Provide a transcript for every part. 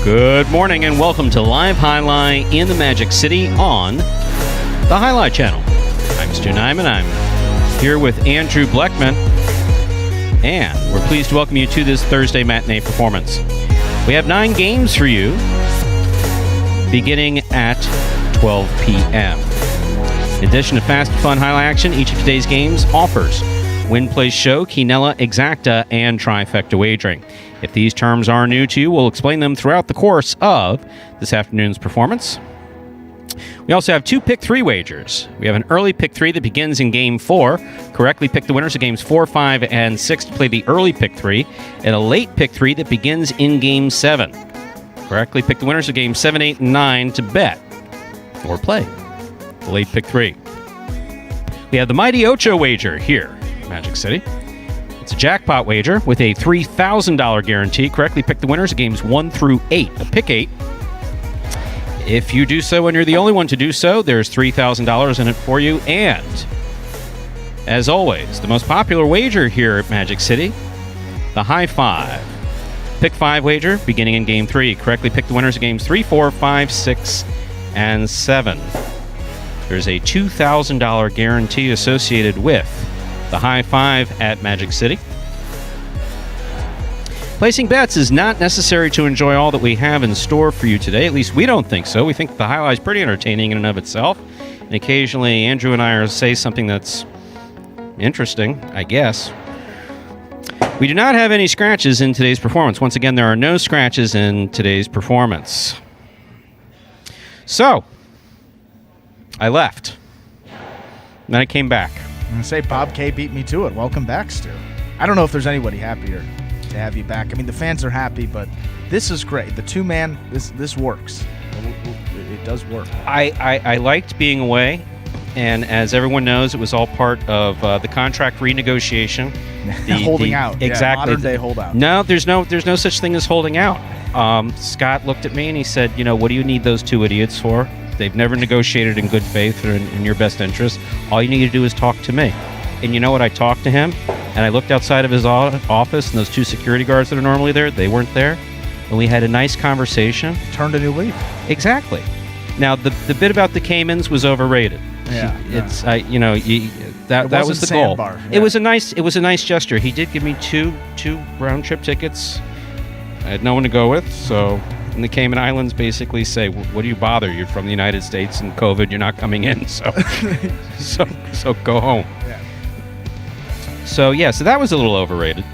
Good morning and welcome to Live Jai-Alai in the Magic City on the Jai-Alai Channel. I'm Stu Nyman. I'm here with Andrew Bleckman, and we're pleased to welcome you to this Thursday matinee performance. We have 9 games for you beginning at 12 p.m. In addition to fast, fun, Jai-Alai action, each of today's games offers Win, Place, Show, Quinella, Exacta, and Trifecta wagering. If these terms are new to you, we'll explain them throughout the course of this afternoon's performance. We also have 2 Pick 3 wagers. We have an early Pick 3 that begins in Game 4. Correctly pick the winners of Games 4, 5, and 6 to play the early Pick 3. And a late Pick 3 that begins in Game 7. Correctly pick the winners of Games 7, 8, and 9 to bet or play the late Pick 3. We have the Mighty Ocho wager here in Magic City. It's a jackpot wager with a $3,000 guarantee. Correctly pick the winners of Games 1 through 8. A Pick 8. If you do so and you're the only one to do so, there's $3,000 in it for you. And, as always, the most popular wager here at Magic City, the High Five. Pick 5 wager beginning in Game 3. Correctly pick the winners of Games 3, 4, 5, 6, and 7. There's a $2,000 guarantee associated with the High Five at Magic City. Placing bets is not necessary to enjoy all that we have in store for you today. At least we don't think so. We think the Jai-Alai is pretty entertaining in and of itself. And occasionally Andrew and I say something that's interesting, I guess. We do not have any scratches in today's performance. Once again, there are no scratches in today's performance. So, I left. Then I came back. I'm going to say Bob K beat me to it. Welcome back, Stu. I don't know if there's anybody happier to have you back. I mean, the fans are happy, but this is great. The two-man, this works. It does work. I liked being away, and as everyone knows, it was all part of the contract renegotiation. Holding out. Exactly. Yeah, modern-day holdout. No, there's no such thing as holding out. Scott looked at me and he said, what do you need those 2 idiots for? They've never negotiated in good faith or in your best interest. All you need to do is talk to me. And you know what? I talked to him, and I looked outside of his office, and those 2 security guards that are normally there, they weren't there. And we had a nice conversation. Turned a new leaf. Exactly. Now, the bit about the Caymans was overrated. Yeah. It's that was the goal. Yeah. It was a nice gesture. He did give me two round trip tickets. I had no one to go with, so. And the Cayman Islands basically say, what do you bother? You're from the United States and COVID, you're not coming in, so so go home. Yeah. So that was a little overrated.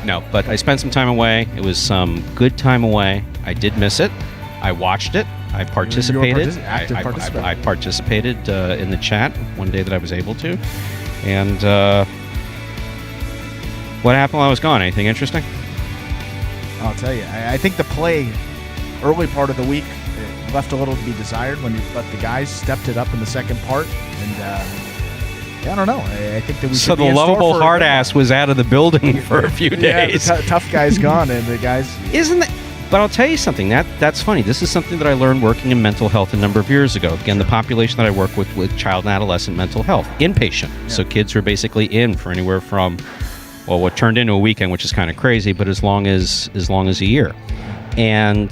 No, but I spent some time away. It was some good time away. I did miss it. I watched it. I participated. I participated in the chat one day that I was able to. And what happened while I was gone? Anything interesting? I'll tell you. I think the play early part of the week left a little to be desired but the guys stepped it up in the second part. And I don't know. I think that we so the lovable hard ass was out of the building for a few days. The tough guy's gone, and the guys. Isn't that? But I'll tell you something. That's funny. This is something that I learned working in mental health a number of years ago. Again, the population that I work with child and adolescent mental health, inpatient. Yeah. So kids who are basically in for anywhere from, what turned into a weekend, which is kind of crazy, but as long as a year. And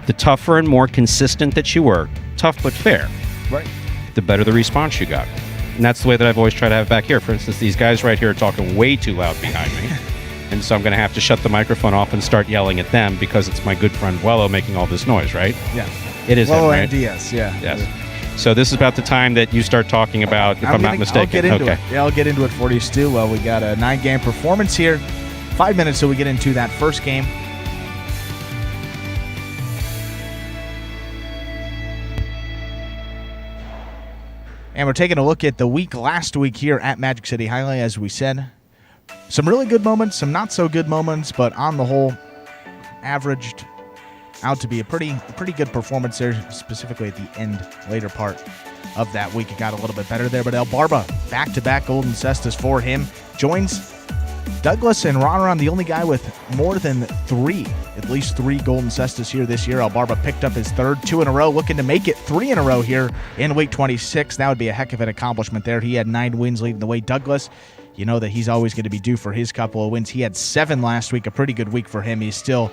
the tougher and more consistent that you were, tough but fair, right, the better the response you got. And that's the way that I've always tried to have it back here. For instance, these guys right here are talking way too loud behind me. And so I'm going to have to shut the microphone off and start yelling at them because it's my good friend Wello making all this noise, right? Yeah. It is Wello him, right? and Diaz, yeah. Yes. So this is about the time that you start talking about, if I'm not mistaken. I'll get into it. Yeah, I'll get into it for you, Stu. Well, we got a 9-game performance here. 5 minutes till we get into that first game. And we're taking a look at the week last week here at Magic City Jai-Alai, as we said. Some really good moments, some not so good moments, but on the whole, averaged out to be a pretty good performance there, specifically at the end, later part of that week. It got a little bit better there, but El Barba, back-to-back golden cestas for him, joins Douglas and Ron, the only guy with more than at least three golden cestas here this year. El Barba picked up his third, 2 in a row, looking to make it 3 in a row here in week 26. That would be a heck of an accomplishment there. He had 9 wins leading the way. Douglas, you know that he's always going to be due for his couple of wins. He had 7 last week, a pretty good week for him. He's still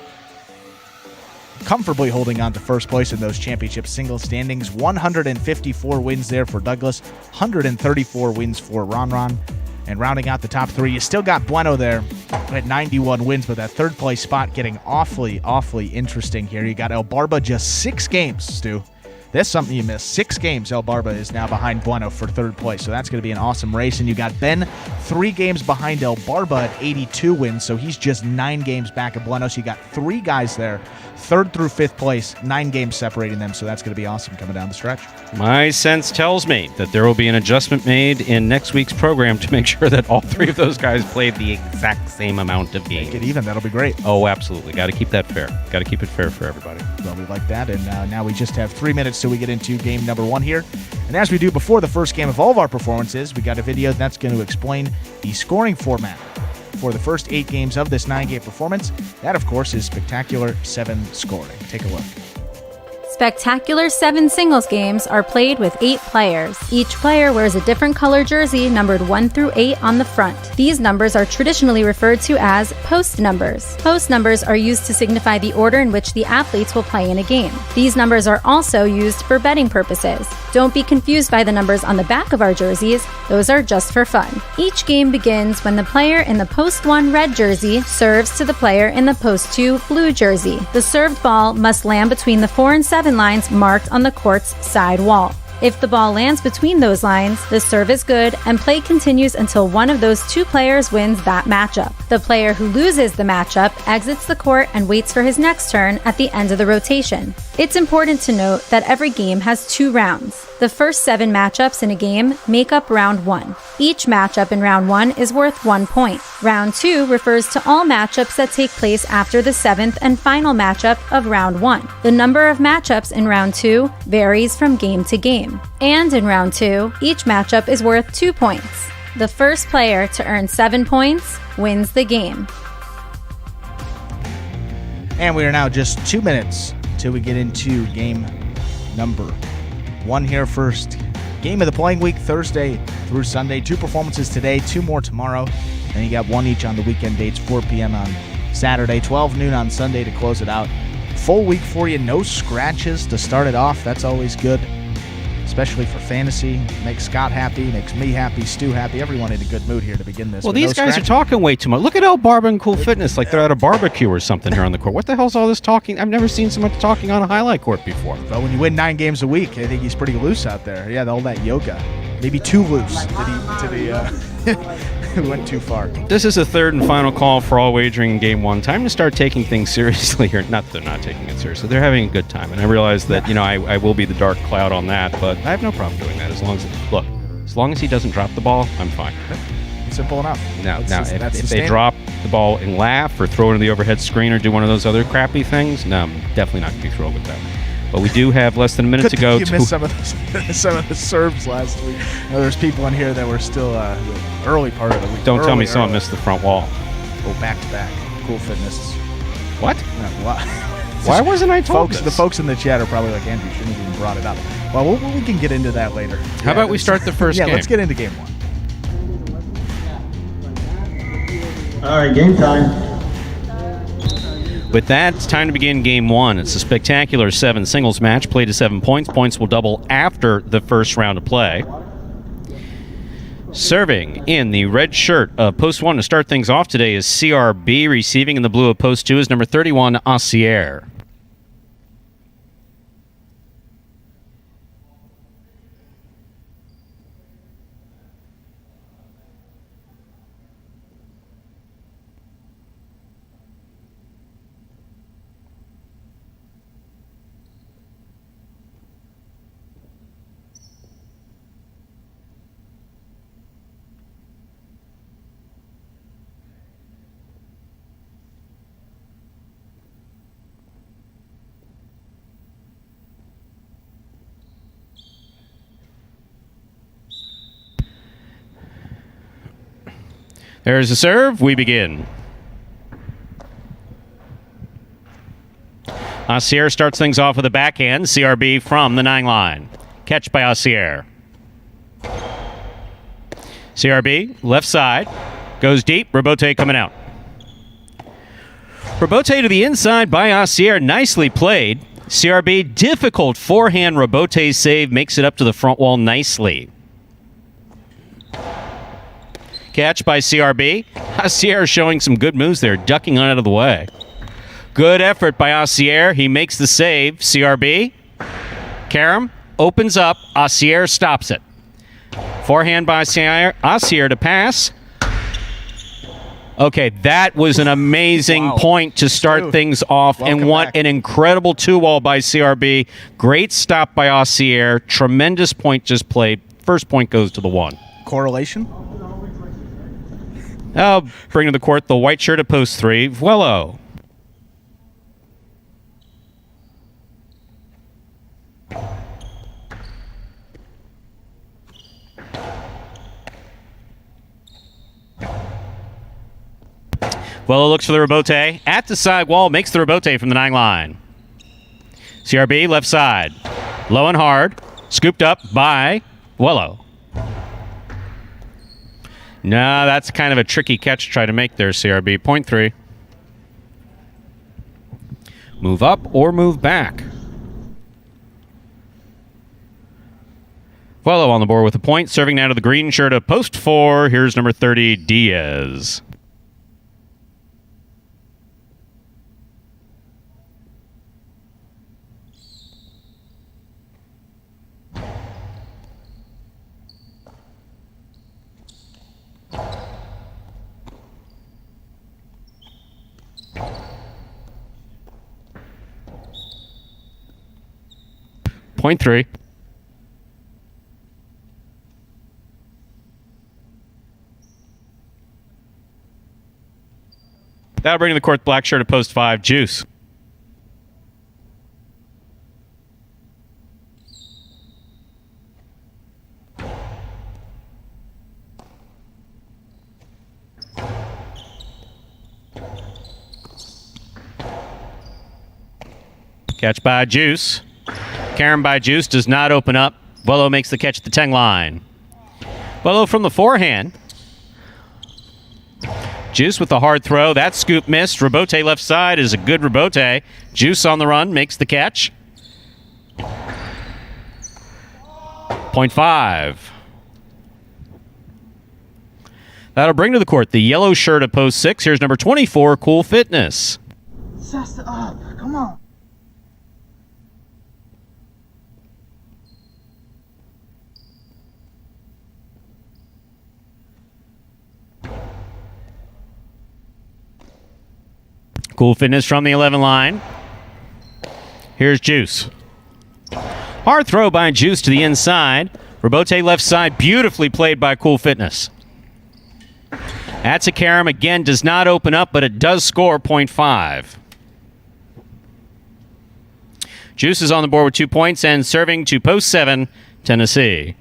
comfortably holding on to first place in those championship singles standings. 154 wins there for Douglas, 134 wins for Ron. And rounding out the top three, you still got Bueno there at 91 wins, but that third place spot getting awfully interesting here. You got El Barba just 6 games, Stu. That's something you missed. 6 games, El Barba is now behind Bueno for third place, so that's going to be an awesome race. And you got Ben 3 games behind El Barba at 82 wins, so he's just 9 games back of Bueno. So you got 3 guys there, third through fifth place, 9 games separating them, so that's going to be awesome coming down the stretch. My sense tells me that there will be an adjustment made in next week's program to make sure that all 3 of those guys played the exact same amount of games. Make it even. That'll be great. Oh, absolutely. Got to keep that fair. Got to keep it fair for everybody. Well, we like that. And now we just have 3 minutes till we get into game number 1 here. And as we do before the first game of all of our performances, we got a video that's going to explain the scoring format for the first 8 games of this 9-game performance. That, of course, is Spectacular 7 scoring. Take a look. Spectacular 7 singles games are played with 8 players. Each player wears a different color jersey numbered 1 through 8 on the front. These numbers are traditionally referred to as post numbers. Post numbers are used to signify the order in which the athletes will play in a game. These numbers are also used for betting purposes. Don't be confused by the numbers on the back of our jerseys. Those are just for fun. Each game begins when the player in the post 1 red jersey serves to the player in the post 2 blue jersey. The served ball must land between the 4 and 7 lines marked on the court's side wall. If the ball lands between those lines, the serve is good and play continues until one of those 2 players wins that matchup. The player who loses the matchup exits the court and waits for his next turn at the end of the rotation. It's important to note that every game has 2 rounds. The first 7 matchups in a game make up round 1. Each matchup in round 1 is worth 1 point. Round 2 refers to all matchups that take place after the 7th and final matchup of round 1. The number of matchups in round 2 varies from game to game. And in round 2, each matchup is worth 2 points. The first player to earn 7 points wins the game. And we are now just 2 minutes till we get into game number 1 here. First game of the playing week, Thursday through Sunday. 2 performances today, 2 more tomorrow. And you got 1 each on the weekend dates, 4 p.m. on Saturday, 12 noon on Sunday to close it out. Full week for you, no scratches to start it off. That's always good, especially for fantasy. Makes Scott happy, makes me happy, Stu happy, everyone in a good mood here to begin this. Well, these guys are talking way too much. Look at El Barba and Cool Fitness, like they're at a barbecue or something here on the court. What the hell's all this talking? I've never seen so much talking on a highlight court before. But when you win 9 games a week, I think he's pretty loose out there. Yeah, all that yoga. Maybe too loose went too far. This is the third and final call for all wagering in game 1. Time to start taking things seriously here. Not that they're not taking it seriously. They're having a good time. And I realize that, I will be the dark cloud on that, but I have no problem doing that as long as he doesn't drop the ball, I'm fine. Simple enough. Now, if they drop the ball and laugh or throw it in the overhead screen or do one of those other crappy things, no, I'm definitely not going to be thrilled with that. But we do have less than a minute to go. You missed some of the serves last week. There's people in here that were still the early part of the week. Don't tell me someone missed the front wall. Go back to back. Cool Fitness. What? No, why wasn't I told The folks in the chat are probably like, Andrew, you shouldn't have even brought it up. Well, we can get into that later. How about we start the first game? Yeah, let's get into game 1. All right, game time. With that, it's time to begin game 1. It's a spectacular 7 singles match, played to 7 points. Points will double after the first round of play. Serving in the red shirt of post 1 to start things off today is CRB. Receiving in the blue of post 2 is number 31, Assier. There's a serve. We begin. Assier starts things off with a backhand. CRB from the 9 line. Catch by Assier. CRB, left side. Goes deep. Robote coming out. Rebote to the inside by Assier. Nicely played. CRB, difficult forehand Rebote save, makes it up to the front wall nicely. Catch by CRB. Assier showing some good moves there, ducking out of the way. Good effort by Assier. He makes the save. CRB. Karam opens up. Assier stops it. Forehand by Assier to pass. Okay, that was an amazing point to start things off. Welcome and what back. an incredible 2-wall by CRB. Great stop by Assier. Tremendous point just played. First point goes to the 1. Correlation? I'll bring to the court the white shirt at post 3. Vuelo. Vuelo looks for the Rebote. At the side wall, makes the Rebote from the 9 line. CRB, left side. Low and hard. Scooped up by Vuelo. No, that's kind of a tricky catch to try to make there, CRB. Point 3. Move up or move back. Vuelo on the board with a point. Serving now to the green shirt of post 4. Here's number 30, Diaz. Point 3. That'll bring to the court black shirt at post 5, Juice. Catch by Juice. Karam by Juice does not open up. Vuelo makes the catch at the 10 line. Vuelo from the forehand. Juice with the hard throw. That scoop missed. Rebote left side is a good Rebote. Juice on the run makes the catch. Point 5. That'll bring to the court the yellow shirt at post 6. Here's number 24, Cool Fitness. Shasta up. Come on. Cool Fitness from the 11 line. Here's Juice. Hard throw by Juice to the inside. Rebote left side, beautifully played by Cool Fitness. That's a Karam again, does not open up, but it does score. Point 5. Juice is on the board with 2 points and serving to post 7, Tennessee.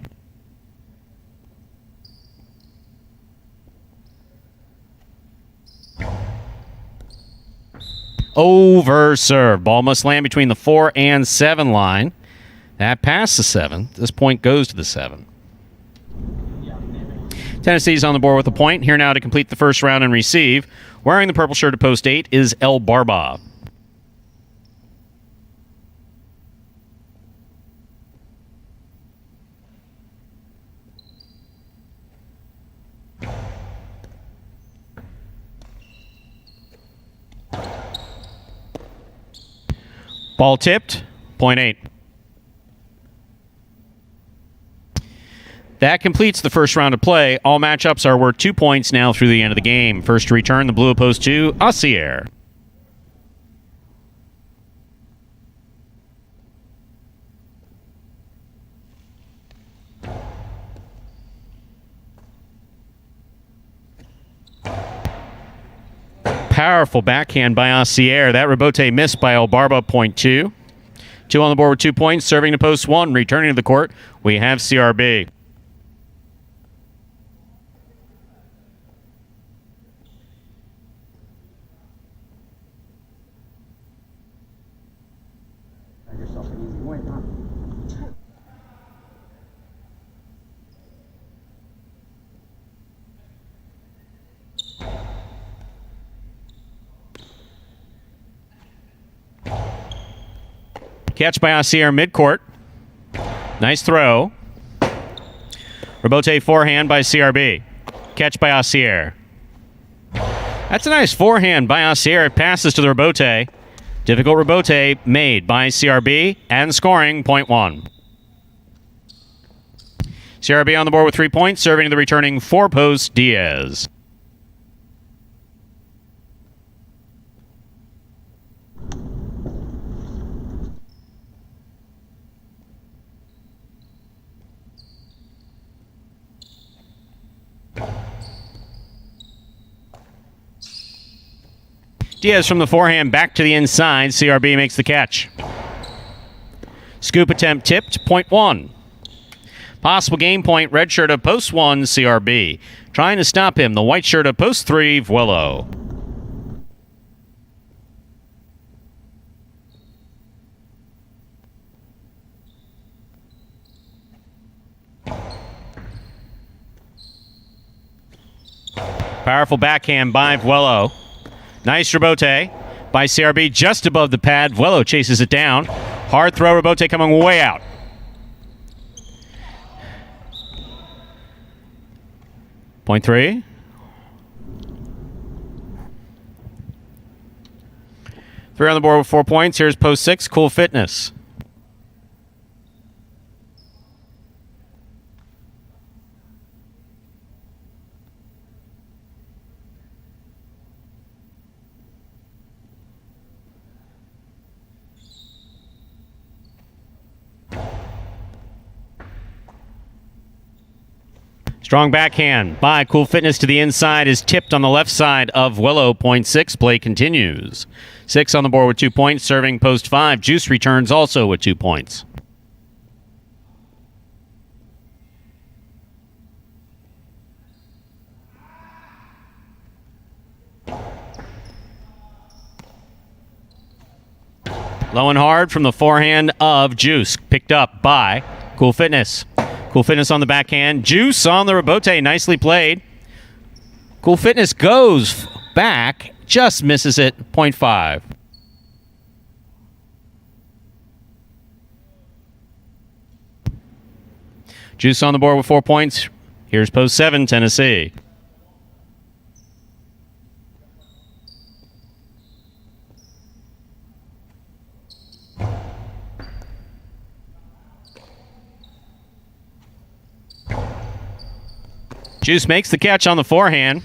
Over serve. Ball must land between the 4 and 7 line. That passed the 7. This point goes to the 7. Tennessee's on the board with a point. Here now to complete the first round and receive. Wearing the purple shirt at post 8 is El Barba. Ball tipped, point 8. That completes the first round of play. All matchups are worth 2 points now through the end of the game. First to return, the blue opposed to Assier. Powerful backhand by Assier. That Rebote missed by El Barba, point 2. 2 on the board with 2 points, serving to post 1. Returning to the court, we have CRB. Catch by Asier midcourt. Nice throw. Rebote forehand by CRB. Catch by Asier. That's a nice forehand by Asier. It passes to the rebote. Difficult rebote made by CRB and scoring point 1. CRB on the board with 3 points, serving to the returning 4-post Diaz. Diaz from the forehand back to the inside. CRB makes the catch. Scoop attempt tipped, point 1. Possible game point, red shirt of post 1, CRB. Trying to stop him, the white shirt of post 3, Vuelo. Powerful backhand by Vuelo. Nice rebote by CRB just above the pad. Vuelo chases it down. Hard throw, rebote coming way out. Point 3. Three on the board with 4 points. Here's post 6, Cool Fitness. Strong backhand by Cool Fitness to the inside is tipped on the left side of Vuelo. Point 6. Play continues. 6 on the board with 2 points. Serving post 5. Juice returns also with 2 points. Low and hard from the forehand of Juice. Picked up by Cool Fitness. Cool Fitness on the backhand. Juice on the rebote. Nicely played. Cool Fitness goes back. Just misses it. Point 5. Juice on the board with 4 points. Here's post 7, Tennessee. Juice makes the catch on the forehand.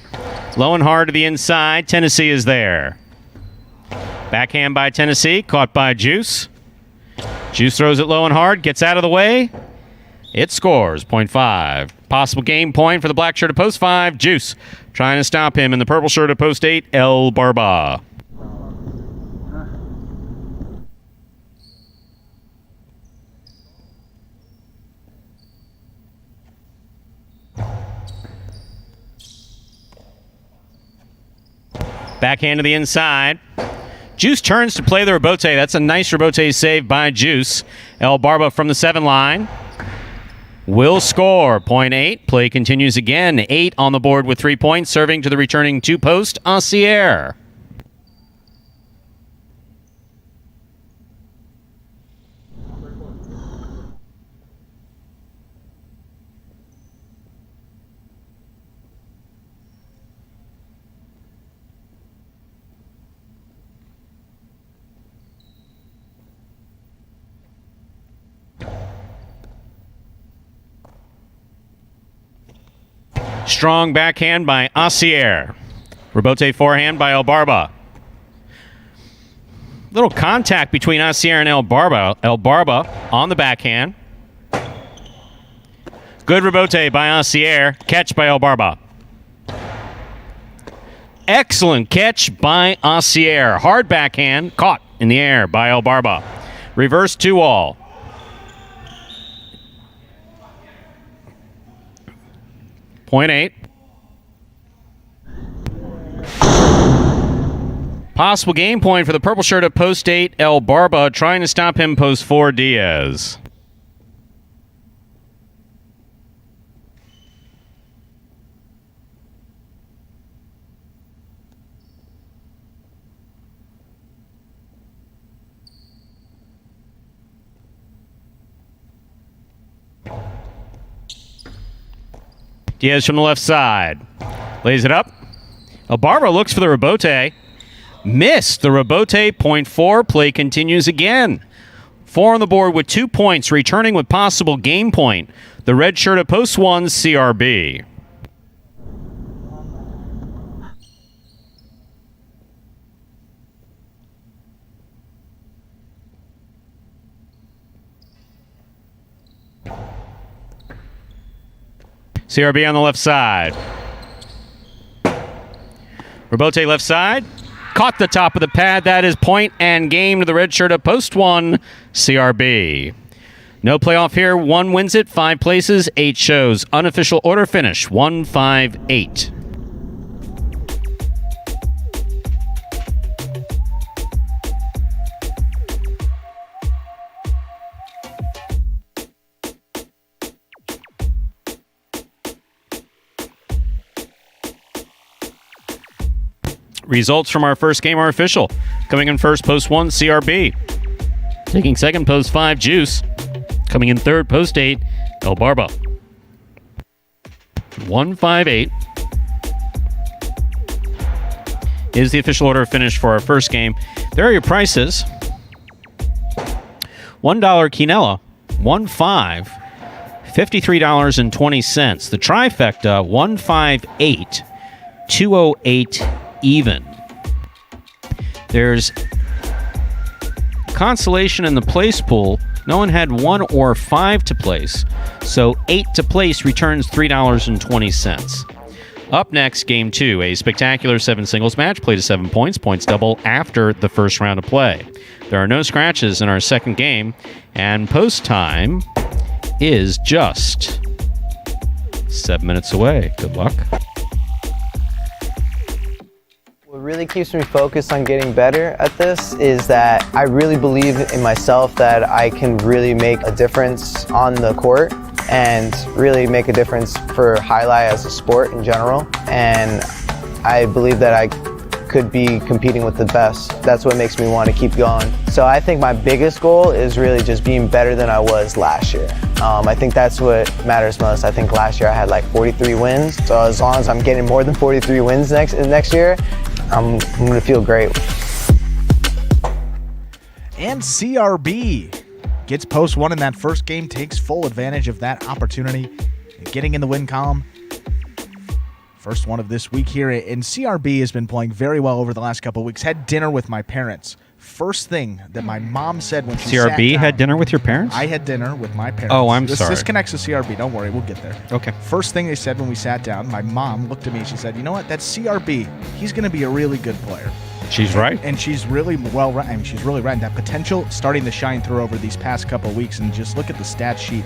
Low and hard to the inside. Tennessee is there. Backhand by Tennessee. Caught by Juice. Juice throws it low and hard. Gets out of the way. It scores. Point 5. Possible game point for the black shirt of post 5. Juice trying to stop him in the purple shirt of post 8. El Barba. Backhand to the inside. Juice turns to play the rebote. That's a nice rebote save by Juice. El Barba from the 7 line will score. Point 8. Play continues again. 8 on the board with 3 points, serving to the returning 2-post Asier. Strong backhand by Asier. Rebote forehand by El Barba. Little contact between Asier and El Barba. El Barba on the backhand. Good rebote by Asier. Catch by El Barba. Excellent catch by Asier. Hard backhand. Caught in the air by El Barba. Reverse 2-all. Point 8. Possible game point for the purple shirt of post 8, El Barba, trying to stop him post 4, Diaz. Diaz from the left side. Lays it up. Barba looks for the rebote. Missed the rebote. Point 4. Play continues again. 4 on the board with 2 points. Returning with possible game point. The red shirt at post 1, CRB. CRB on the left side. Rebote left side. Caught the top of the pad. That is point and game to the red shirt at post 1, CRB. No playoff here. 1 wins it. 5 places. 8 shows. Unofficial order finish. 1-5-8. Results from our first game are official. Coming in first, post 1, CRB. Taking second, post 5, Juice. Coming in third, post 8, El Barba. 1-5-8 is the official order of finish for our first game. There are your prices. $1 quinella, 1-5, $53.20. The trifecta, 1-5-8, 208 even. There's consolation in the place pool. No one had 1 or 5 to place, so 8 to place returns $3.20. Up next, Game 2, a spectacular 7 singles match, played to 7 points, points double after the first round of play. There are no scratches in our second game, and post time is just 7 minutes away. Good luck. What really keeps me focused on getting better at this is that I really believe in myself that I can really make a difference on the court and really make a difference for Jai-Alai as a sport in general. And I believe that I could be competing with the best. That's what makes me want to keep going. So I think my biggest goal is really just being better than I was last year. I think that's what matters most. I think last year I had like 43 wins. So as long as I'm getting more than 43 wins next year, I'm going to feel great. And CRB gets post 1 in that first game, takes full advantage of that opportunity, and getting in the win column. First one of this week here, and CRB has been playing very well over the last couple of weeks. Had dinner with my parents. First thing that my mom said when she sat CRB down, had dinner with your parents? I had dinner with my parents. Oh, I'm sorry. This connects to CRB. Don't worry, we'll get there. Okay. First thing they said when we sat down, my mom looked at me and she said, "You know what? That's CRB. He's going to be a really good player." She's right. And she's really right. I mean, she's really right. That potential starting to shine through over these past couple of weeks. And just look at the stat sheet.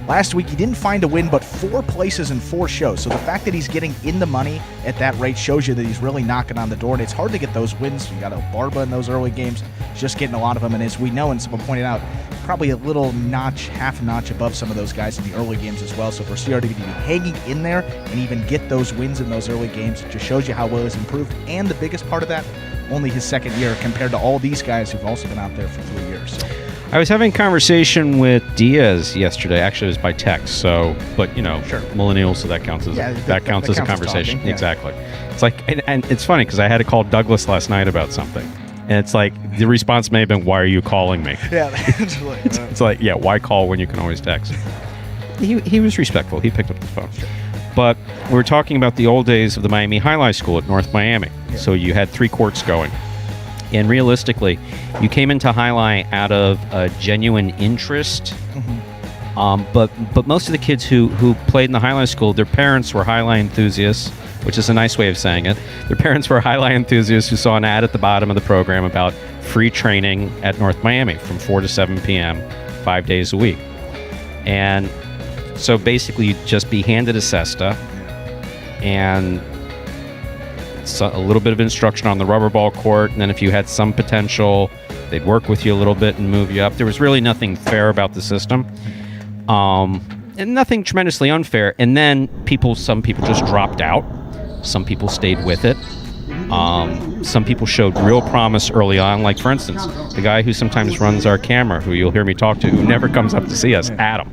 Last week, he didn't find a win, but 4 places in 4 shows. So the fact that he's getting in the money at that rate shows you that he's really knocking on the door. And it's hard to get those wins. You got Barba in those early games, just getting a lot of them. And as we know, and someone pointed out, probably a little notch, half notch above some of those guys in the early games as well. So for CRB to be hanging in there and even get those wins in those early games, it just shows you how well he's improved. And the biggest part of that, only his second year compared to all these guys who've also been out there for 3 years. So. I was having a conversation with Diaz yesterday. Actually, it was by text. So, but you know, Sure. millennials, so that counts as that counts as a conversation. Talking, yeah. Exactly. It's like, and it's funny because I had to call Douglas last night about something, and it's like the response may have been, "Why are you calling me?" Yeah, It's like, yeah, why call when you can always text? He was respectful. He picked up the phone. But we were talking about the old days of the Miami High School at North Miami. Yeah. So you had 3 courts going. And realistically, you came into Jai-Alai out of a genuine interest. Mm-hmm. But most of the kids who played in the Jai-Alai school, their parents were Jai-Alai enthusiasts, which is a nice way of saying it. Their parents were Jai-Alai enthusiasts who saw an ad at the bottom of the program about free training at North Miami from 4 to 7 p.m., 5 days a week. And so basically you'd just be handed a cesta and a little bit of instruction on the rubber ball court, and then if you had some potential, they'd work with you a little bit and move you up. There was really nothing fair about the system, and nothing tremendously unfair. And then some people just dropped out. Some people stayed with it. Some people showed real promise early on, like, for instance, the guy who sometimes runs our camera, who you'll hear me talk to, who never comes up to see us, Adam.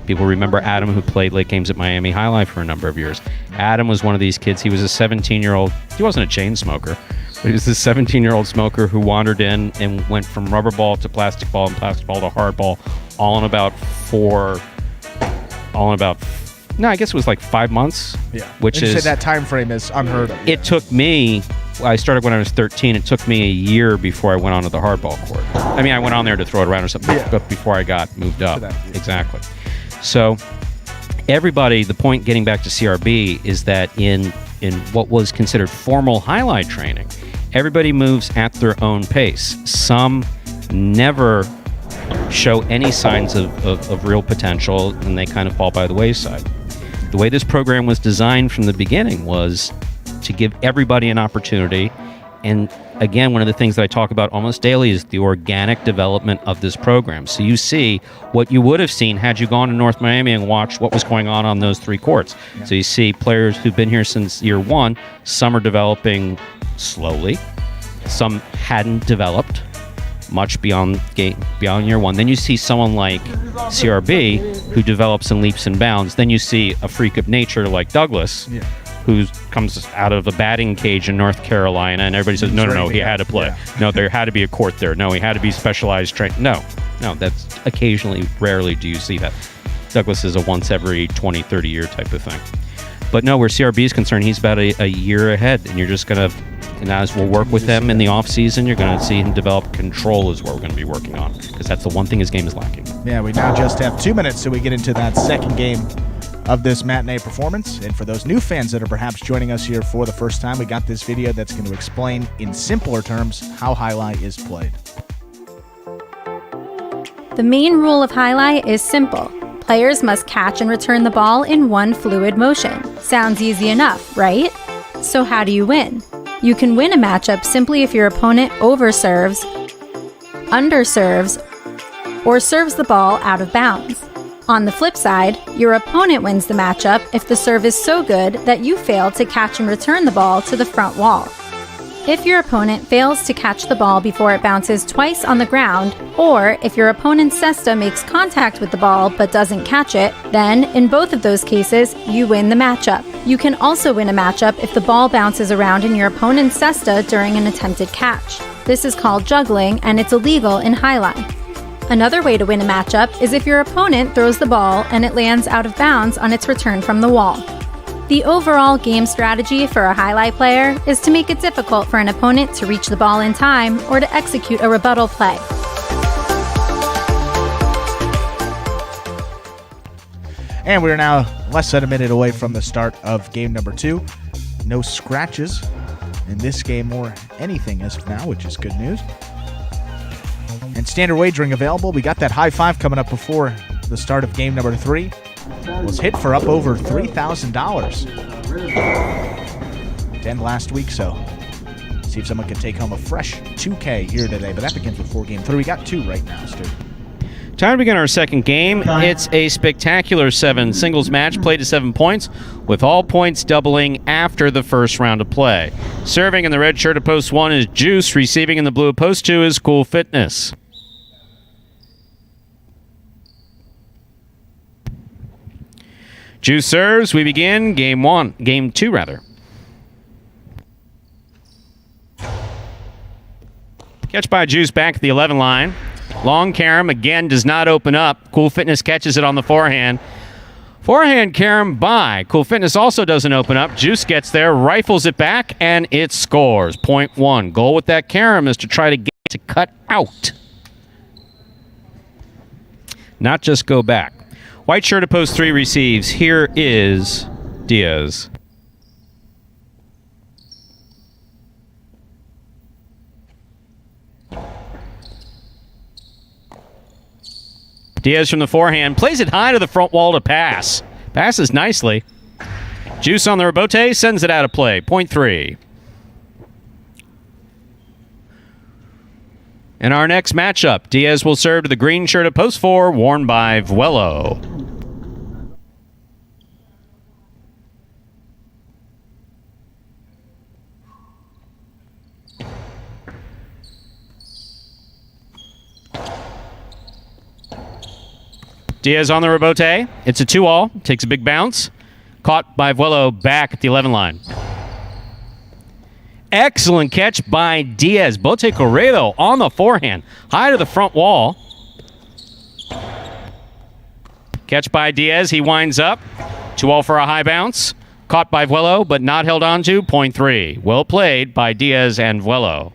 People remember Adam, who played late games at Miami Jai-Alai for a number of years. Adam was one of these kids. He was a 17-year-old. He wasn't a chain smoker, but he was this 17-year-old smoker who wandered in and went from rubber ball to plastic ball and plastic ball to hard ball, all in about I guess it was like 5 months. Yeah. Which you is say that time frame is unheard of. It took me. I started when I was 13. It took me a year before I went onto the hardball court. I mean, I went on there to throw it around or something, but before I got moved up. Exactly. So everybody, the point getting back to CRB is that in what was considered formal highlight training, everybody moves at their own pace. Some never show any signs of real potential, and they kind of fall by the wayside. The way this program was designed from the beginning was to give everybody an opportunity. And again, one of the things that I talk about almost daily is the organic development of this program. So you see what you would have seen had you gone to North Miami and watched what was going on those 3 courts. Yeah. So you see players who've been here since year 1. Some are developing slowly. Some hadn't developed much beyond year 1. Then you see someone like CRB who develops in leaps and bounds. Then you see a freak of nature like Douglas, who comes out of a batting cage in North Carolina, and everybody says, no, he had to play. Yeah. No, there had to be a court there. No, he had to be specialized trained. No, that's occasionally, rarely do you see that. Douglas is a once every 20, 30 year type of thing. But no, where CRB is concerned, he's about a year ahead, and you're just going to, and as we'll work with him in the off season, you're going to see him develop control is what we're going to be working on, because that's the one thing his game is lacking. Yeah, we now just have 2 minutes so we get into that second game of this matinee performance. And for those new fans that are perhaps joining us here for the first time, we got this video that's going to explain in simpler terms how Jai-Alai is played. The main rule of Jai-Alai is simple. Players must catch and return the ball in one fluid motion. Sounds easy enough, right? So how do you win? You can win a matchup simply if your opponent overserves, underserves, or serves the ball out of bounds. On the flip side, your opponent wins the matchup if the serve is so good that you fail to catch and return the ball to the front wall. If your opponent fails to catch the ball before it bounces twice on the ground, or if your opponent's cesta makes contact with the ball but doesn't catch it, then, in both of those cases, you win the matchup. You can also win a matchup if the ball bounces around in your opponent's cesta during an attempted catch. This is called juggling, and it's illegal in Jai-Alai. Another way to win a matchup is if your opponent throws the ball and it lands out of bounds on its return from the wall. The overall game strategy for a Jai-Alai player is to make it difficult for an opponent to reach the ball in time or to execute a rebuttal play. And we're now less than a minute away from the start of game number 2. No scratches in this game or anything as of now, which is good news. And standard wagering available. We got that high five coming up before the start of game number 3. Was hit for up over $3,000. 10 last week, so see if someone can take home a fresh $2K here today. But that begins with 4 game 3. We got 2 right now, Stu. Time to begin our second game. It's a spectacular 7 singles match played to 7 points, with all points doubling after the first round of play. Serving in the red shirt of post 1 is Juice. Receiving in the blue of post 2 is Cool Fitness. Juice serves. We begin game 2 rather. Catch by Juice back at the 11 line. Long carom again does not open up. Cool Fitness catches it on the forehand. Forehand carom by. Cool Fitness also doesn't open up. Juice gets there, rifles it back, and it scores. Point 1. Goal with that carom is to try to get it to cut out, not just go back. White shirt of post 3 receives. Here is Diaz. Diaz from the forehand plays it high to the front wall to pass. Passes nicely. Juice on the rebote sends it out of play. Point 3. In our next matchup, Diaz will serve to the green shirt of post 4, worn by Vuelo. Diaz on the rebote. It's a 2-all. Takes a big bounce. Caught by Vuelo back at the 11 line. Excellent catch by Diaz. Bote Corredo on the forehand. High to the front wall. Catch by Diaz. He winds up. 2-all for a high bounce. Caught by Vuelo, but not held on to. Point 3. Well played by Diaz and Vuelo.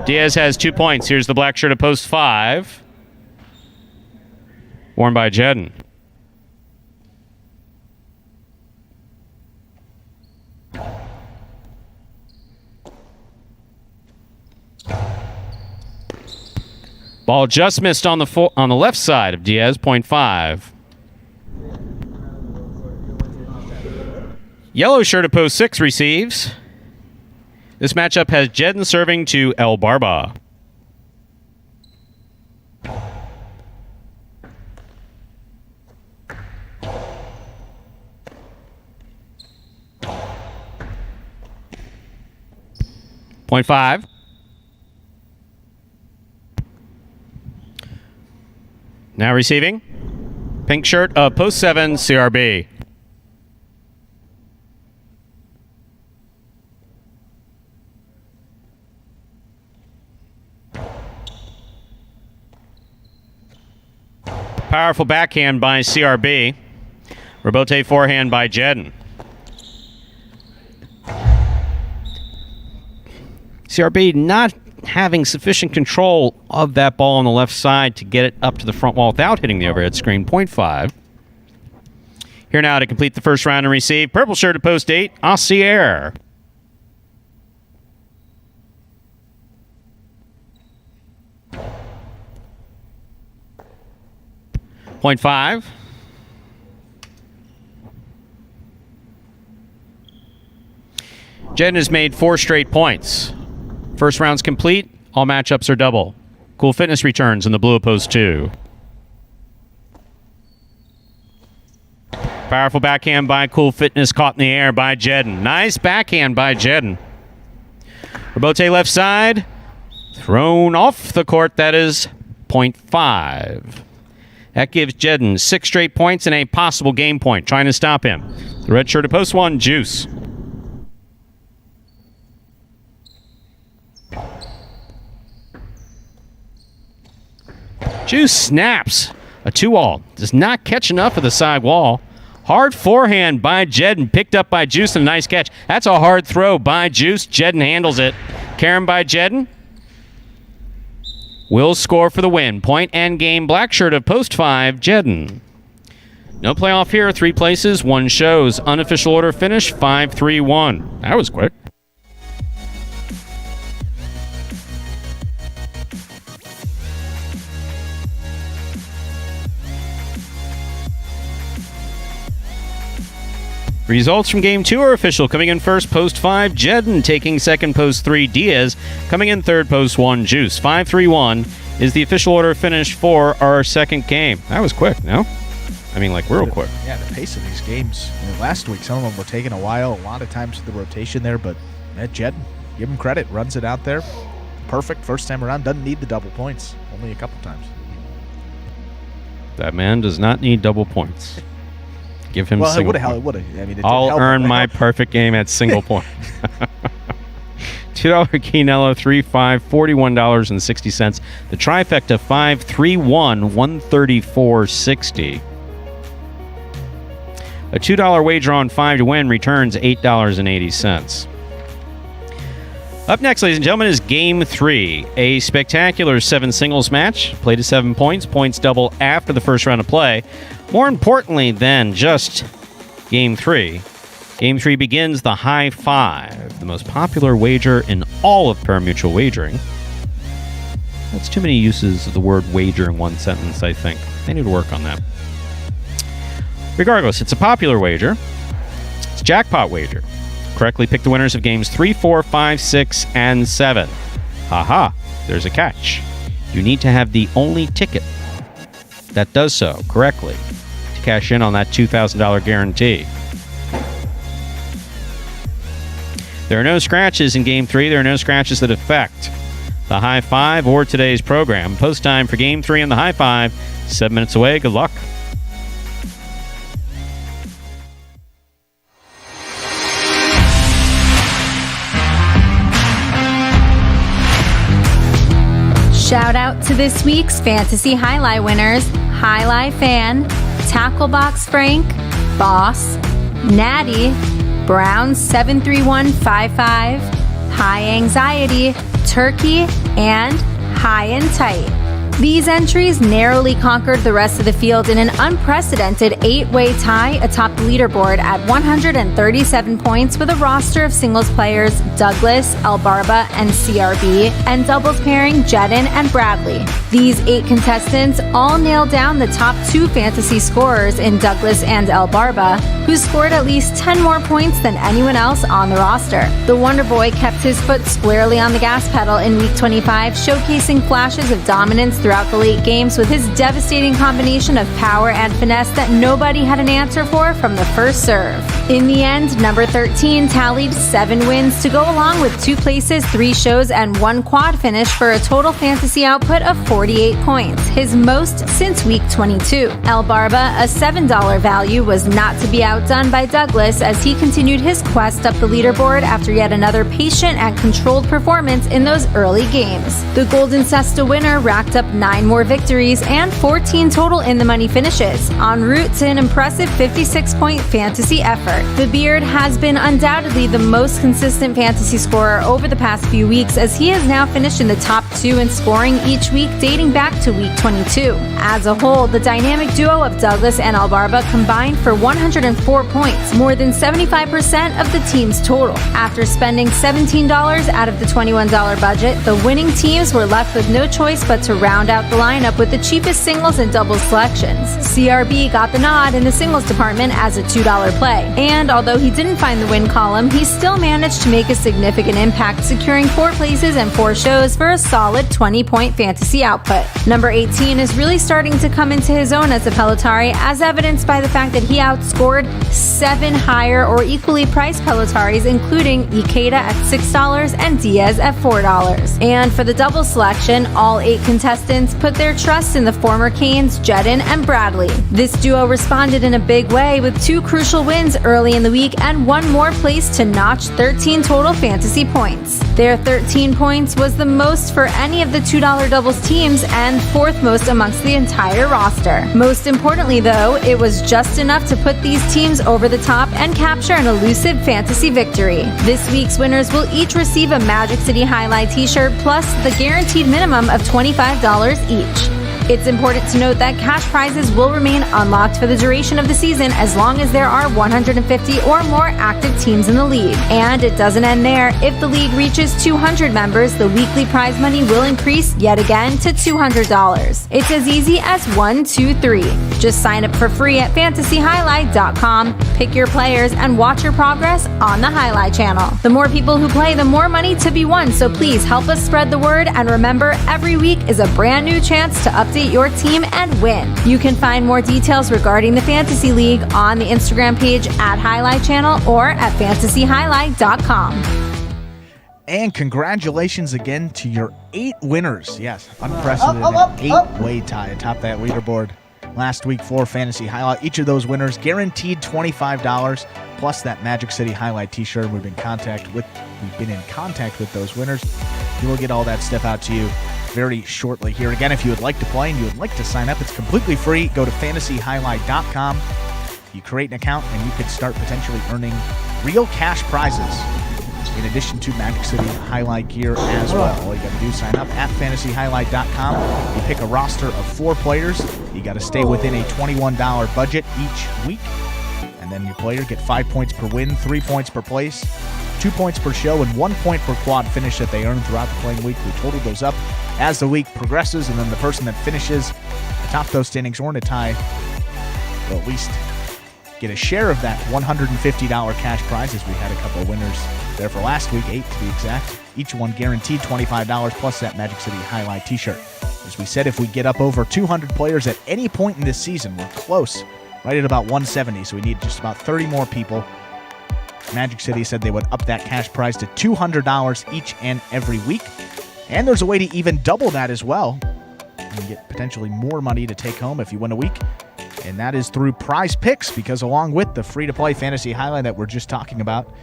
Diaz has 2 points. Here's the black shirt at post 5. Worn by Jedden. Ball just missed on the left side of Diaz, point 5. Yellow shirt at post 6 receives. This matchup has Jedden serving to El Barba. Point 5. Now receiving. Pink shirt of post 7, CRB. Powerful backhand by CRB. Rebote forehand by Jedden. CRB not having sufficient control of that ball on the left side to get it up to the front wall without hitting the overhead screen. Point 5. Here now to complete the first round and receive. Purple shirt at post 8, Assier. Point 5. Jedden has made 4 straight points. First round's complete. All matchups are double. Cool Fitness returns in the blue at post 2. Powerful backhand by Cool Fitness, caught in the air by Jedden. Nice backhand by Jedden. Rebote left side. Thrown off the court. That is point 5. That gives Jedden 6 straight points and a possible game point. Trying to stop him. The red shirt at post 1, Juice. Juice snaps. A 2-all. Does not catch enough of the side wall. Hard forehand by Jedden. Picked up by Juice and a nice catch. That's a hard throw by Juice. Jedden handles it. Karen by Jedden. Will score for the win. Point and game. Black shirt of post 5, Jedden. No playoff here. 3 places, 1 shows. Unofficial order finish 5-3-1. That was quick. Results from Game 2 are official. Coming in first, post 5, Jedden. Taking second, post 3, Diaz. Coming in third, post 1, Juice. 5-3-1 is the official order finish for our second game. That was quick, no? I mean, like, real quick. Yeah, the pace of these games. I mean, last week, some of them were taking a while. A lot of times with the rotation there, but Jedden, give him credit. Runs it out there. Perfect first time around. Doesn't need the double points. Only a couple times. That man does not need double points. Give him single point. It would have. I mean, I'll earn my perfect game at single point. $2 Quinella, 3-5, $41.60. The trifecta, 5-3-1, $134.60. A $2 wager on 5 to win returns $8.80. Up next, ladies and gentlemen, is Game 3, a spectacular 7 singles match. Played to 7 points. Points double after the first round of play. More importantly than just Game 3, Game 3 begins the high 5, the most popular wager in all of parimutuel wagering. That's too many uses of the word wager in one sentence, I think. They need to work on that. Regardless, it's a popular wager. It's a jackpot wager. Correctly pick the winners of games 3, 4, 5, 6, and 7. Haha, there's a catch. You need to have the only ticket that does so correctly to cash in on that $2,000 guarantee. There are no scratches in Game 3. There are no scratches that affect the High Five, or today's program. Post time for Game 3 on the High Five. 7 minutes away. Good luck. Shout out to this week's Fantasy Highlight winners: Highlight Fan, Tacklebox Frank, Boss, Natty, Brown 73155, High Anxiety, Turkey, and High and Tight. These entries narrowly conquered the rest of the field in an unprecedented 8-way tie atop the leaderboard at 137 points, with a roster of singles players Douglas, Elbarba, and CRB, and doubles pairing Jedin and Bradley. These 8 contestants all nailed down the top 2 fantasy scorers in Douglas and Elbarba, who scored at least 10 more points than anyone else on the roster. The Wonder Boy kept his foot squarely on the gas pedal in Week 25, showcasing flashes of dominance throughout the late games with his devastating combination of power and finesse that nobody had an answer for from the first serve. In the end, number 13 tallied 7 wins to go along with 2 places, 3 shows, and 1 quad finish for a total fantasy output of 48 points, his most since Week 22. Elbarba, a $7 value, was not to be outdone by Douglas as he continued his quest up the leaderboard after yet another patient and controlled performance in those early games. The Golden Cesta winner racked up 9 more victories and 14 total in the money finishes, en route to an impressive 56-point fantasy effort. The Beard has been undoubtedly the most consistent fantasy scorer over the past few weeks, as he has now finished in the top 2 in scoring each week dating back to Week 22. As a whole, the dynamic duo of Douglas and Elbarba combined for 104 points, more than 75% of the team's total. After spending $17 out of the $21 budget, the winning teams were left with no choice but to round out the lineup with the cheapest singles and doubles selections. CRB got the nod in the singles department as a $2 play, and although he didn't find the win column, he still managed to make a significant impact, securing 4 places and 4 shows for a solid 20-point fantasy output. Number 18 is really starting to come into his own as a Pelotari, as evidenced by the fact that he outscored 7 higher or equally priced Pelotaris, including Ikeda at $6 and Diaz at $4. And for the double selection, all 8 contestants put their trust in the former Canes, Jedin and Bradley. This duo responded in a big way with 2 crucial wins early in the week and 1 more place to notch 13 total fantasy points. Their 13 points was the most for any of the $2 doubles teams and 4th most amongst the entire roster. Most importantly, though, it was just enough to put these teams over the top and capture an elusive fantasy victory. This week's winners will each receive a Magic City Jai-Alai t-shirt plus the guaranteed minimum of $25 each. It's important to note that cash prizes will remain unlocked for the duration of the season as long as there are 150 or more active teams in the league. And it doesn't end there. If the league reaches 200 members, the weekly prize money will increase yet again to $200. It's as easy as 1, 2, 3. Just sign up for free at fantasyhighlight.com, pick your players, and watch your progress on the Jai-Alai Channel. The more people who play, the more money to be won, so please help us spread the word, and remember, every week is a brand new chance to update your team and win. You can find more details regarding the Fantasy League on the Instagram page at Jai-Alai Channel or at fantasyhighlight.com. And congratulations again to your 8 winners. Yes, unprecedented 8-way tie atop that leaderboard last week for Fantasy Highlight. Each of those winners guaranteed $25 plus that Magic City Jai-Alai t-shirt. We've been in contact with those winners. We will get all that stuff out to you very shortly here. Again, if you would like to play and you would like to sign up, it's completely free. Go to fantasyhighlight.com. You create an account and you could start potentially earning real cash prizes in addition to Magic City Jai-Alai gear as well. All you got to do is sign up at fantasyhighlight.com. You pick a roster of 4 players. You got to stay within a $21 budget each week. And then your player get 5 points per win, 3 points per place, 2 points per show, and 1 point per quad finish that they earn throughout the playing week. We total goes up as the week progresses, and then the person that finishes atop those standings or in a tie will at least get a share of that $150 cash prize, as we had a couple of winners there for last week, 8 to be exact. Each one guaranteed $25 plus that Magic City Jai-Alai t-shirt. As we said, if we get up over 200 players at any point in this season, we're close, right at about 170, so we need just about 30 more people. Magic City said they would up that cash prize to $200 each and every week. And there's a way to even double that as well. You can get potentially more money to take home if you win a week. And that is through Prize Picks, because along with the free-to-play Fantasy Highlight that we're just talking about,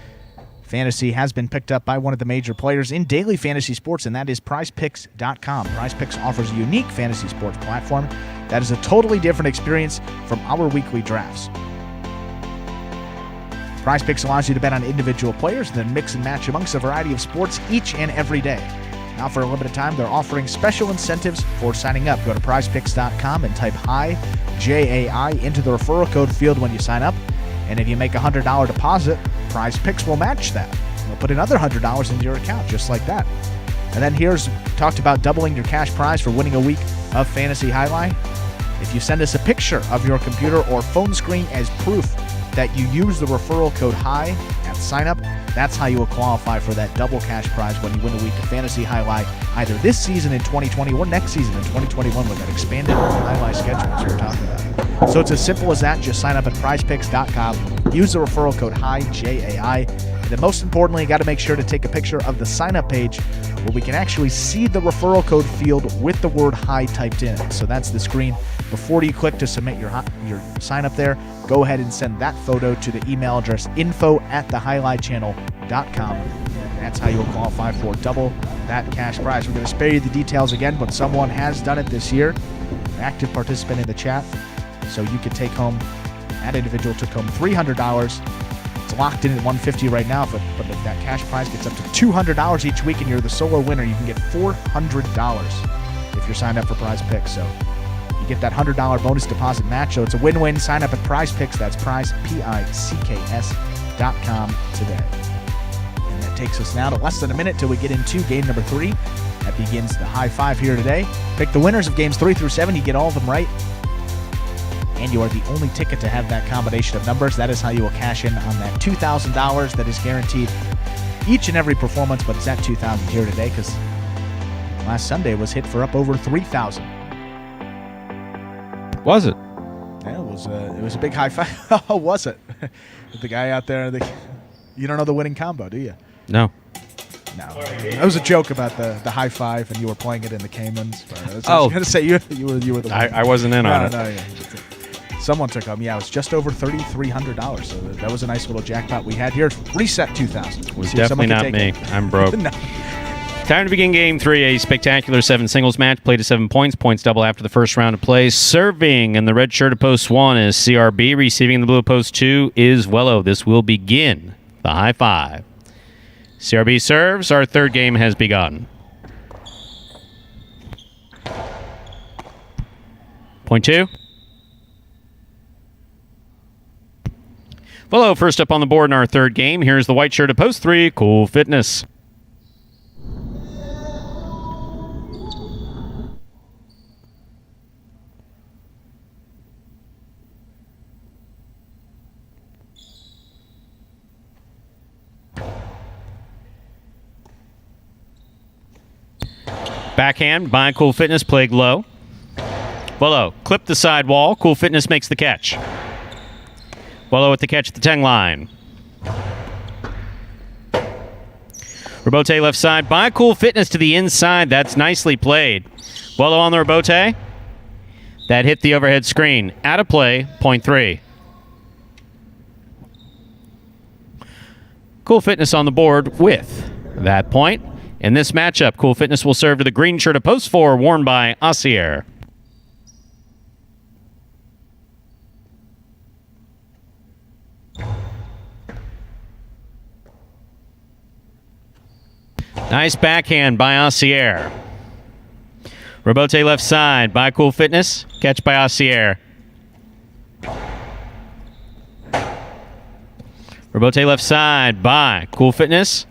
Fantasy has been picked up by one of the major players in daily fantasy sports, and that is PrizePicks.com. PrizePicks offers a unique fantasy sports platform that is a totally different experience from our weekly drafts. PrizePicks allows you to bet on individual players and then mix and match amongst a variety of sports each and every day. Now, for a limited time, they're offering special incentives for signing up. Go to PrizePicks.com and type HI, J-A-I, into the referral code field when you sign up. And if you make a $100 deposit, Prize Picks will match that. They'll put another $100 into your account, just like that. And then here's talked about doubling your cash prize for winning a week of Fantasy Highlight. If you send us a picture of your computer or phone screen as proof that you use the referral code HI at sign up, that's how you will qualify for that double cash prize when you win a week of Fantasy Highlight, either this season in 2020 or next season in 2021 with that expanded Highlight schedule as we're talking about. So it's as simple as that. Just sign up at PrizePicks.com. Use the referral code HI, J-A-I. And then most importantly, you got to make sure to take a picture of the sign-up page where we can actually see the referral code field with the word HI typed in it. So that's the screen. Before you click to submit your sign-up there, go ahead and send that photo to the email address info@thehighlightchannel.com. That's how you'll qualify for double that cash prize. We're going to spare you the details again, but someone has done it this year. An active participant in the chat. So you could take home, that individual took home $300. It's locked in at $150 right now, but if that cash prize gets up to $200 each week and you're the solo winner, you can get $400 if you're signed up for Prize Picks. So you get that $100 bonus deposit match. So it's a win-win. Sign up at Prize Picks. That's PrizePicks.com today. And that takes us now to less than a minute till we get into game number 3. That begins the high five here today. Pick the winners of games 3 through 7. You get all of them right, and you are the only ticket to have that combination of numbers. That is how you will cash in on that $2,000 that is guaranteed each and every performance, but it's at $2,000 here today because last Sunday was hit for up over $3,000. Was it? Yeah, it was a big high five. Oh, was it? With the guy out there, you don't know the winning combo, do you? No. No. That was a joke about the high five, and you were playing it in the Caymans. I was Oh. going to say you were the winner. I wasn't in on it. No, yeah. Someone took home. Yeah, it was just over $3,300. So that was a nice little jackpot we had here. Reset 2,000. It was definitely not me. I'm broke. No. Time to begin game 3, a spectacular 7 singles match. Play to 7 points. Points double after the first round of play. Serving in the red shirt of post 1 is CRB. Receiving in the blue of post 2 is Wello. This will begin the high five. CRB serves. Our third game has begun. Point 2. Wello first up on the board in our third game. Here's the white shirt of post 3, Cool Fitness. Backhand by Cool Fitness, played low. Wello, clip the sidewall. Cool Fitness makes the catch. Wello at the catch at the 10 line. Rebote left side by Cool Fitness to the inside. That's nicely played. Wello on the rebote. That hit the overhead screen. Out of play, point 3. Cool Fitness on the board with that point. In this matchup, Cool Fitness will serve to the green shirt of post 4, worn by Asier. Nice backhand by Asier. Rebote left side by Cool Fitness. Catch by Asier. Rebote left side by Cool Fitness.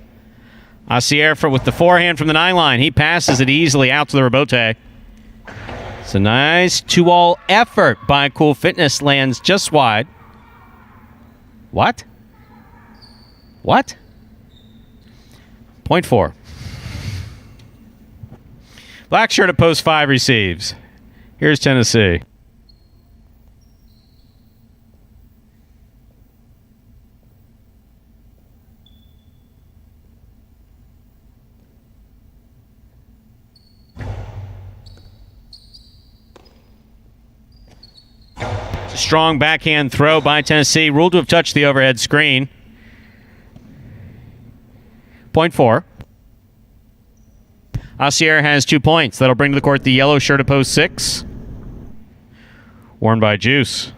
Asier with the forehand from the 9 line. He passes it easily out to the rebote. It's a nice 2-all effort by Cool Fitness. Lands just wide. What? What? Point 4. Black shirt at post 5 receives. Here's Tennessee. strong backhand throw by Tennessee. Ruled to have touched the overhead screen. Point 4. Asier has 2 points. That'll bring to the court the yellow shirt of post 6. Worn by Juice.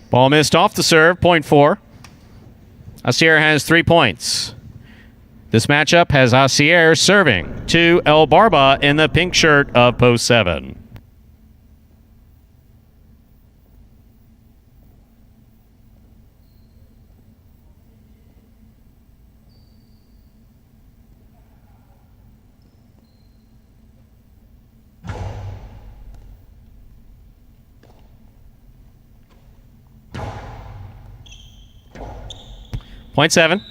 Ball missed off the serve, point 4. Asier has 3 points. This matchup has Asier serving to El Barba in the pink shirt of post 7. Point 7.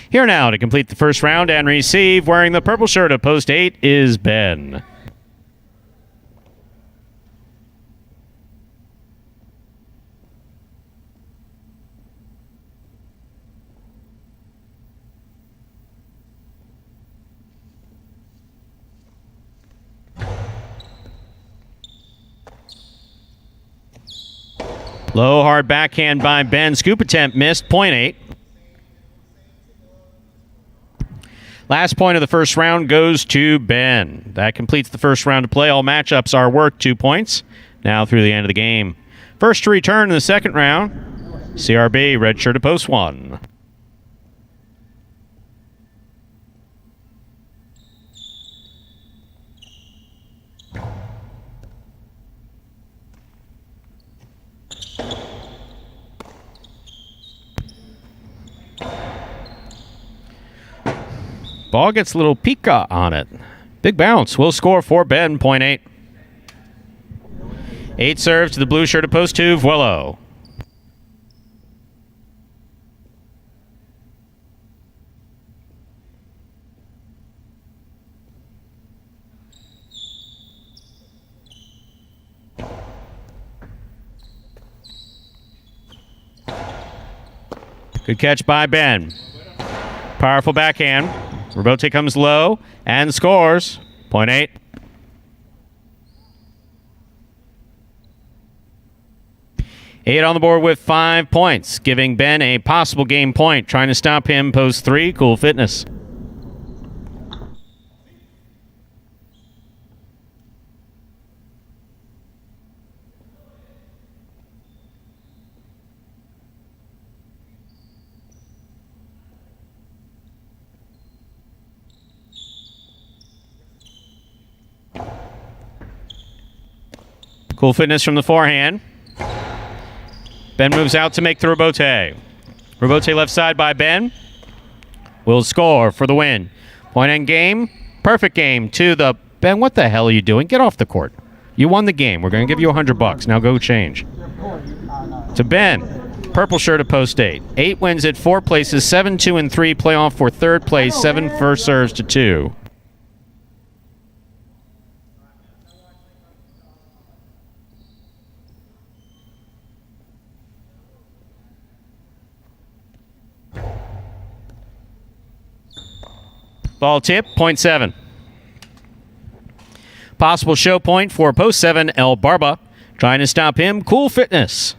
Here now to complete the first round and receive, wearing the purple shirt of post 8, is Ben. Low, hard backhand by Ben. Scoop attempt missed. Point 8. Last point of the first round goes to Ben. That completes the first round of play. All matchups are worth 2 points. Now through the end of the game. First to return in the second round, CRB, red shirt of post 1. Ball gets a little pika on it. Big bounce. Will score for Ben. Point 8. 8 serves to the blue shirt of post 2, Vuelo. Good catch by Ben. Powerful backhand. Robote comes low and scores. Point 8. Eight on the board with 5 points, giving Ben a possible game point. Trying to stop him, post 3, Cool Fitness. Cool Fitness from the forehand. Ben moves out to make the Robote. Robote left side by Ben. Will score for the win. Point end game. Perfect game to the... Ben, what the hell are you doing? Get off the court. You won the game. We're going to give you $100. Now go change. To Ben. Purple shirt of post 8. 8 wins at 4 places. 7, 2, and 3. Playoff for third place. 7 first serves to 2. Ball tip, point 7. Possible show point for post 7, El Barba. Trying to stop him, Cool Fitness.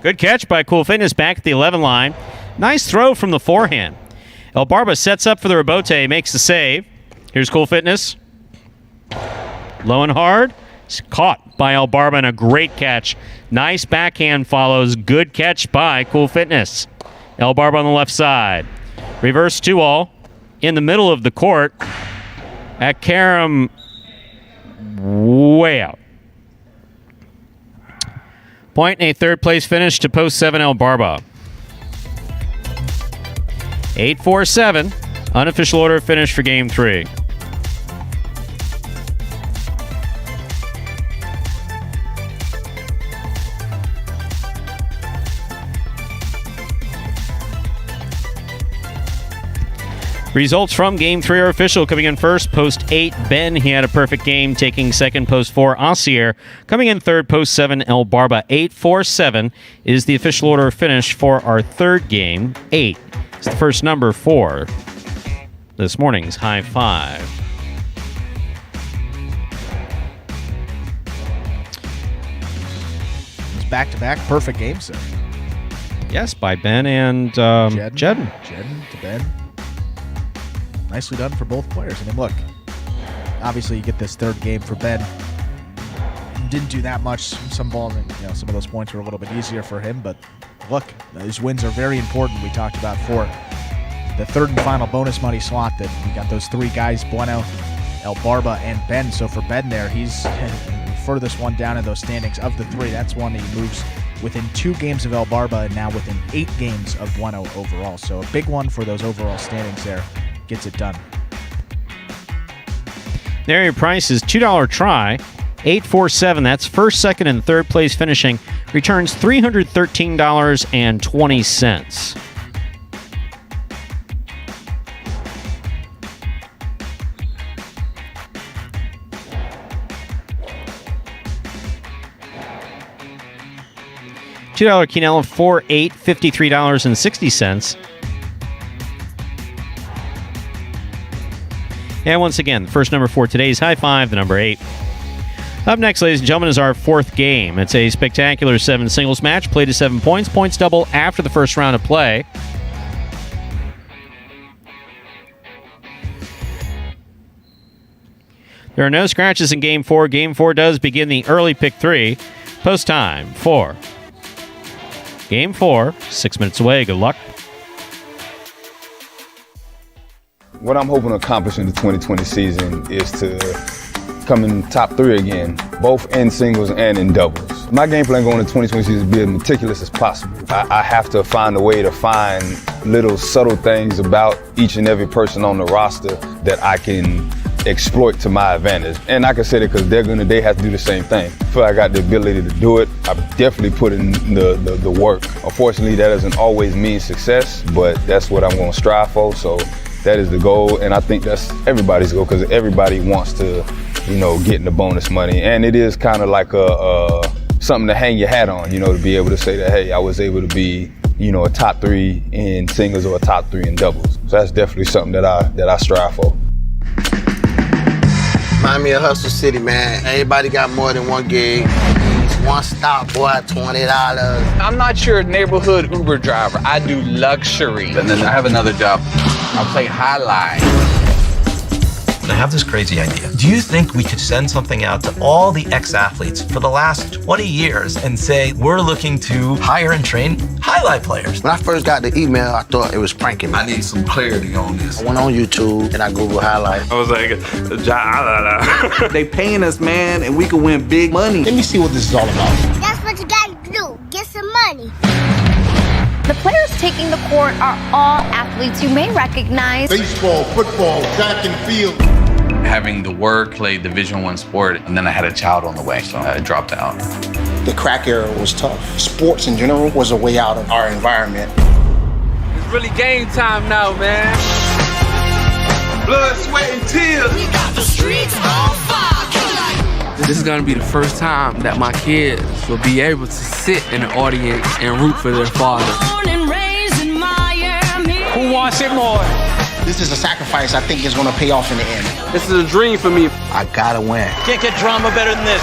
Good catch by Cool Fitness back at the 11 line. Nice throw from the forehand. El Barba sets up for the Robote, makes the save. Here's Cool Fitness. Low and hard. It's caught by El Barba and a great catch. Nice backhand follows. Good catch by Cool Fitness. El Barba on the left side. Reverse 2-all in the middle of the court. At Karam, way out. Point and a third place finish to post 7, El Barba. 8-4-7. Unofficial order of finish for Game 3. Results from Game 3 are official. Coming in first, post 8, Ben. He had a perfect game. Taking second, post 4, Asier. Coming in third, post 7, El Barba. 8-4-7 is the official order of finish for our third game. 8 is the first number for this morning's High Five. It's back-to-back perfect games there. Yes, by Ben and Jedden. Jedden to Ben. Nicely done for both players. I mean, look, obviously you get this third game for Ben. Didn't do that much. Some balls, some of those points were a little bit easier for him, but look, these wins are very important. We talked about for the third and final bonus money slot that we got those three guys, Bueno, El Barba, and Ben. So for Ben there, he's the furthest one down in those standings of the three. That's one that he moves within 2 games of El Barba and now within 8 games of Bueno overall. So a big one for those overall standings there. Gets it done. There, your price is $2 try. 8-4-7. That's first, second, and third place finishing. Returns $313.20. $2 quinella 4-8, $53.60. And once again, the first number for today's High Five, the number 8. Up next, ladies and gentlemen, is our fourth game. It's a spectacular 7 singles match, played to 7 points. Points double after the first round of play. There are no scratches in Game 4. Game 4 does begin the early pick 3. Post time for Game 4. 6 minutes away. Good luck. What I'm hoping to accomplish in the 2020 season is to come in top 3 again, both in singles and in doubles. My game plan going into 2020 season is to be as meticulous as possible. I have to find a way to find little subtle things about each and every person on the roster that I can exploit to my advantage. And I can say that because they have to do the same thing. I feel like I got the ability to do it. I've definitely put in the work. Unfortunately, that doesn't always mean success, but that's what I'm going to strive for. So that is the goal, and I think that's everybody's goal because everybody wants to, get in the bonus money. And it is kind of like something to hang your hat on, to be able to say that, hey, I was able to be, a top 3 in singles or a top 3 in doubles. So that's definitely something that I strive for. Remind me of Hustle City, man. Everybody got more than one gig. One stop, boy, $20. I'm not your neighborhood Uber driver. I do luxury. And then I have another job. I play highlight. I have this crazy idea. Do you think we could send something out to all the ex-athletes for the last 20 years and say, we're looking to hire and train highlight players? When I first got the email, I thought it was pranking me. I need some clarity on this. I went on YouTube and I Googled highlight. I was like, Jai-Alai. They paying us, man, and we can win big money. Let me see what this is all about. That's what you gotta do. Get some money. The players taking the court are all athletes you may recognize. Baseball, football, track and field. Having the work, played Division I sport, and then I had a child on the way, so I dropped out. The crack era was tough. Sports in general was a way out of our environment. It's really game time now, man. Blood, sweat, and tears. We got the streets on fire. This is gonna be the first time that my kids will be able to sit in the audience and root for their father. Who wants it more? This is a sacrifice I think is going to pay off in the end. This is a dream for me. I gotta win. Can't get drama better than this.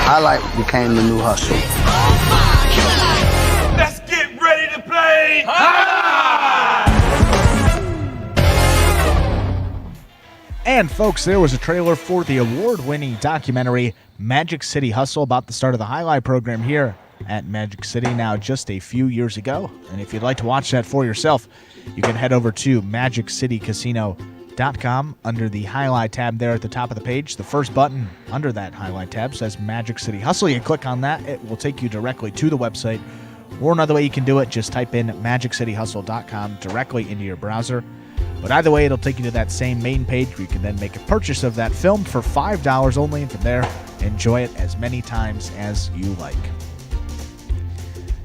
Highlight became the new hustle. Let's get ready to play. And folks, there was a trailer for the award-winning documentary Magic City Hustle about the start of the highlight program here at Magic City now just a few years ago. And if you'd like to watch that for yourself, you can head over to MagicCityCasino.com under the highlight tab there at the top of the page. The first button under that highlight tab says Magic City Hustle. You click on that, it will take you directly to the website Or another way you can do it, just type in MagicCityHustle.com directly into your browser. But either way, it'll take you to that same main page where you can then make a purchase of that film for $5 only, and from there, enjoy it as many times as you like.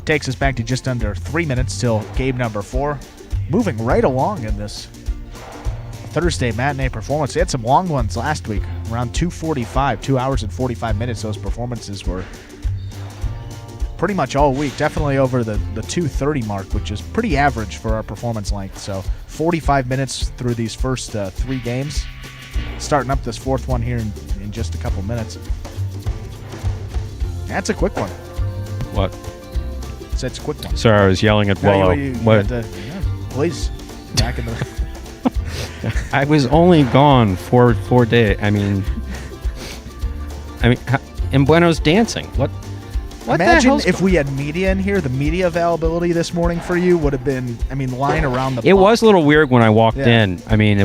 Takes us back to just under 3 minutes till game number 4. Moving right along in this Thursday matinee performance. They had some long ones last week, around 2:45, 2 hours and 45 minutes. Those performances were pretty much all week, definitely over the 2:30 mark, which is pretty average for our performance length. So 45 minutes through these first 3 games. Starting up this 4th one here in just a couple minutes. That's a quick one. What? It's a quick one. Sorry, I was yelling at Wallow. What? Please, back in the... I was only gone for 4 days. I mean, and Bueno's dancing. What Imagine if we had media in here. The media availability this morning for you would have been, line around the block. It was a little weird when I walked in. I mean,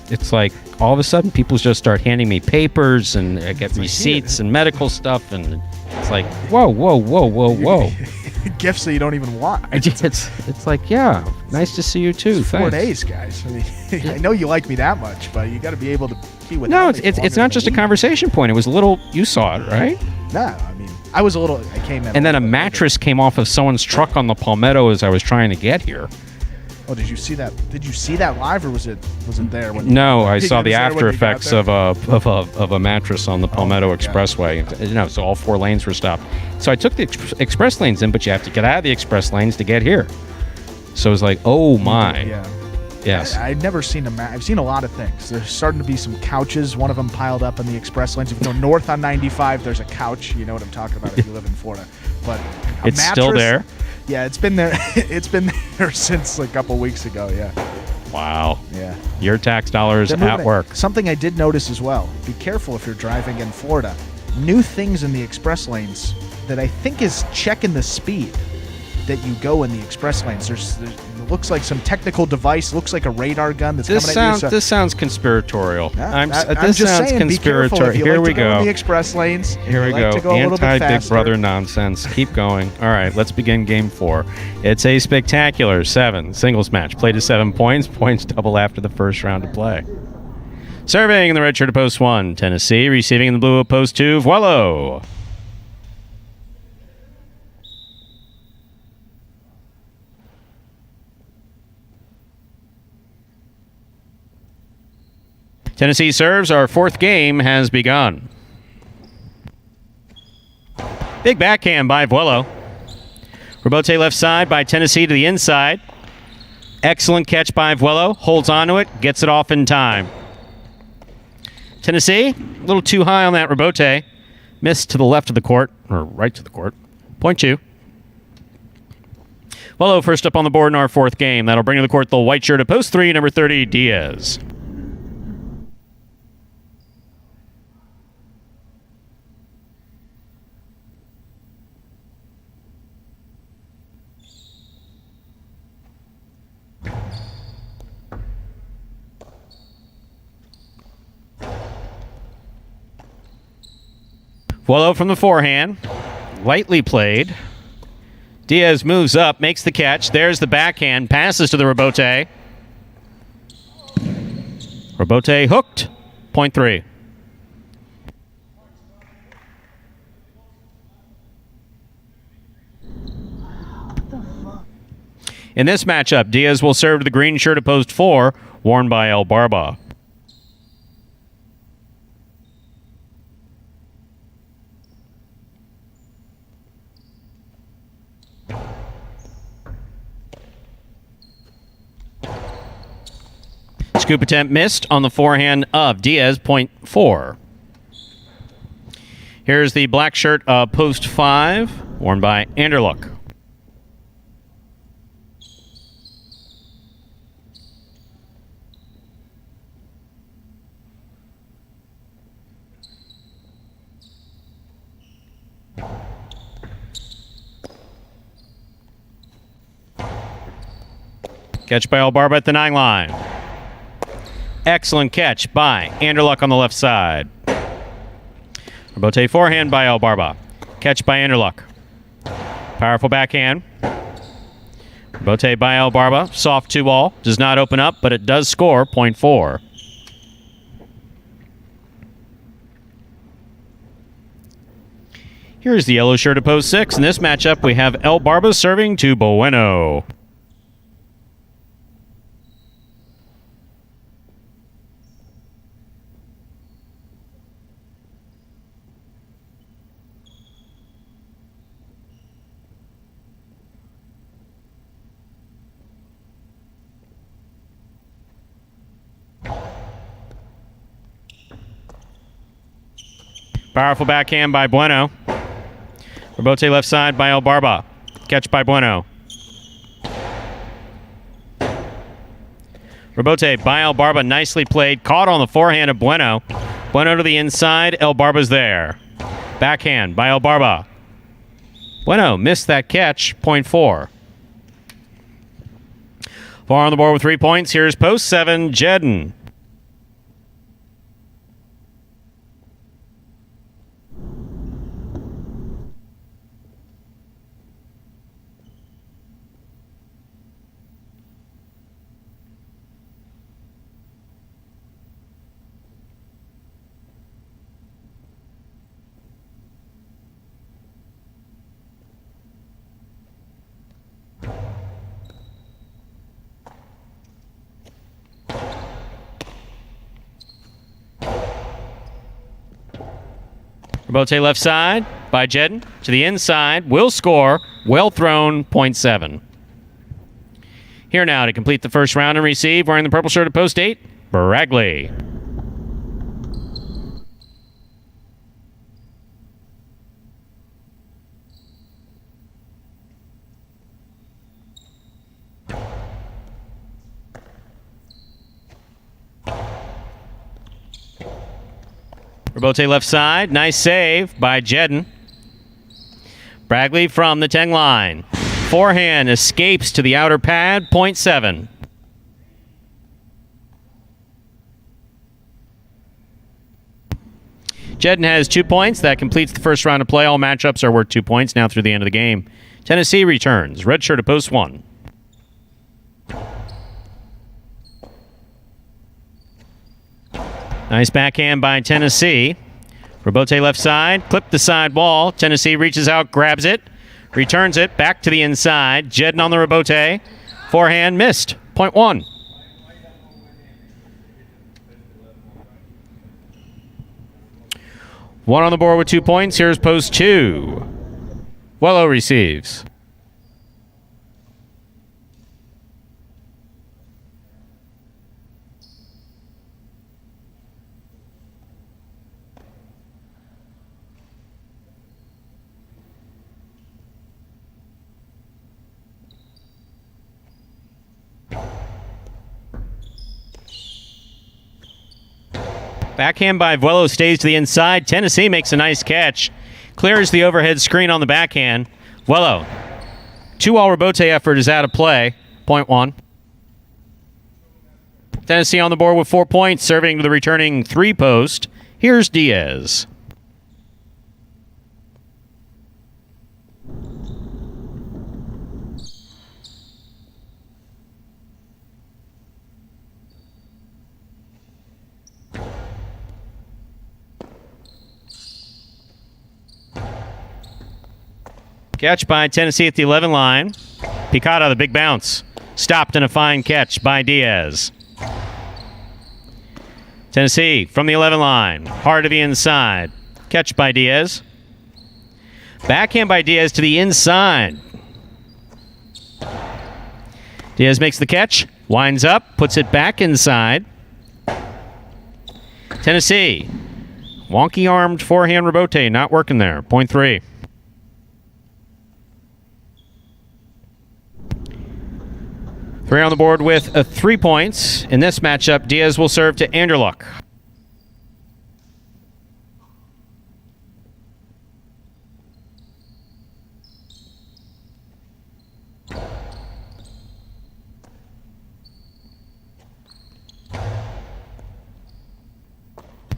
it's like all of a sudden people just start handing me papers and I get receipts and medical stuff, and it's like, whoa. Gifts that you don't even want. It's like, yeah, nice to see you too. It's 4 Thanks. days, guys. I know you like me that much, but you got to be able to be with. No, it's not just a conversation point. It was a little. You saw it, right? No, I was a little. I came in. And then a mattress came off of someone's truck on the Palmetto as I was trying to get here. Oh, did you see that? Did you see that live, or was it there when? No, I saw the after effects of a mattress on the Palmetto Expressway. So all 4 lanes were stopped. So I took the express lanes in, but you have to get out of the express lanes to get here. So it was like, oh my. Yeah. Yes. I've never seen I've seen a lot of things. There's starting to be some couches. One of them piled up in the express lanes. If you go north on 95, there's a couch. You know what I'm talking about if you live in Florida. But it's still there. Yeah, it's been there. It's been there since a couple weeks ago. Yeah. Wow. Yeah. Your tax dollars at work. Something I did notice as well. Be careful if you're driving in Florida. New things in the express lanes that I think is checking the speed that you go in the express lanes. There's it looks like some technical device. Looks like a radar gun that's coming at you. So this sounds conspiratorial. I'm this just sounds saying, conspiratorial. Here like we go. In the express lanes. Here we go. Anti-Big Brother nonsense. Keep going. All right, let's begin game 4. It's a spectacular 7 singles match. Played to 7 points. Points double after the first round of play. Serving in the red shirt of post 1, Tennessee. Receiving in the blue of post 2, Vuelo. Tennessee serves. Our 4th game has begun. Big backhand by Vuelo. Rebote left side by Tennessee to the inside. Excellent catch by Vuelo. Holds onto it. Gets it off in time. Tennessee, a little too high on that Rebote. Missed to the left of the court, or right to the court. Point 2. Vuelo first up on the board in our 4th game. That'll bring to the court the white shirt of post 3, number 30, Diaz. Vuelo from the forehand. Lightly played. Diaz moves up, makes the catch. There's the backhand. Passes to the Rebote. Rebote hooked. Point 3. In this matchup, Diaz will serve to the green shirt of post 4, worn by El Barba. Scoop attempt missed on the forehand of Diaz, point 4. Here's the black shirt of post 5, worn by Anderluck. Catch by El Barba at the 9 line. Excellent catch by Anderluck on the left side. Rebote forehand by El Barba. Catch by Anderluck. Powerful backhand. Bote by El Barba. Soft 2-all. Does not open up, but it does score. Point 4. Here's the yellow shirt of post 6. In this matchup, we have El Barba serving to Bueno. Powerful backhand by Bueno. Rebote left side by El Barba. Catch by Bueno. Rebote by El Barba. Nicely played. Caught on the forehand of Bueno. Bueno to the inside. El Barba's there. Backhand by El Barba. Bueno missed that catch. Point 4. Far on the board with 3 points. Here's post 7, Jedden. Rebote left side by Jedden. To the inside. Will score. Well thrown. Point 7. Here now to complete the first round and receive, wearing the purple shirt at post 8, Bragley. Rebote left side. Nice save by Jedden. Bragley from the 10 line. Forehand escapes to the outer pad. Point 7. Jedden has 2 points. That completes the first round of play. All matchups are worth 2 points now through the end of the game. Tennessee returns. Red shirt to post 1. Nice backhand by Tennessee. Rebote left side. Clipped the side wall. Tennessee reaches out, grabs it. Returns it back to the inside. Jedden on the rebote. Forehand missed. Point 1. One on the board with 2 points. Here's post 2. Wello receives. Backhand by Vuelo stays to the inside. Tennessee makes a nice catch. Clears the overhead screen on the backhand. Vuelo. 2-all rebote effort is out of play. Point 1. Tennessee on the board with 4 points, serving to the returning 3 post. Here's Diaz. Catch by Tennessee at the 11 line. Picada, the big bounce. Stopped in a fine catch by Diaz. Tennessee from the 11 line. Hard to the inside. Catch by Diaz. Backhand by Diaz to the inside. Diaz makes the catch. Winds up. Puts it back inside. Tennessee. Wonky-armed forehand rebote. Not working there. Point 3. Three on the board with 3 points. In this matchup, Diaz will serve to Anderluck.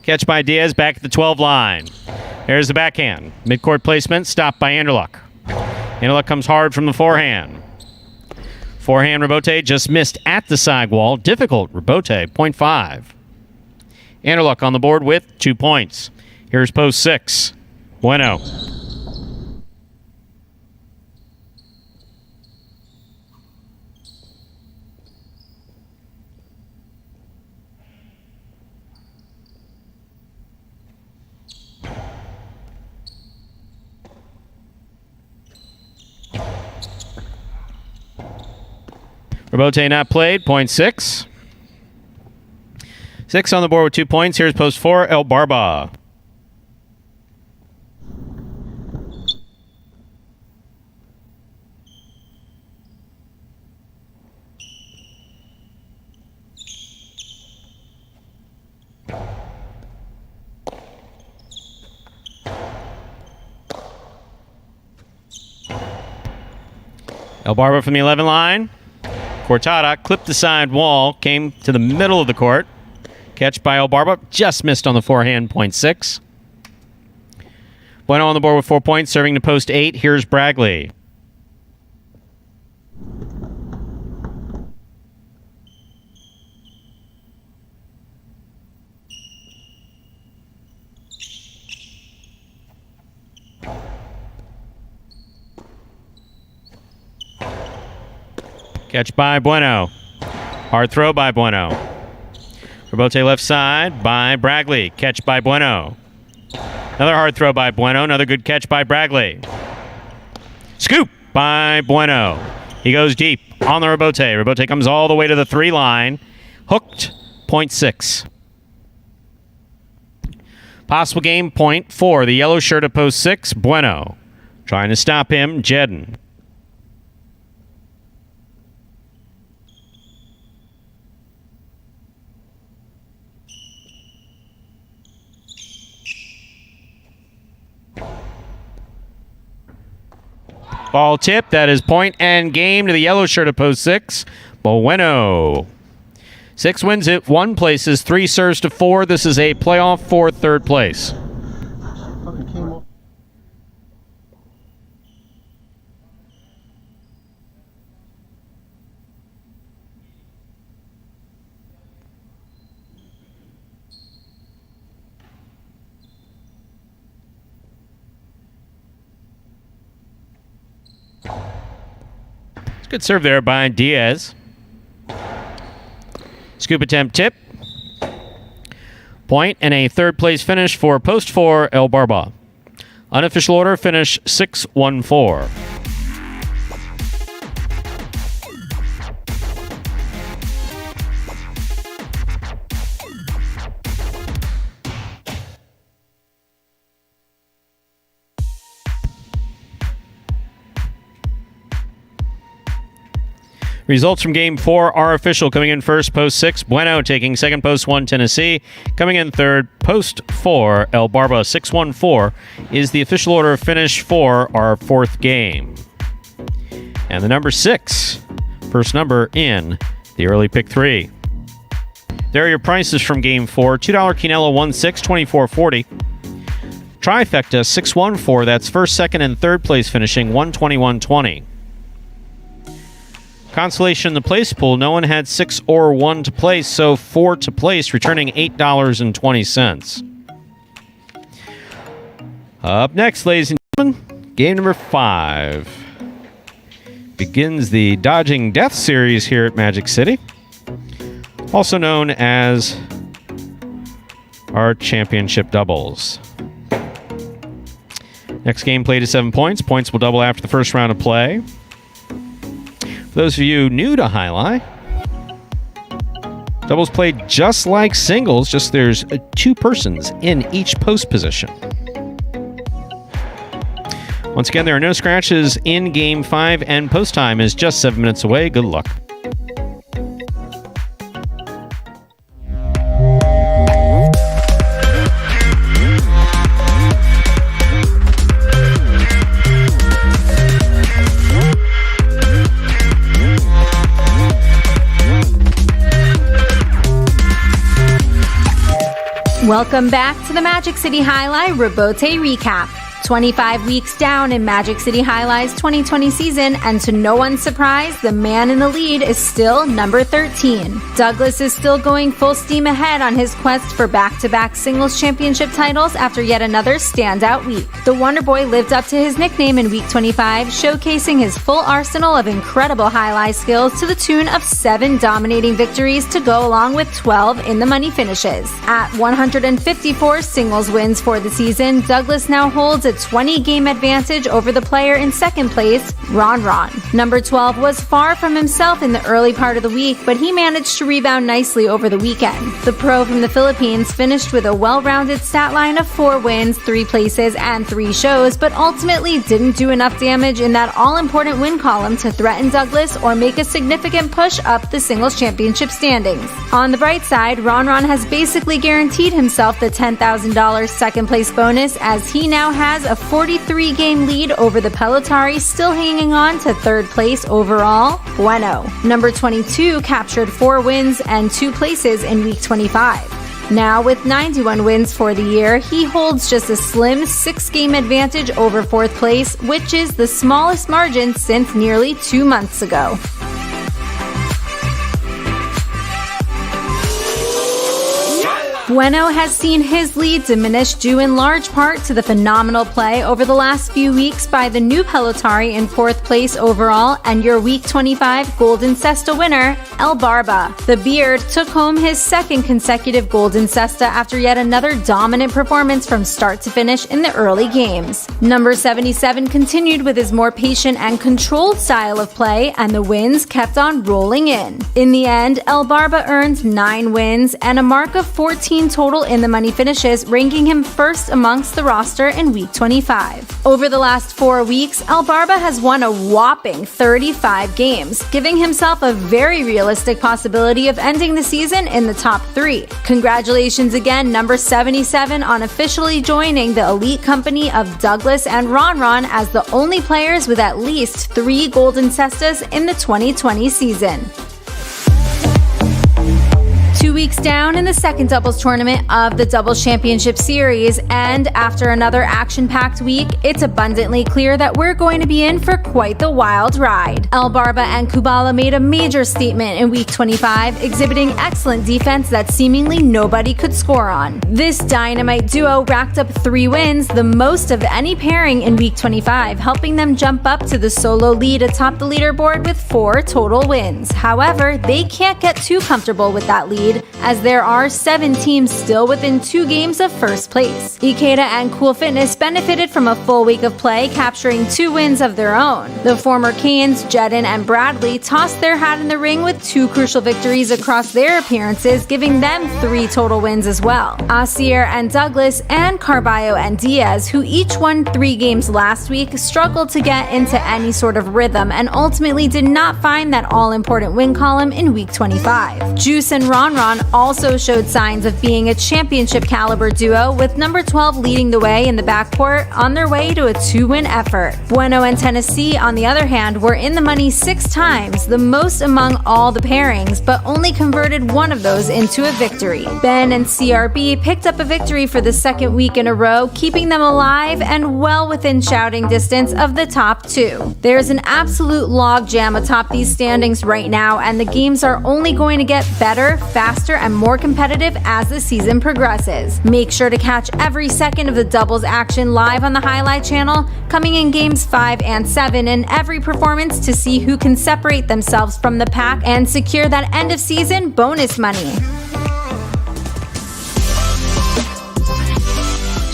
Catch by Diaz back at the 12 line. Here's the backhand. Midcourt placement stopped by Anderluck. Interlock comes hard from the forehand. Forehand Rebote just missed at the sidewall. Difficult Rebote, 0.5. Interlock on the board with 2 points. Here's post 6. Bueno. Rebote not played, 0.6. 6 on the board with 2 points. Here's post 4, El Barba. El Barba from the 11 line. Cortada clipped the side wall, came to the middle of the court. Catch by El Barba, just missed on the forehand, 0.6. Bueno on the board with 4 points, serving to post 8. Here's Bragley. Catch by Bueno. Hard throw by Bueno. Rebote left side by Bragley. Catch by Bueno. Another hard throw by Bueno. Another good catch by Bragley. Scoop by Bueno. He goes deep on the Rebote. Rebote comes all the way to the 3 line. Hooked, 0.6. Possible game, 0.4. The yellow shirt at post 6, Bueno. Trying to stop him, Jedden. Ball tip, that is point and game to the yellow shirt at post 6. Bueno. 6 wins it, 1 places, 3 serves to 4. This is a playoff for 3rd place. Good serve there by Diaz. Scoop attempt tip. Point and a 3rd place finish for post 4, El Barba. Unofficial order finish 6-1-4. Results from Game 4 are official. Coming in first, post 6, Bueno. Taking second, post 1, Tennessee. Coming in third, post 4, El Barba. 6-1-4 is the official order of finish for our 4th game. And the number 6, first number in the early pick 3. There are your prices from Game 4. $2 Quinella 1-6, $24.40. Trifecta 6-1-4. That's first, second, and third place finishing 121.20. Consolation in the place pool. No one had 6 or 1 to place, so 4 to place, returning $8.20. Up next, ladies and gentlemen, game number 5. Begins the Dodging Death series here at Magic City, also known as our championship doubles. Next game played to 7 points. Points will double after the first round of play. For those of you new to Jai-Alai, doubles played just like singles, just there's 2 persons in each post position. Once again, there are no scratches in Game 5, and post time is just 7 minutes away. Good luck. Welcome back to the Magic City Jai-Alai Rebote Recap. 25 weeks down in Magic City Jai-Alai's 2020 season, and to no one's surprise, the man in the lead is still number 13. Douglas is still going full steam ahead on his quest for back-to-back singles championship titles after yet another standout week. The Wonder Boy lived up to his nickname in week 25, showcasing his full arsenal of incredible Jai-Alai skills to the tune of 7 dominating victories to go along with 12 in the money finishes. At 154 singles wins for the season, Douglas now holds a 20-game advantage over the player in second place, Ron Ron. Number 12 was far from himself in the early part of the week, but he managed to rebound nicely over the weekend. The pro from the Philippines finished with a well-rounded stat line of 4 wins, 3 places, and 3 shows, but ultimately didn't do enough damage in that all-important win column to threaten Douglas or make a significant push up the singles championship standings. On the bright side, Ron Ron has basically guaranteed himself the $10,000 second place bonus, as he now has a 43-game lead over the Pelotari, still hanging on to third place overall, Bueno. Number 22 captured 4 wins and 2 places in week 25. Now, with 91 wins for the year, he holds just a slim 6-game advantage over 4th place, which is the smallest margin since nearly 2 months ago. Bueno has seen his lead diminish due in large part to the phenomenal play over the last few weeks by the new Pelotari in 4th place overall and your Week 25 Golden Cesta winner, El Barba. The Beard took home his 2nd consecutive Golden Cesta after yet another dominant performance from start to finish in the early games. Number 77 continued with his more patient and controlled style of play, and the wins kept on rolling in. In the end, El Barba earned 9 wins and a mark of 14 total in the money finishes, ranking him first amongst the roster in week 25. Over the last 4 weeks, El Barba has won a whopping 35 games, giving himself a very realistic possibility of ending the season in the top 3. Congratulations again, number 77, on officially joining the elite company of Douglas and Ron Ron as the only players with at least 3 Golden Cestas in the 2020 season. 2 weeks down in the second doubles tournament of the Doubles Championship Series, and after another action-packed week, it's abundantly clear that we're going to be in for quite the wild ride. El Barba and Kubala made a major statement in week 25, exhibiting excellent defense that seemingly nobody could score on. This dynamite duo racked up 3 wins, the most of any pairing in week 25, helping them jump up to the solo lead atop the leaderboard with 4 total wins. However, they can't get too comfortable with that lead, as there are 7 teams still within 2 games of first place. Ikeda and Cool Fitness benefited from a full week of play, capturing 2 wins of their own. The former Canes, Jedin, and Bradley tossed their hat in the ring with 2 crucial victories across their appearances, giving them 3 total wins as well. Asier and Douglas and Carballo and Diaz, who each won 3 games last week, struggled to get into any sort of rhythm and ultimately did not find that all-important win column in week 25. Juice and Ron Ron also showed signs of being a championship caliber duo, with number 12 leading the way in the backcourt on their way to a 2-win effort. Bueno and Tennessee, on the other hand, were in the money 6 times, the most among all the pairings, but only converted 1 of those into a victory. Ben and CRB picked up a victory for the 2nd week in a row, keeping them alive and well within shouting distance of the top 2. There's an absolute logjam atop these standings right now, and the games are only going to get better, faster, and more competitive as the season progresses. Make sure to catch every second of the doubles action live on the Jai-Alai Channel, coming in games 5 and 7 in every performance to see who can separate themselves from the pack and secure that end of season bonus money.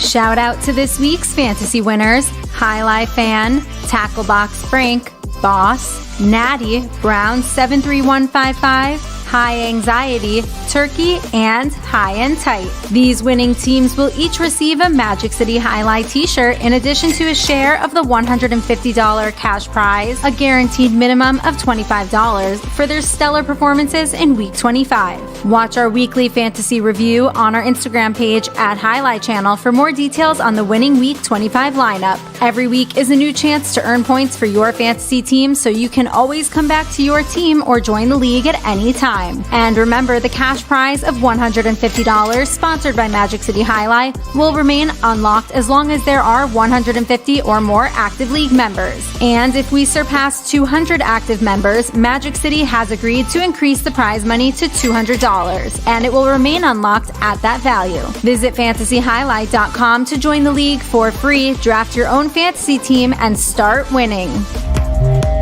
Shout out to this week's fantasy winners: Jai-Alai Fan, Tacklebox Frank, Boss, Natty, Brown 73155, High Anxiety, Turkey, and High and Tight. These winning teams will each receive a Magic City Jai-Alai t-shirt in addition to a share of the $150 cash prize, a guaranteed minimum of $25 for their stellar performances in week 25. Watch our weekly fantasy review on our Instagram page at Jai-Alai Channel for more details on the winning week 25 lineup. Every week is a new chance to earn points for your fantasy team, so you can always come back to your team or join the league at any time. time. And remember, the cash prize of $150, sponsored by Magic City Jai-Alai, will remain unlocked as long as there are 150 or more active league members. And if we surpass 200 active members, Magic City has agreed to increase the prize money to $200, and it will remain unlocked at that value. Visit fantasyhighlight.com to join the league for free, draft your own fantasy team, and start winning.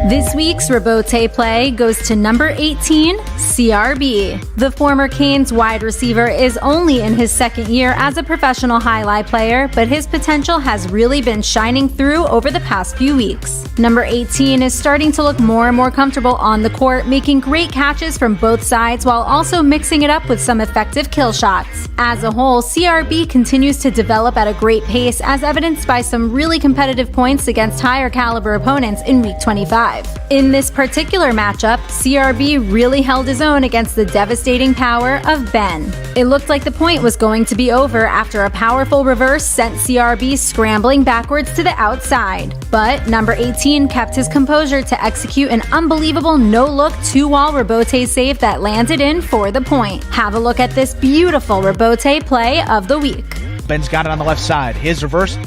This week's Robote play goes to number 18, CRB. The former Canes wide receiver is only in his second year as a professional Jai-Alai player, but his potential has really been shining through over the past few weeks. Number 18 is starting to look more and more comfortable on the court, making great catches from both sides while also mixing it up with some effective kill shots. As a whole, CRB continues to develop at a great pace, as evidenced by some really competitive points against higher caliber opponents in Week 25. In this particular matchup, CRB really held his own against the devastating power of Ben. It looked like the point was going to be over after a powerful reverse sent CRB scrambling backwards to the outside. But number 18 kept his composure to execute an unbelievable no-look two-wall Robote save that landed in for the point. Have a look at this beautiful Robote play of the week. Ben's got it on the left side. His reverse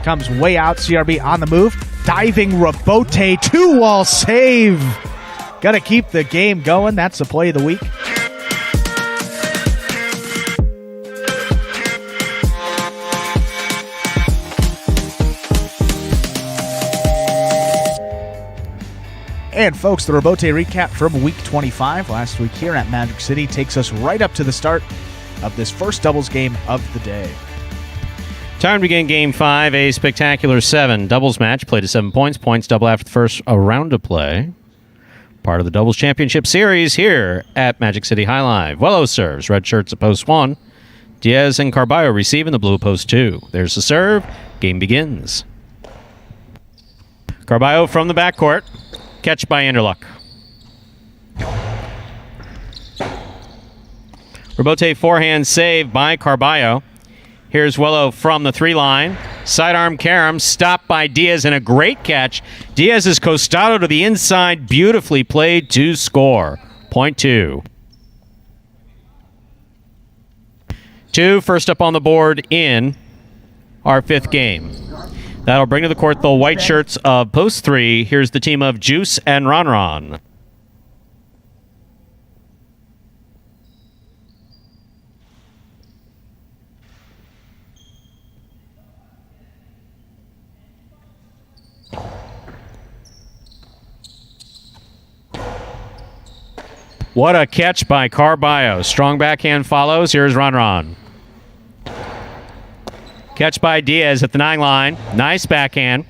comes way out. CRB on the move. Diving Robote two-wall save. Got to keep the game going. That's the play of the week. And folks, the Robote recap from Week 25 last week here at Magic City takes us right up to the start of this first doubles game of the day. Time to begin Game 5, a spectacular 7 doubles match. Played to 7 points. Points double after the first round of play. Part of the Doubles Championship Series here at Magic City Jai-Alai. Wello serves. Red shirts at post 1. Diaz and Carballo receive in the blue post 2. There's the serve. Game begins. Carballo from the backcourt. Catch by Anderluck. Robote forehand save by Carballo. Here's Wello from the 3-line. Sidearm carom, stopped by Diaz, and a great catch. Diaz's costado to the inside, beautifully played to score. Point 2. 2, first up on the board in our 5th game. That'll bring to the court the white shirts of post 3. Here's the team of Juice and Ron. What a catch by Carballo. Strong backhand follows. Here's Ron. Catch by Diaz at the 9-line. Nice backhand.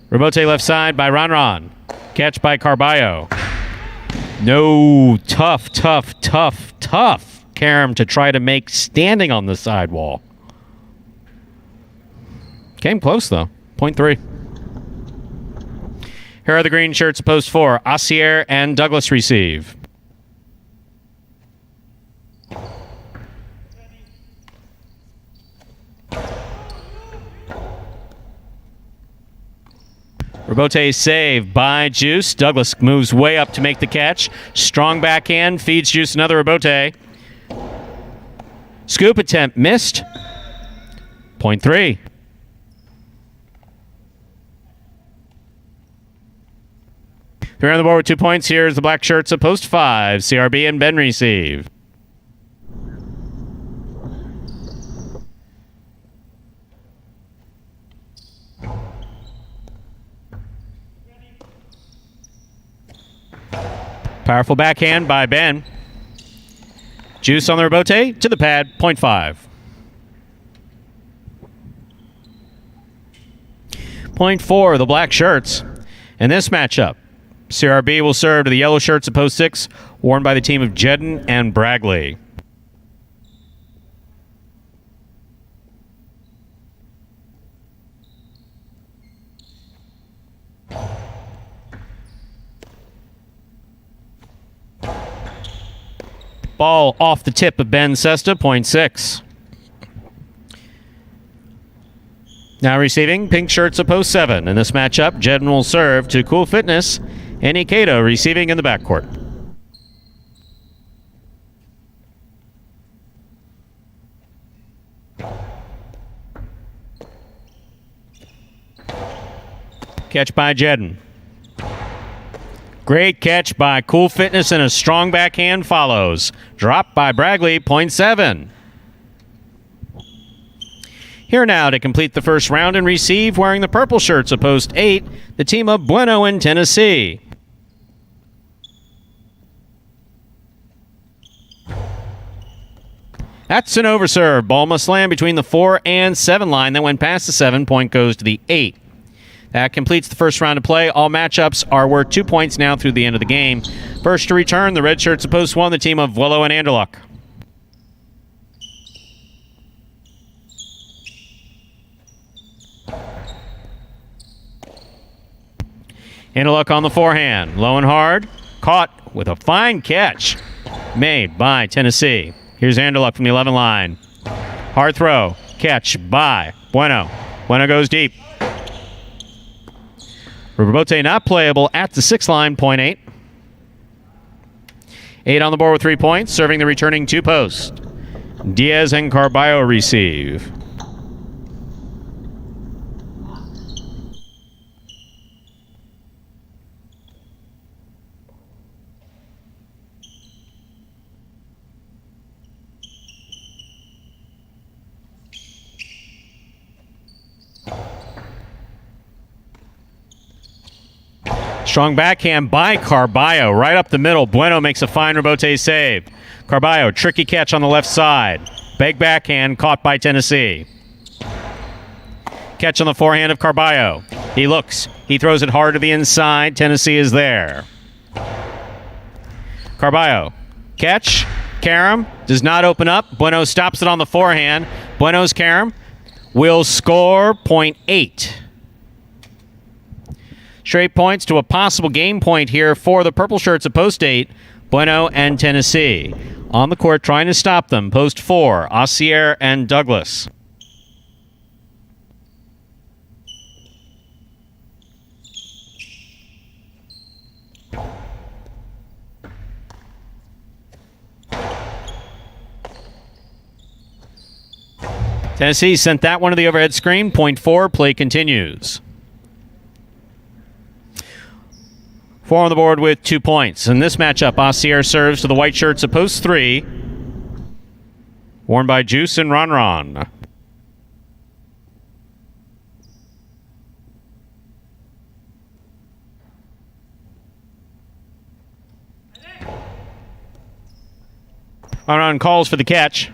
Robote left side by Ron. Catch by Carballo. No, tough carom to try to make standing on the sidewall. Came close, though. Point 3. Here are the green shirts, post 4. Assier and Douglas receive. Robote save by Juice. Douglas moves way up to make the catch. Strong backhand, feeds Juice another Robote. Scoop attempt missed. Point 3. Three on the board with 2 points. Here's the black shirts at post 5. CRB and Ben receive. Powerful backhand by Ben. Juice on the Robote to the pad. Point 5. Point 4, the black shirts. In this matchup, CRB will serve to the yellow shirts at post 6, worn by the team of Jedden and Bragley. Ball off the tip of Ben Sesta, point 6. Now receiving, pink shirts at post 7. In this matchup, Jedden will serve to Cool Fitness and Ikeda receiving in the backcourt. Catch by Jedden. Great catch by Cool Fitness, and a strong backhand follows. Drop by Bragley, point 7. Here now to complete the first round and receive, wearing the purple shirts of post 8, the team of Bueno in Tennessee. That's an overserve. Ball must land between the 4 and 7 line. Then when past the 7, point goes to the 8. That completes the first round of play. All matchups are worth 2 points now through the end of the game. First to return, the red shirts of post 1, the team of Vuelo and Anderluck. Anderluck on the forehand. Low and hard. Caught with a fine catch made by Tennessee. Here's Anderluck from the 11 line. Hard throw. Catch by Bueno. Bueno goes deep. Robote not playable at the 6 line, point 8. 8 on the board with 3 points, serving the returning 2 posts. Diaz and Carballo receive. Strong backhand by Carballo, right up the middle. Bueno makes a fine rebote save. Carballo, tricky catch on the left side. Big backhand caught by Tennessee. Catch on the forehand of Carballo. He looks. He throws it hard to the inside. Tennessee is there. Carballo. Catch. Karam does not open up. Bueno stops it on the forehand. Bueno's Karam will score, point 8. Straight points to a possible game point here for the purple shirts of post 8, Bueno and Tennessee. On the court trying to stop them, post 4, Aussier and Douglas. Tennessee sent that one to the overhead screen, point 4, play continues. 4 on the board with 2 points. In this matchup, Aussier serves to the white shirts of post 3, worn by Juice and Ron Ron. Ron Ron calls for the catch.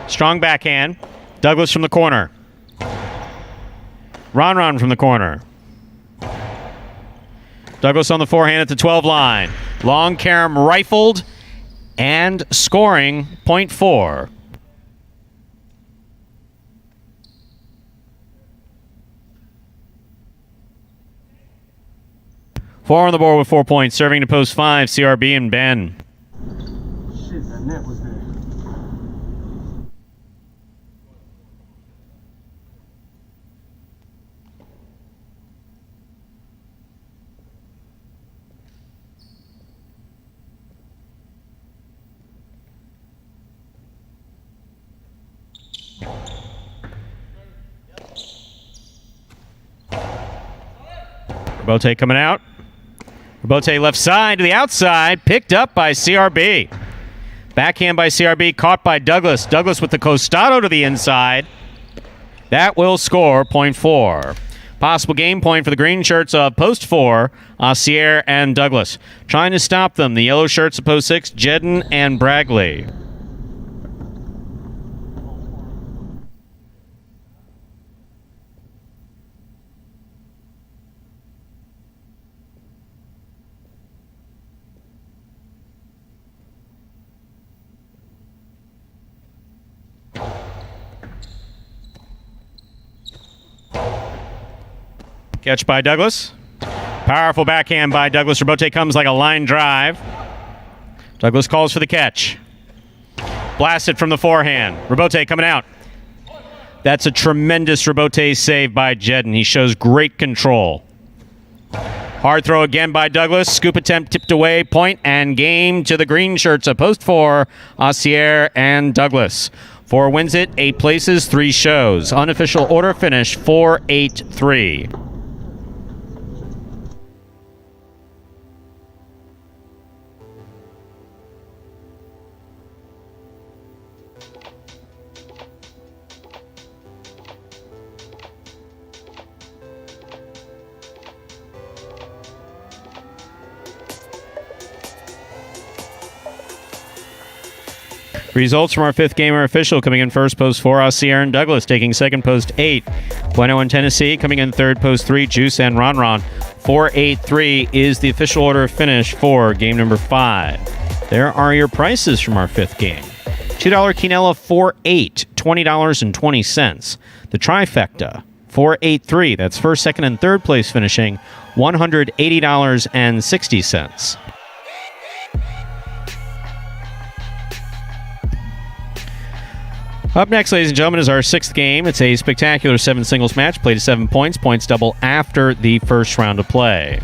Strong backhand. Douglas from the corner. Ron Ron from the corner. Douglas on the forehand at the 12 line. Long Karam rifled and scoring, point 4. Four on the board with 4 points, serving to post 5, CRB and Ben. Shit, that net was there. Robote coming out. Robote left side to the outside, picked up by CRB. Backhand by CRB, caught by Douglas. Douglas with the costado to the inside. That will score, point 4. Possible game point for the green shirts of post 4, Aussier and Douglas. Trying to stop them, the yellow shirts of post 6, Jedden and Bragley. Catch by Douglas. Powerful backhand by Douglas. Robote comes like a line drive. Douglas calls for the catch. Blasted from the forehand. Robote coming out. That's a tremendous Robote save by Jedden. He shows great control. Hard throw again by Douglas. Scoop attempt tipped away. Point and game to the green shirts of post 4, Aussier and Douglas. 4 wins it, 8 places, 3 shows. Unofficial order finish 4-8-3. Results from our fifth game are official. Coming in first, post 4, Sierra and Douglas. Taking second, post 8, Bueno and Tennessee. Coming in third, post 3, Juice and Ron Ron. 4-8-3 is the official order of finish for game number 5. There are your prices from our fifth game. $2 quinella 4-8, $20.20. The trifecta 4-8-3. That's first, second, and third place finishing $180.60. Up next, ladies and gentlemen, is our sixth game. It's a spectacular 7 singles match, played to 7 points. Points double after the first round of play.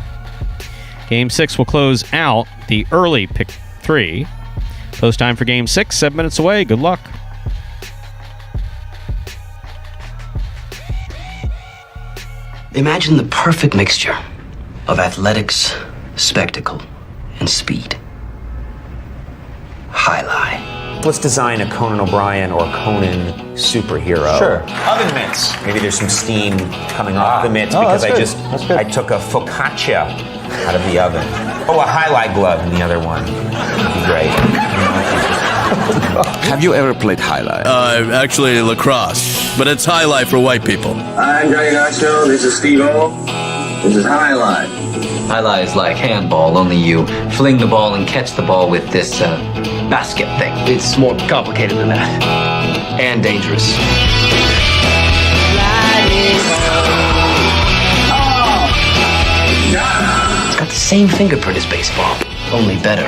Game 6 will close out the early pick 3. Post time for Game 6, 7 minutes away. Good luck. Imagine the perfect mixture of athletics, spectacle, and speed. Jai-Alai. Let's design a Conan O'Brien or Conan superhero. Sure. Oven mitts. Maybe there's some steam coming off the mitts because I took a focaccia out of the oven. Oh, a highlight glove in the other one. That'd be great. Have you ever played Jai-Alai? Actually lacrosse, but it's Jai-Alai for white people. I'm Johnny Nacho. This is Steve-O. This is Jai-Alai. Jai-Alai is like handball, only you fling the ball and catch the ball with this basket thing. It's more complicated than that. And dangerous. It's got the same fingerprint as baseball, only better.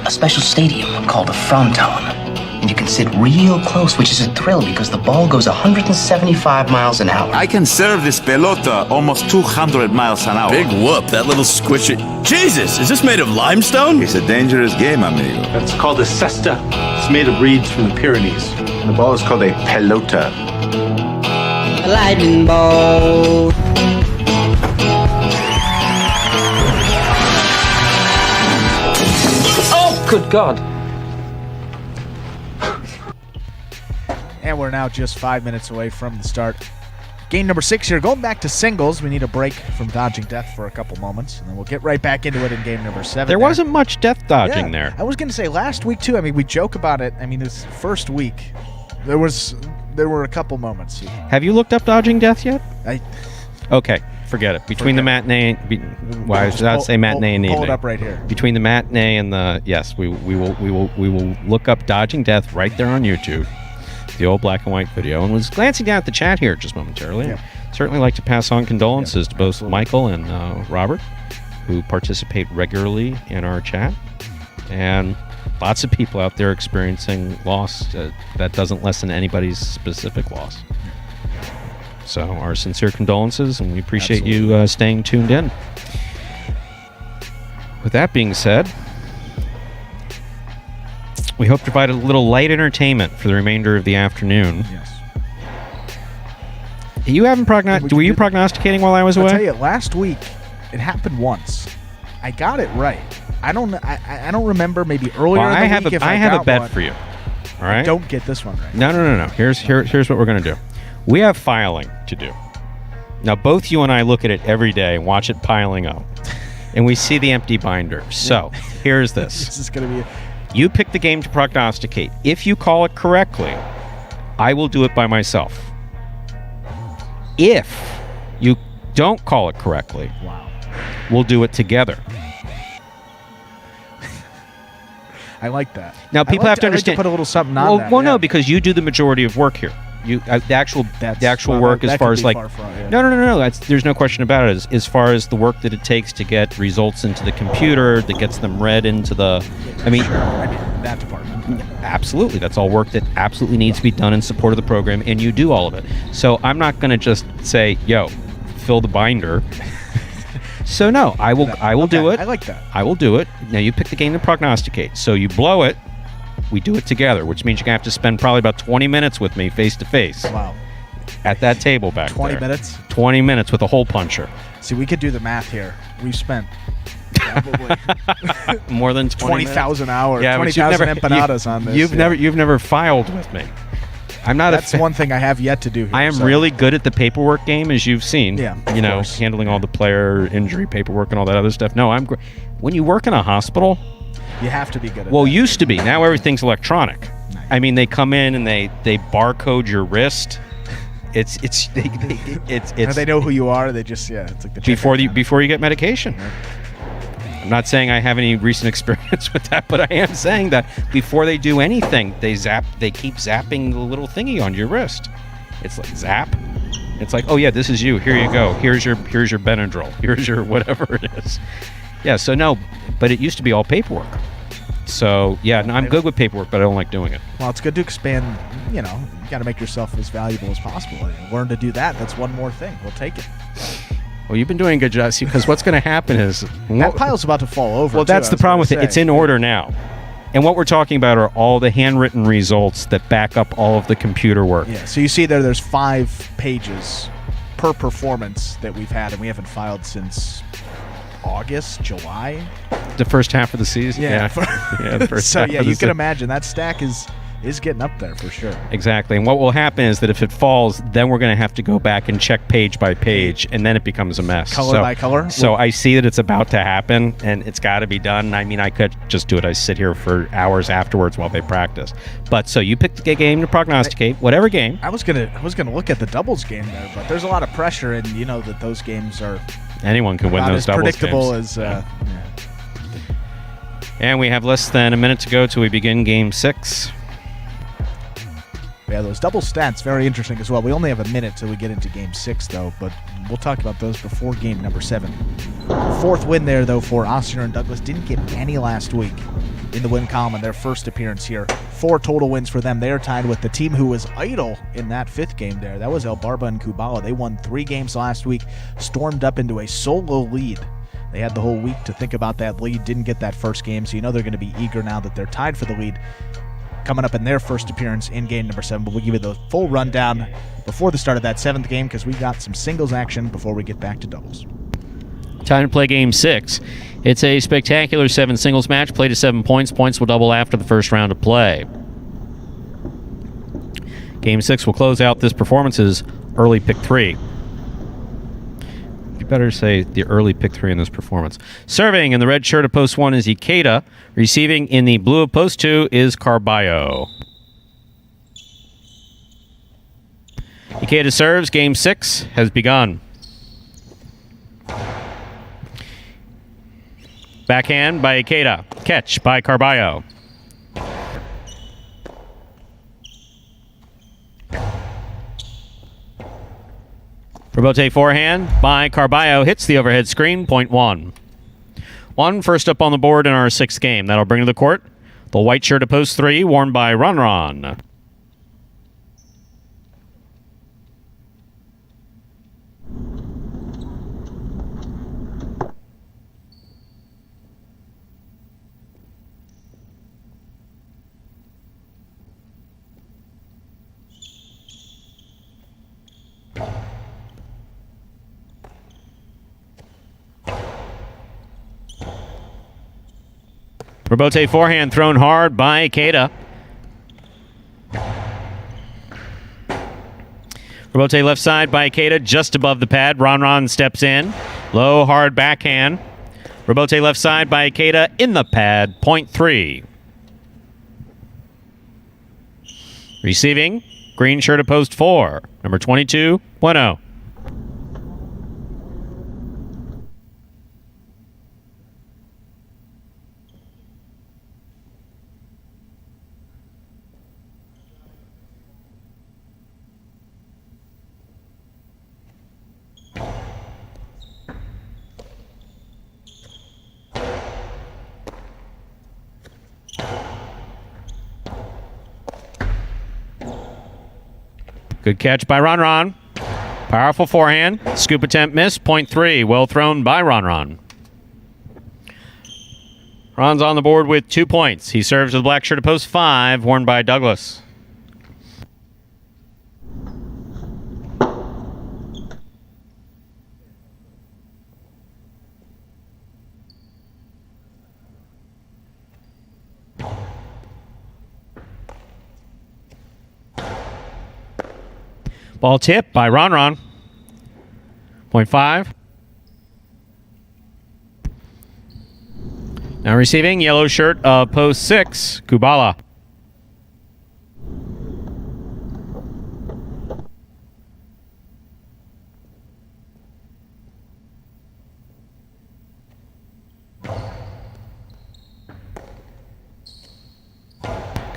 A special stadium called a fronton. And you can sit real close, which is a thrill because the ball goes 175 miles an hour. I can serve this pelota almost 200 miles an hour. Big whoop, that little squishy. Jesus, is this made of limestone? It's a dangerous game, amigo. It's called a cesta. It's made of reeds from the Pyrenees. And the ball is called a pelota. A lightning ball. Oh, good God. And we're now just 5 minutes away from the start. Game number 6 here. Going back to singles, we need a break from dodging death for a couple moments, and then we'll get right back into it in game number 7. There wasn't much death dodging there. I was going to say last week, too. I mean, we joke about it. I mean, this first week, there were a couple moments. Have you looked up dodging death yet? Okay, forget it. Between the matinee, I should say matinee and evening. Pull it up right here. Between the matinee and the we will look up dodging death right there on YouTube. The old black and white video, and was glancing down at the chat here just momentarily. Yeah. Certainly like to pass on condolences to both Michael and Robert, who participate regularly in our chat, and lots of people out there experiencing loss that doesn't lessen anybody's specific loss. So our sincere condolences, and we appreciate you staying tuned in. With that being said, we hope to provide a little light entertainment for the remainder of the afternoon. Yes. Were you prognosticating while I was away? I'll tell you, last week it happened once. I got it right. I don't remember, maybe earlier in the week if I have a bet one. for you. All right. I don't get this one right. No. Here's what we're gonna do. We have filing to do. Now both you and I look at it every day and watch it piling up, and we see the empty binder. So here's this. This is gonna be. You pick the game to prognosticate. If you call it correctly, I will do it by myself. If you don't call it correctly, we'll do it together. I like that. Now, people have to understand. Like to put a little something on that. Well, no, because you do the majority of work here. The actual work as far as like no. There's no question about it. As far as the work that it takes to get results into the computer, that gets them read into the. I mean, that department. Absolutely, that's all work that absolutely needs to be done in support of the program, and you do all of it. So I'm not going to just say, "Yo, fill the binder." So no, I will do it. I like that. I will do it. Now you pick the game to prognosticate. So you blow it. We do it together, which means you're going to have to spend probably about 20 minutes with me face to face. Wow. At that table back 20 there. 20 minutes? 20 minutes with a hole puncher. See, we could do the math here. We've spent probably more than 20,000 hours, 20,000 empanadas on this. You've never filed with me. I'm not. That's one thing I have yet to do here. I am really good at the paperwork game, as you've seen. Yeah, handling all the player injury paperwork and all that other stuff. No, when you work in a hospital, you have to be good at Well, that. used to be. Now everything's electronic. Nice. I mean, they come in and they barcode your wrist. It's they know who you are. They just it's like the before you get medication. I'm not saying I have any recent experience with that, but I am saying that before they do anything, they keep zapping the little thingy on your wrist. It's like zap. It's like, oh yeah, this is you. Here you go. Here's your Benadryl. Here's your whatever it is. Yeah. So no, but it used to be all paperwork. So yeah, no, I'm good with paperwork, but I don't like doing it. Well, it's good to expand. You got to make yourself as valuable as possible. Learn to do that. That's one more thing. We'll take it. Well, you've been doing a good job, because what's going to happen is that pile's about to fall over. Well, that's the problem with it. It's in order now. And what we're talking about are all the handwritten results that back up all of the computer work. Yeah, so you see there's 5 pages per performance that we've had, and we haven't filed since August, July. The first half of the season? Yeah. The first so, half yeah, of the you can season. imagine that stack is getting up there for sure. Exactly. And what will happen is that if it falls, then we're going to have to go back and check page by page, and then it becomes a mess. Color by color? So I see that it's about to happen, and it's got to be done. I mean, I could just do it. I sit here for hours afterwards while they practice. But so you pick the game to prognosticate, whatever game. I was gonna look at the doubles game there, but there's a lot of pressure, and you know that those games are anyone can win those doubles games. Predictable as. And we have less than a minute to go till we begin Game 6. Yeah, those double stats, very interesting as well. We only have a minute till we get into Game 6, though, but we'll talk about those before Game number 7. 4th win there, though, for Ossier and Douglas. Didn't get any last week in the win column in their first appearance here. 4 total wins for them. They are tied with the team who was idle in that 5th game there. That was El Barba and Kubala. They won 3 games last week, stormed up into a solo lead. They had the whole week to think about that lead, didn't get that first game, so you know they're going to be eager now that they're tied for the lead. Coming up in their first appearance in game number 7, but we'll give you the full rundown before the start of that 7th game because we got some singles action before we get back to doubles. Time to play Game 6. It's a spectacular 7 singles match, played to 7 points. Points will double after the first round of play. Game 6 will close out this performance's early pick 3. You better say the early pick 3 in this performance. Serving in the red shirt of post 1 is Ikeda. Receiving in the blue of post 2 is Carballo. Ikeda serves. Game 6 has begun. Backhand by Ikeda. Catch by Carballo. Rebote forehand by Carballo hits the overhead screen, point 1. 1 first up on the board in our 6th game. That'll bring to the court the white shirt of post 3, worn by Ron. Rebote forehand thrown hard by Ikeda. Rebote left side by Ikeda just above the pad. Ron steps in. Low, hard backhand. Rebote left side by Ikeda in the pad. Point 3. Receiving, green shirt of post 4. Number 22, Bueno. Good catch by Ron. Powerful forehand. Scoop attempt missed. Point 3. Well thrown by Ron. Ron's on the board with 2 points. He serves with the black shirt of post 5, worn by Douglas. Ball tip by Ron. Point 5. Now receiving, yellow shirt of post 6, Kubala.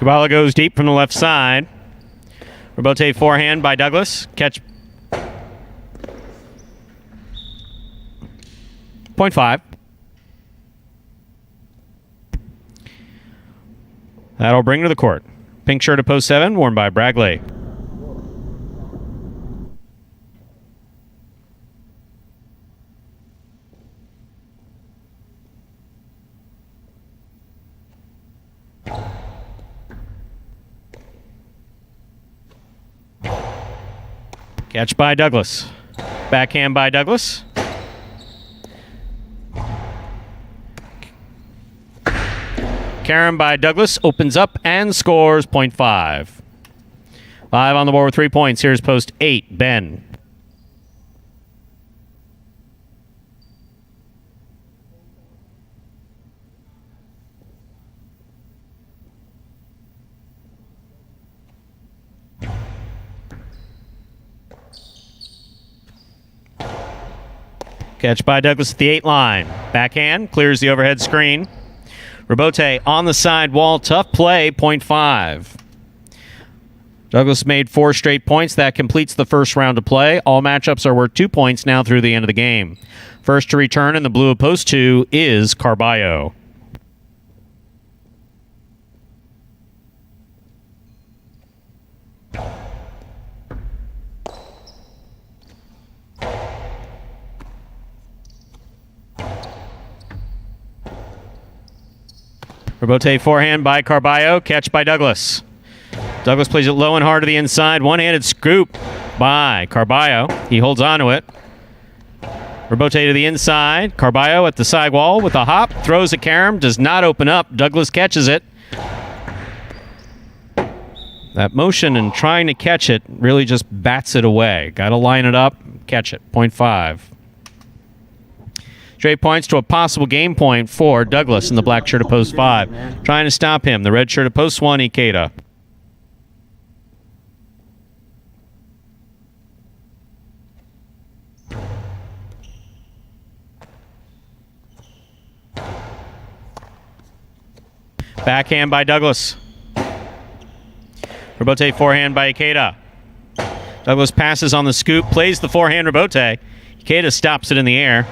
Kabala goes deep from the left side. Robote forehand by Douglas. Catch. 0.5. That'll bring to the court. Pink shirt at post 7, worn by Bragley. Catch by Douglas. Backhand by Douglas. Karen by Douglas opens up and scores 0.5. 5 on the board with 3 points. Here's post 8, Ben. Catch by Douglas at the 8 line. Backhand clears the overhead screen. Robote on the side wall. Tough play, 0.5. Douglas made 4 straight points. That completes the first round of play. All matchups are worth 2 points now through the end of the game. First to return in the blue of post 2 is Carballo. Robote forehand by Carballo. Catch by Douglas. Douglas plays it low and hard to the inside. One-handed scoop by Carballo. He holds on to it. Robote to the inside. Carballo at the sidewall with a hop. Throws at Karam. Does not open up. Douglas catches it. That motion and trying to catch it really just bats it away. Got to line it up. Catch it. 0.5. Straight points to a possible game point for Douglas in the black shirt at post 5. Trying to stop him. The red shirt at post 1, Ikeda. Backhand by Douglas. Robote forehand by Ikeda. Douglas passes on the scoop, plays the forehand Robote. Ikeda stops it in the air.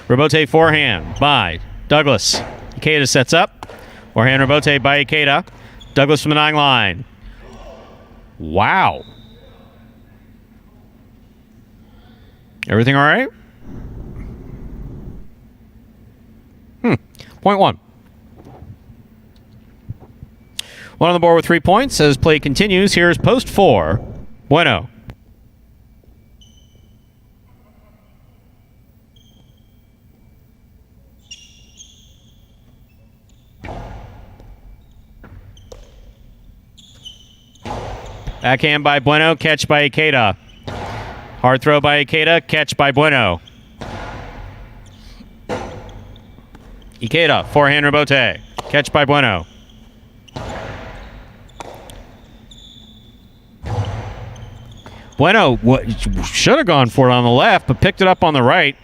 Robote forehand by Douglas. Ikeda sets up. Forehand Robote by Ikeda. Douglas from the 9 line. Wow. Everything all right? 0.1. 1 on the board with 3 points as play continues. Here's post 4. Bueno. Backhand by Bueno, catch by Ikeda. Hard throw by Ikeda, catch by Bueno. Ikeda, forehand Robote, catch by Bueno. Bueno should have gone for it on the left, but picked it up on the right.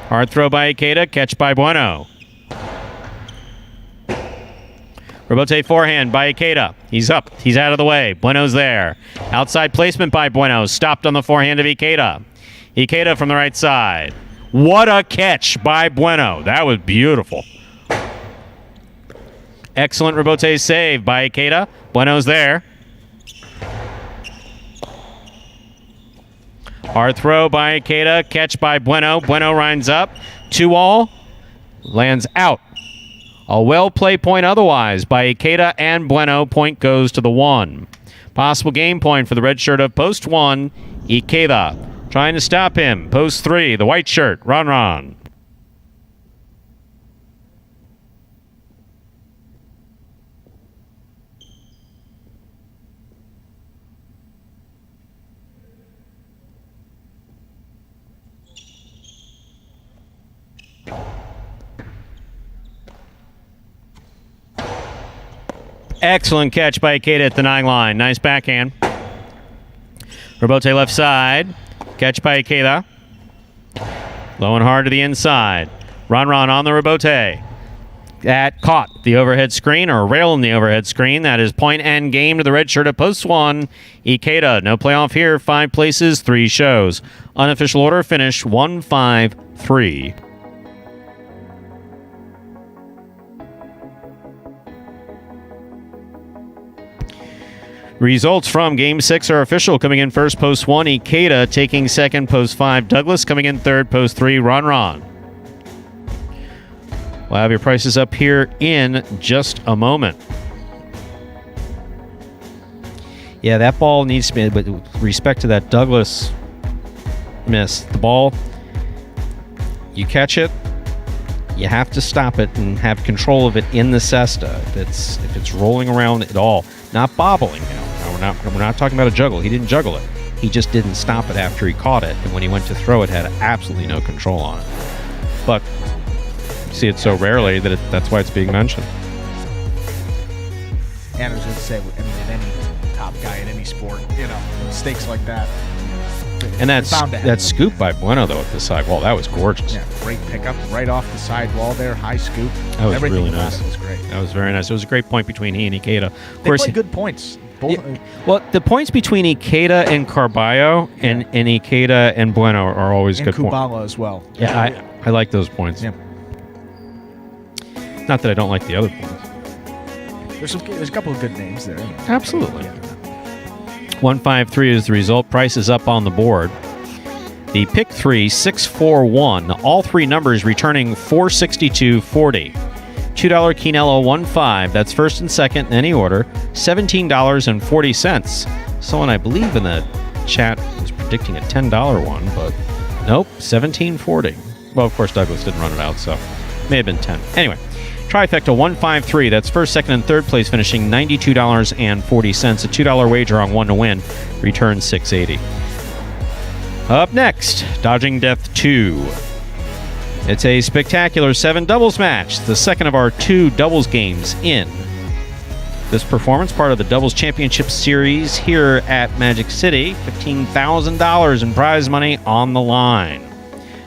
Hard throw by Ikeda, catch by Bueno. Robote forehand by Ikeda. He's up. He's out of the way. Bueno's there. Outside placement by Bueno. Stopped on the forehand of Ikeda. Ikeda from the right side. What a catch by Bueno. That was beautiful. Excellent Robote save by Ikeda. Bueno's there. Hard throw by Ikeda. Catch by Bueno. Bueno winds up. 2-all. Lands out. A well-play point otherwise by Ikeda and Bueno. Point goes to the 1. Possible game point for the red shirt of post 1, Ikeda. Trying to stop him. Post 3, the white shirt, Ron. Excellent catch by Ikeda at the 9 line. Nice backhand. Robote left side. Catch by Ikeda. Low and hard to the inside. Ron on the Robote. That caught the overhead screen, or rail in the overhead screen. That is point and game to the red shirt at post 1. Ikeda, no playoff here. 5 places, 3 shows. Unofficial order finish 1-5-3. Results from Game 6 are official. Coming in first, post 1, Ikeda. Taking second, post 5, Douglas. Coming in third, post 3, Ron. We'll have your prices up here in just a moment. Yeah, that ball needs to be, with respect to that Douglas miss, the ball, you catch it, you have to stop it and have control of it in the cesta. If it's rolling around at all, not bobbling now. We're not talking about a juggle. He didn't juggle it. He just didn't stop it after he caught it, and when he went to throw it, had absolutely no control on it. But you see it so rarely that that's why it's being mentioned. And I was going to say, I mean, in any top guy in any sport, mistakes like that. And that scoop by Bueno, though, at the side wall, that was gorgeous. Yeah, great pickup right off the side wall there, high scoop. That was Everything really about nice. It was great. That was very nice. It was a great point between he and Ikeda. Of They played good points. Both. Yeah, well, the points between Ikeda and Carballo and Ikeda and Bueno are always good points. And Kubala as well. Yeah, I like those points. Yeah. Not that I don't like the other points. There's a couple of good names there. Absolutely. 1-5-3 is the result. Price is up on the board. The pick 3, 6-4-1. All 3 numbers returning 462.40. $2 Quinello 1-5. That's first and second in any order. $17.40. Someone I believe in the chat was predicting a $10 one, but nope, $17.40. Well, of course, Douglas didn't run it out, so may have been 10. Anyway, trifecta 1-5-3. That's first, second, and third place, finishing $92.40. A $2 wager on 1 to win. Return $6.80. Up next, Dodging Death 2. It's a spectacular 7 doubles match, the second of our 2 doubles games in this performance, part of the Doubles Championship Series here at Magic City. $15,000 in prize money on the line.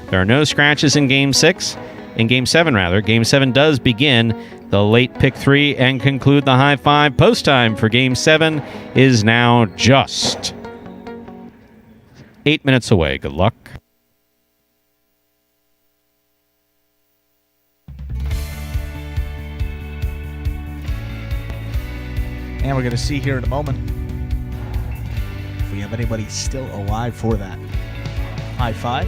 There are no scratches in Game 6. In Game 7, rather. Game 7 does begin the late pick 3 and conclude the high 5. Post time for Game 7 is now just 8 minutes away. Good luck. And we're going to see here in a moment if we have anybody still alive for that high 5.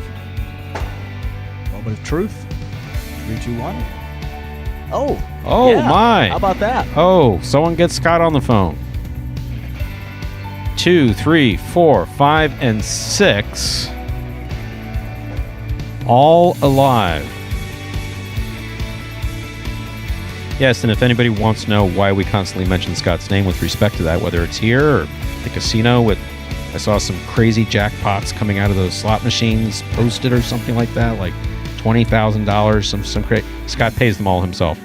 Moment of truth. 3, 2, 1. Oh, yeah. My. How about that? Oh, someone gets Scott on the phone. 2, 3, 4, 5, and 6. All alive. Yes, and if anybody wants to know why we constantly mention Scott's name with respect to that, whether it's here or the casino I saw some crazy jackpots coming out of those slot machines posted or something like that, like $20,000, some crazy. Scott pays them all himself.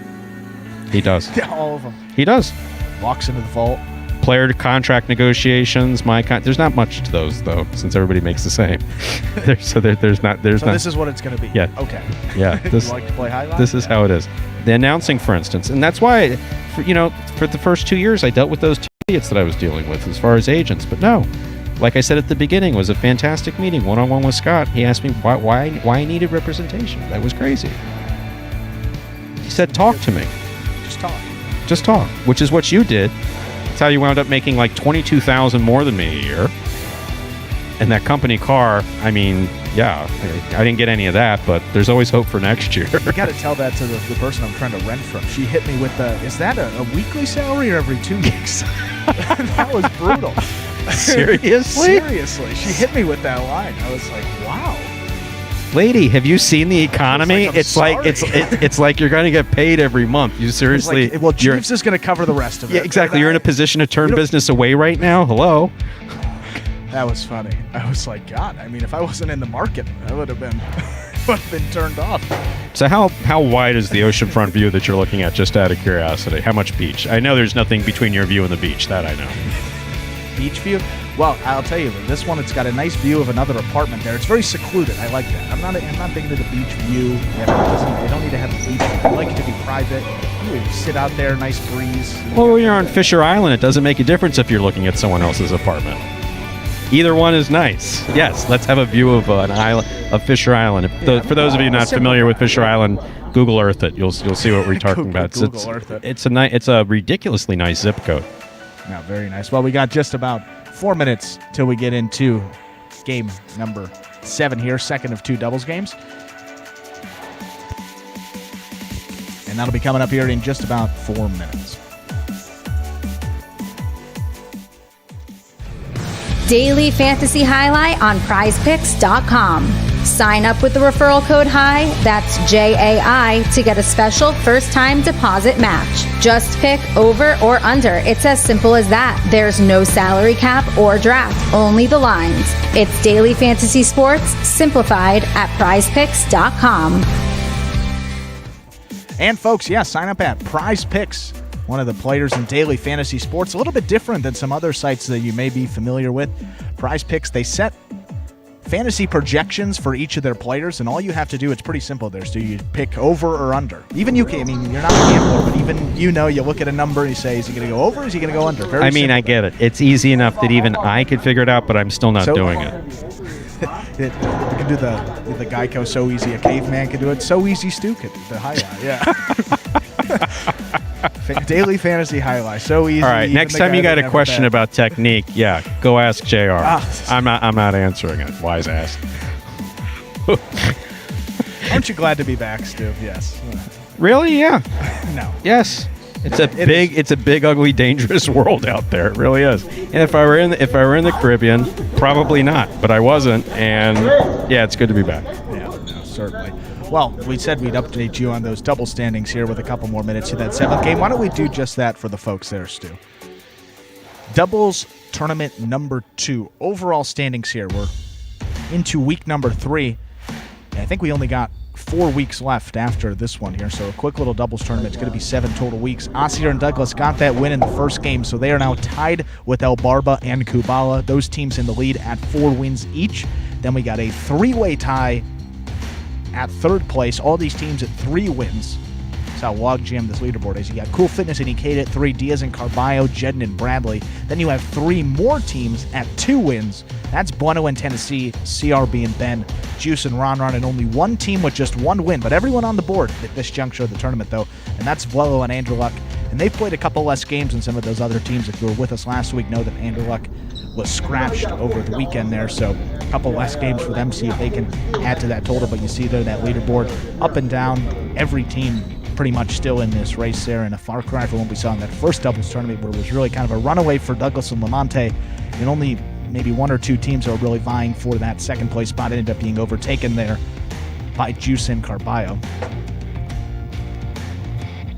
He does. All of them. He does. Walks into the vault. Player contract negotiations. There's not much to those though, since everybody makes the same. So this is what it's going to be. Yeah. Okay. Yeah. You like to play high line? This is how it is. The announcing, for instance, and that's why, for the first 2 years, I dealt with those 2 idiots that I was dealing with as far as agents. But no, like I said at the beginning, it was a fantastic meeting, one-on-one with Scott. He asked me why I needed representation. That was crazy. He said, "Talk to me." Just talk, which is what you did. That's how you wound up making like $22,000 more than me a year. And that company car, I mean, yeah, I didn't get any of that, but there's always hope for next year. I got to tell that to the person I'm trying to rent from. She hit me with is that a weekly salary or every 2 weeks? That was brutal. Seriously? Seriously. She hit me with that line. I was like, wow. Lady, have you seen the economy? It's like you're going to get paid every month. You seriously? Jeeves is going to cover the rest of it. Yeah, exactly. You're in a position to turn business away right now. Hello. That was funny. I was like, God. I mean, if I wasn't in the market, I would have been turned off. So how wide is the oceanfront view that you're looking at? Just out of curiosity, how much beach? I know there's nothing between your view and the beach. That I know. beach view. Well, I'll tell you, this one, it's got a nice view of another apartment there. It's very secluded. I like that. I'm not thinking of the beach view. They don't need to have a beach view. I like it to be private. You sit out there, nice breeze. Well, when you're on Fisher Island, it doesn't make a difference if you're looking at someone else's apartment. Either one is nice. Yes, let's have a view of an island, of Fisher Island. For those of you not familiar with Fisher Island, Google Earth it. You'll see what we're talking about. Google Earth it. It's a ridiculously nice zip code. No, very nice. Well, we got just about 4 minutes till we get into game number 7 here, second of 2 doubles games. And that'll be coming up here in just about 4 minutes. Daily Fantasy Highlight on prizepicks.com. Sign up with the referral code HIGH, that's J-A-I, to get a special first-time deposit match. Just pick over or under. It's as simple as that. There's no salary cap or draft, only the lines. It's Daily Fantasy Sports, simplified at prizepicks.com. And folks, sign up at PrizePicks, one of the players in daily fantasy sports. A little bit different than some other sites that you may be familiar with. PrizePicks, they set fantasy projections for each of their players, and all you have to do, it's pretty simple there. So you pick over or under. Even you can, you're not a gambler, but even you look at a number and you say, is he going to go over or is he going to go under? Very simple. I get it. It's easy enough that even I could figure it out, but I'm still not doing it. You can do the Geico So Easy a Caveman can do it. So Easy Stu could do the highlight, Daily Fantasy Highlight. So easy. All right, next time you got a question about technique, go ask JR. I'm not answering it. Wise ass. Aren't you glad to be back, Stu? Yes. Really? Yeah. No. Yes. It's a big, ugly, dangerous world out there. It really is. And if I were in the Caribbean, probably not. But I wasn't, and it's good to be back. Yeah, certainly. Well, we said we'd update you on those double standings here with a couple more minutes to that 7th game. Why don't we do just that for the folks there, Stu? Doubles tournament number 2. Overall standings here. We're into week number 3. And I think we only got 4 weeks left after this one here. So a quick little doubles tournament. It's going to be 7 total weeks. Osier and Douglas got that win in the first game, so they are now tied with El Barba and Kubala. Those teams in the lead at 4 wins each. Then we got a 3-way tie at 3rd place. All these teams at 3 wins. That's how logjam this leaderboard is. You got Cool Fitness and Ikeda at 3, Diaz and Carballo, Jedden and Bradley. Then you have 3 more teams at 2 wins. That's Bueno and Tennessee, CRB and Ben, Juice and Ron, and only 1 team with just 1 win. But everyone on the board at this juncture of the tournament, though, and that's Vuelo and Andrew Luck. And they've played a couple less games than some of those other teams. If you were with us last week, know that Andrew Luck was scratched over the weekend there, so a couple less games for them, see if they can add to that total. But you see there that leaderboard up and down, every team pretty much still in this race there, and a far cry from what we saw in that first doubles tournament where it was really kind of a runaway for Douglas and Lamonte, and only maybe 1 or 2 teams are really vying for that 2nd place spot. It ended up being overtaken there by Juice and Carballo.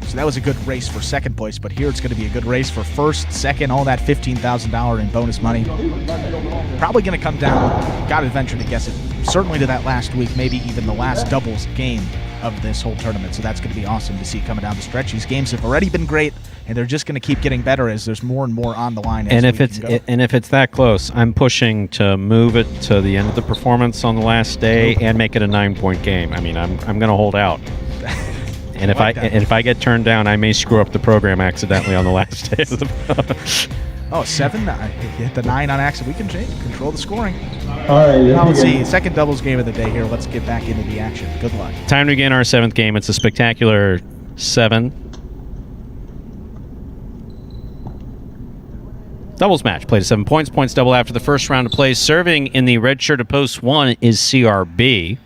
So that was a good race for 2nd place, but here it's going to be a good race for 1st, 2nd, all that $15,000 in bonus money. Probably going to come down, got to venture to guess it, certainly to that last week, maybe even the last doubles game of this whole tournament. So that's going to be awesome to see coming down the stretch. These games have already been great, and they're just going to keep getting better as there's more and more on the line. And if it's that close, I'm pushing to move it to the end of the performance on the last day and make it a 9-point game. I'm going to hold out. And if I get turned down, I may screw up the program accidentally on the last day of the. 7? You hit the 9 on accident. We can control the scoring. All right. Now let's see. 2nd doubles game of the day here. Let's get back into the action. Good luck. Time to begin our 7th game. It's a spectacular 7. Doubles match. Played to 7 points. Points double after the first round of play. Serving in the red shirt of post 1 is CRB.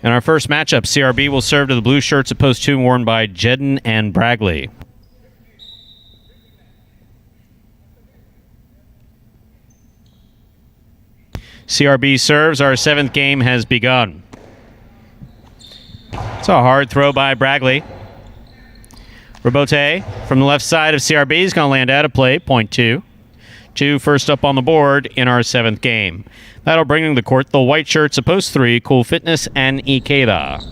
In our first matchup, CRB will serve to the blue shirts at post 2 worn by Jedden and Bradley. CRB serves. Our 7th game has begun. It's a hard throw by Bradley. Robote from the left side of CRB is going to land out of play, point 2. 2 first up on the board in our 7th game. That'll bring to the court the white shirts of post 3, Cool Fitness and Ikeda.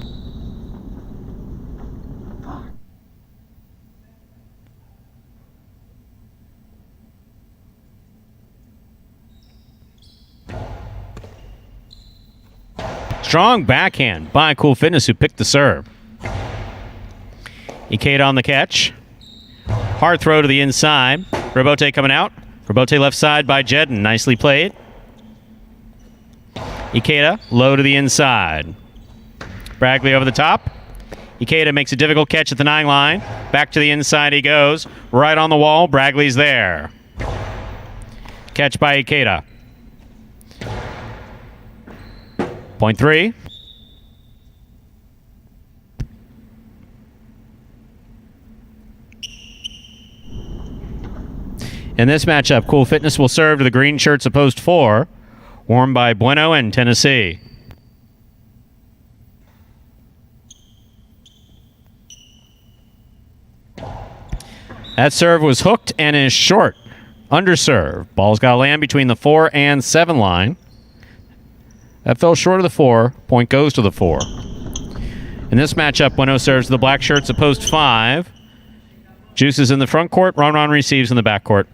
Strong backhand by Cool Fitness, who picked the serve. Ikeda on the catch. Hard throw to the inside. Robote coming out. Robote left side by Jedden. Nicely played. Ikeda low to the inside. Bragley over the top. Ikeda makes a difficult catch at the 9 line. Back to the inside he goes. Right on the wall. Bragley's there. Catch by Ikeda. Point 3. In this matchup, Cool Fitness will serve to the green shirts of post 4, worn by Bueno and Tennessee. That serve was hooked and is short. Underserve. Ball's got to land between the 4 and 7 line. That fell short of the 4. Point goes to the 4. In this matchup, Bueno serves to the black shirts of post 5. Juice is in the front court. Ron receives in the back court.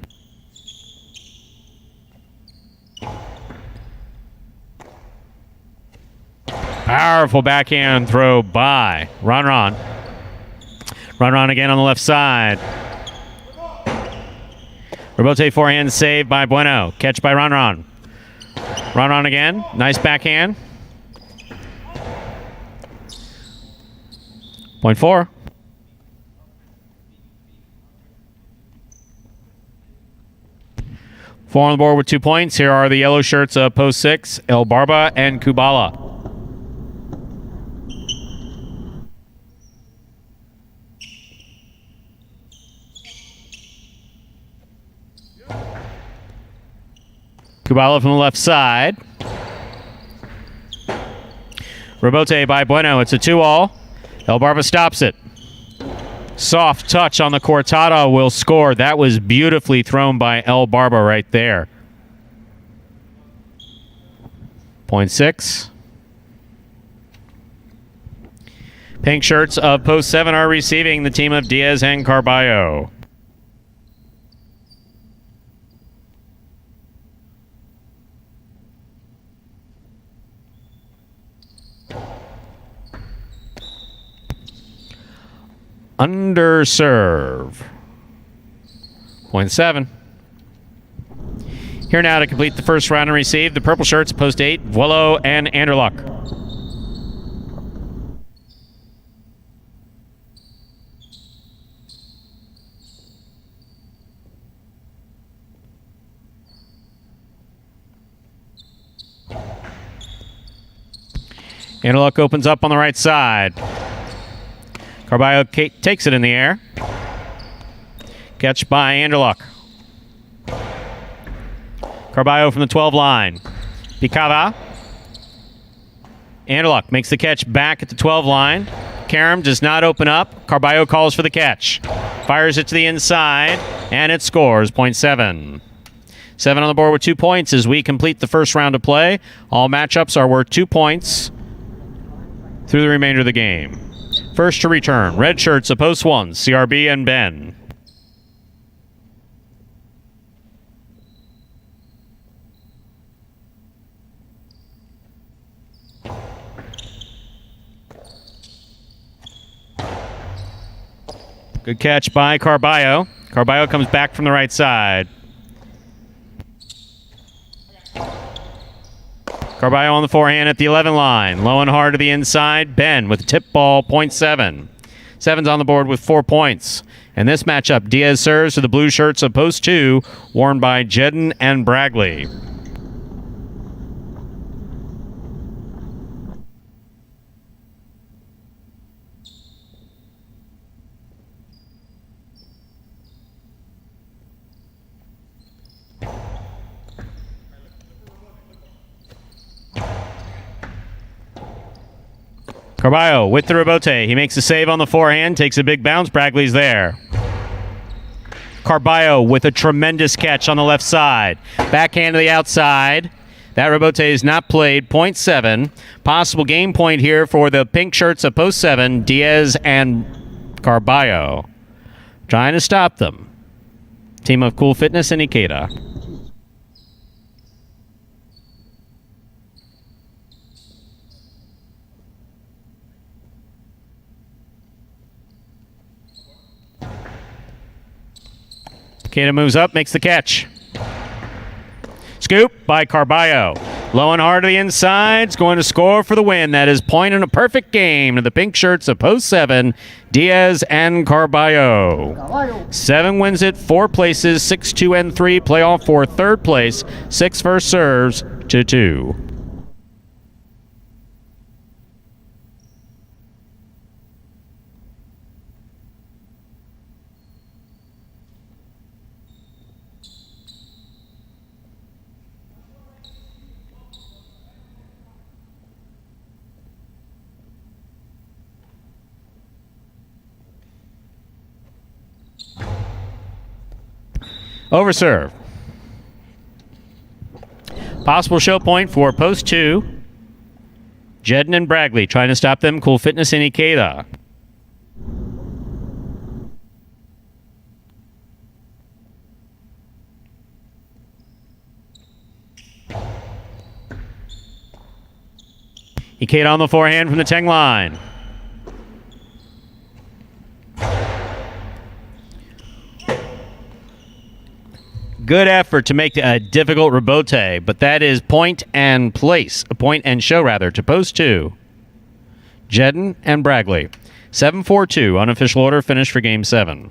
Powerful backhand throw by Ron. Ron again on the left side. Robote forehand save by Bueno. Catch by Ron. Ron again. Nice backhand. Point 4. Four on the board with 2 points. Here are the yellow shirts of post 6, El Barba and Kubala. Kubala from the left side. Robote by Bueno. It's a 2-all. El Barba stops it. Soft touch on the Cortada will score. That was beautifully thrown by El Barba right there. Point 6. Pink shirts of post 7 are receiving the team of Diaz and Carballo. Underserve. Point 7. Here now to complete the first round and receive the purple shirts, post 8, Vuelo and Anderluck. Anderluck opens up on the right side. Carballo takes it in the air. Catch by Anderluck. Carballo from the 12 line. Picava. Anderluck makes the catch back at the 12 line. Karam does not open up. Carballo calls for the catch. Fires it to the inside, and it scores. Point 7. 7 on the board with 2 points as we complete the first round of play. All matchups are worth 2 points through the remainder of the game. First to return, red shirts of post 1, CRB and Ben. Good catch by Carballo. Carballo comes back from the right side. Carballo on the forehand at the 11 line. Low and hard to the inside. Ben with a tip ball, point 7. 7's on the board with 4 points. In this matchup, Diaz serves to the blue shirts of post 2, worn by Jedden and Bragley. Carballo with the rebote. He makes a save on the forehand, takes a big bounce. Bragley's there. Carballo with a tremendous catch on the left side. Backhand to the outside. That rebote is not played. Point 7. Possible game point here for the pink shirts of post 7, Diaz and Carballo. Trying to stop them. Team of Cool Fitness and Ikeda. Keita moves up, makes the catch. Scoop by Carballo. Low and hard to the inside. It's going to score for the win. That is point in a perfect game to the pink shirts of Post 7, Diaz and Carballo. 7 wins it, 4 places, 6, 2, and 3. Playoff for third place. 6 first serves to 2. Overserve. Possible show point for Post 2. Jedden and Bragley trying to stop them. Cool Fitness and Ikeda. Ikeda on the forehand from the Teng line. Good effort to make a difficult rebote, but that is point and show to Post 2. Jedden and Bragley. 7-4-2, unofficial order finish for Game 7.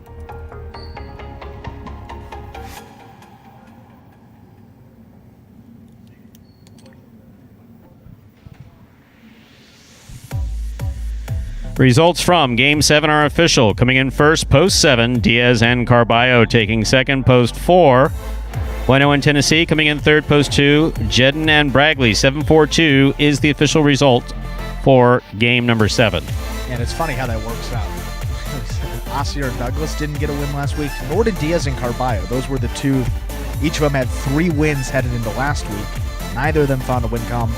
Results from Game 7 are official. Coming in first, Post 7, Diaz and Carballo. Taking second, Post 4, Bueno and Tennessee. Coming in third, Post 2, Jedden and Bragley. 7-4-2 is the official result for Game number 7. And it's funny how that works out. Osir and Douglas didn't get a win last week, nor did Diaz and Carballo. Those were the two. Each of them had 3 wins headed into last week. Neither of them found a win column.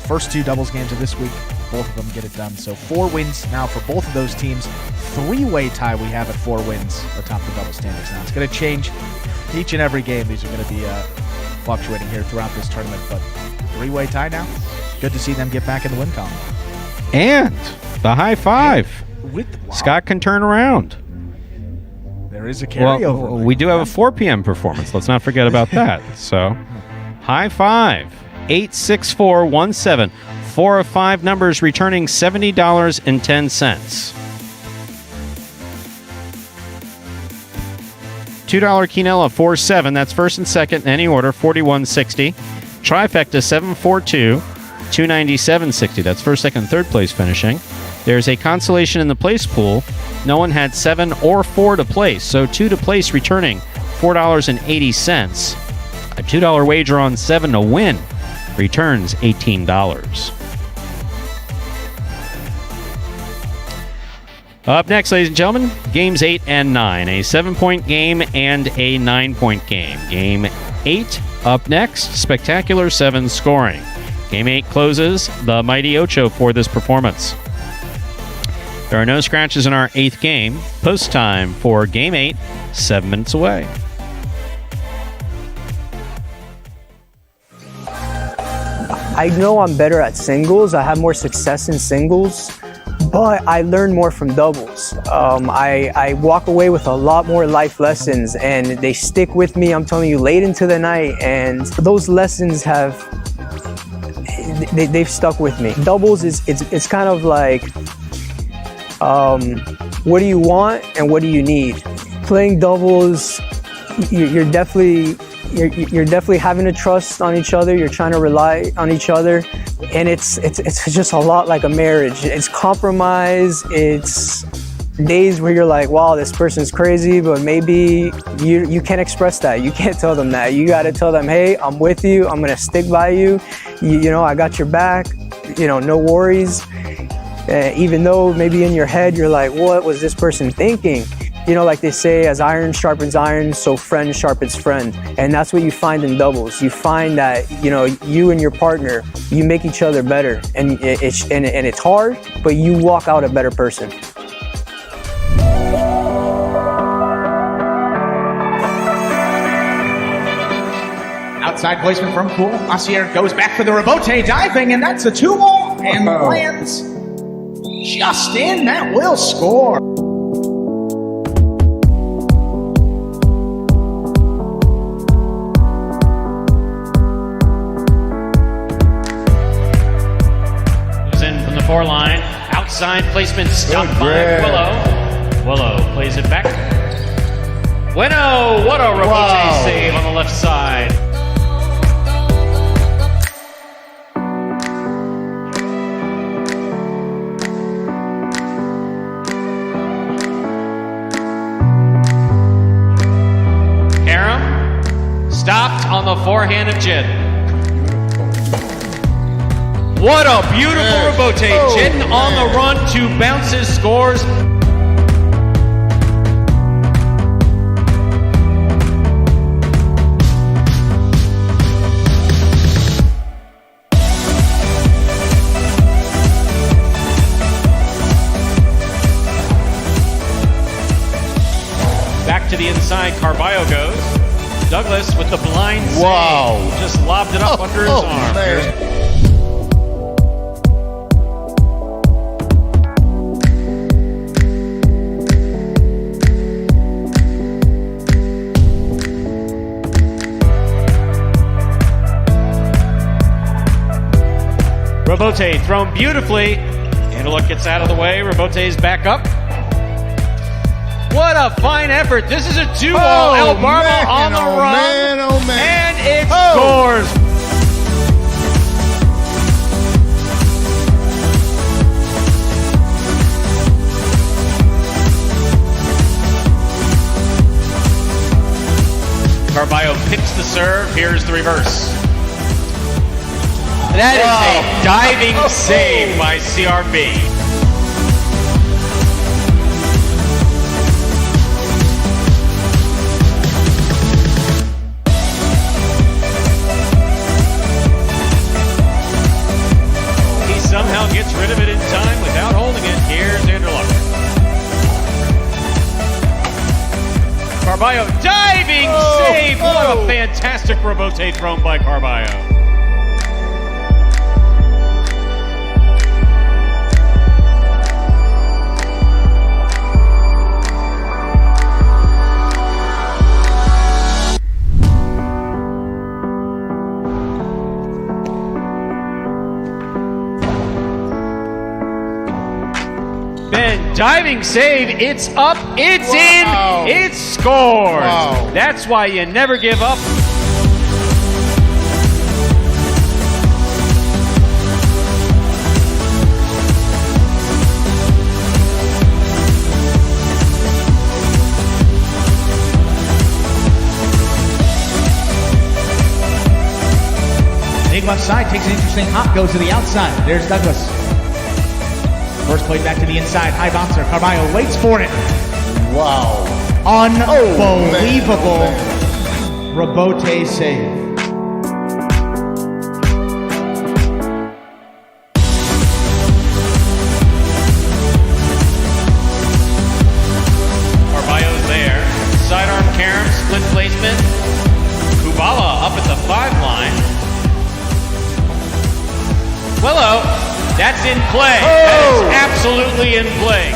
First 2 doubles games of this week, both of them get it done. So 4 wins now for both of those teams. 3-way tie we have at 4 wins atop the double standings now. It's going to change each and every game. These are going to be fluctuating here throughout this tournament. But 3-way tie now. Good to see them get back in the win column. And the high five. Scott can turn around. There is a carryover. Well, we do have a 4 p.m. performance. Let's not forget about that. So, high five. 86417. 4 of 5 numbers returning $70.10. $2 Quinella 4-7. That's first and second in any order. 41.60. Trifecta 742. 297.60. That's first, second, third place finishing. There's a consolation in the place pool. No one had 7 or 4 to place, so 2 to place returning $4.80. A $2 wager on 7 to win returns $18. Up next, ladies and gentlemen, games 8 and 9. A 7-point game and a 9-point game. Game 8 up next, spectacular 7 scoring. Game 8 closes the Mighty Ocho for this performance. There are no scratches in our 8th game. Post time for Game 8, 7 minutes away. I know I'm better at singles. I have more success in singles, but I learn more from doubles. I walk away with a lot more life lessons, and they stick with me, I'm telling you, late into the night, and those lessons they've stuck with me. Doubles it's kind of like, what do you want and what do you need? Playing doubles, you're definitely having to trust on each other. You're trying to rely on each other, and it's just a lot like a marriage. It's compromise. It's days where you're like, wow, this person's crazy, but maybe you can't express that. You can't tell them that. You got to tell them, hey, I'm with you. I'm gonna stick by you. You know, I got your back. You know, no worries. Even though maybe in your head you're like, what was this person thinking? You know, like they say, as iron sharpens iron, so friend sharpens friend. And that's what you find in doubles. You find that, you know, you and your partner, you make each other better. And it's hard, but you walk out a better person. Outside placement from Poole. Asier goes back for the rebote, diving, and that's a 2-ball, and lands just in. That will score. Outside placement stopped by Willow. Willow plays it back. Bueno, what a rebote save on the left side. Karam stopped on the forehand of Jin. What a beautiful rebote. Jin on the run, 2 bounces, scores. Back to the inside, Carballo goes. Douglas with the blind save. Just lobbed it up under his arm. Man. Rebote thrown beautifully. Antelope gets out of the way. Rebote's back up. What a fine effort. This is a 2-all. El Barba on the run. And it scores. Carballo picks the serve. Here's the reverse. That is a diving save by CRB. He somehow gets rid of it in time without holding it. Here's Anderluck. Carballo diving save. What a fantastic rebote thrown by Carballo. Diving save, it's up, it's in, it scores. That's why you never give up. Big left side, takes an interesting hop, goes to the outside. There's Douglas. First play back to the inside, high bouncer. Carballo waits for it. Wow. Unbelievable rebote save. Carballo's there. Sidearm Karam, split placement. Kubala up at the 5 line. Willow. That's in play. That is absolutely in play.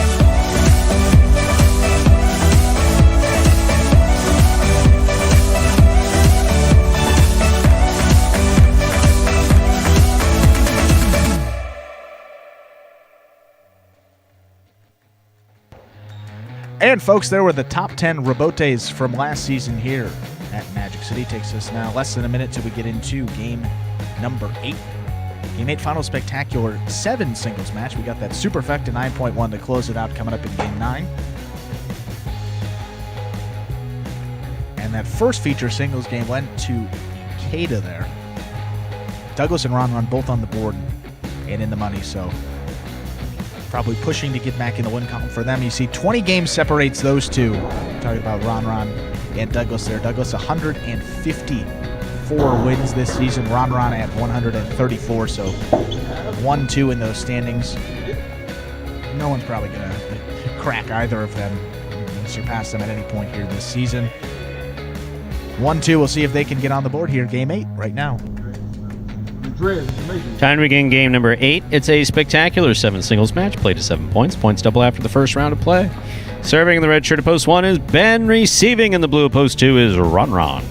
And folks, there were the top 10 rebotes from last season here at Magic City. Takes us now less than a minute till we get into game number 8. Game 8 final spectacular 7 singles match. We got that superfecta 9.1 to close it out coming up in game 9. And that first feature singles game went to Ikeda there. Douglas and Ron both on the board and in the money, so probably pushing to get back in the win column for them. You see 20 games separates those two. Talking about Ron and Douglas there. Douglas 154 wins this season. Ron at 134, so 1-2 in those standings. No one's probably going to crack either of them and surpass them at any point here this season. 1-2, we'll see if they can get on the board here. Game 8 right now. Time to begin game number 8. It's a spectacular 7 singles match, played to 7 points. Points double after the first round of play. Serving in the red shirt at post 1 is Ben. Receiving in the blue at post 2 is Ron.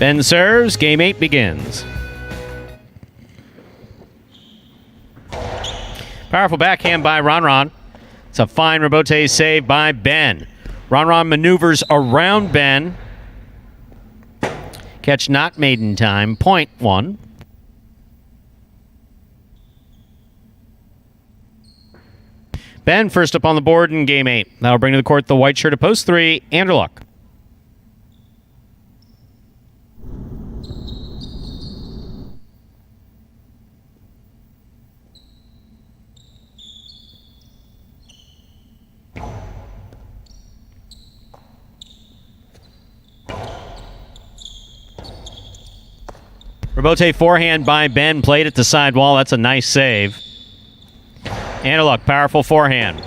Ben serves. Game 8 begins. Powerful backhand by Ron. It's a fine rebote save by Ben. Ron maneuvers around Ben. Catch not made in time. Point 1. Ben first up on the board in game 8. That'll bring to the court the white shirt of post 3, Anderluck. Rebote forehand by Ben, played at the sidewall. That's a nice save. Anderluck, powerful forehand.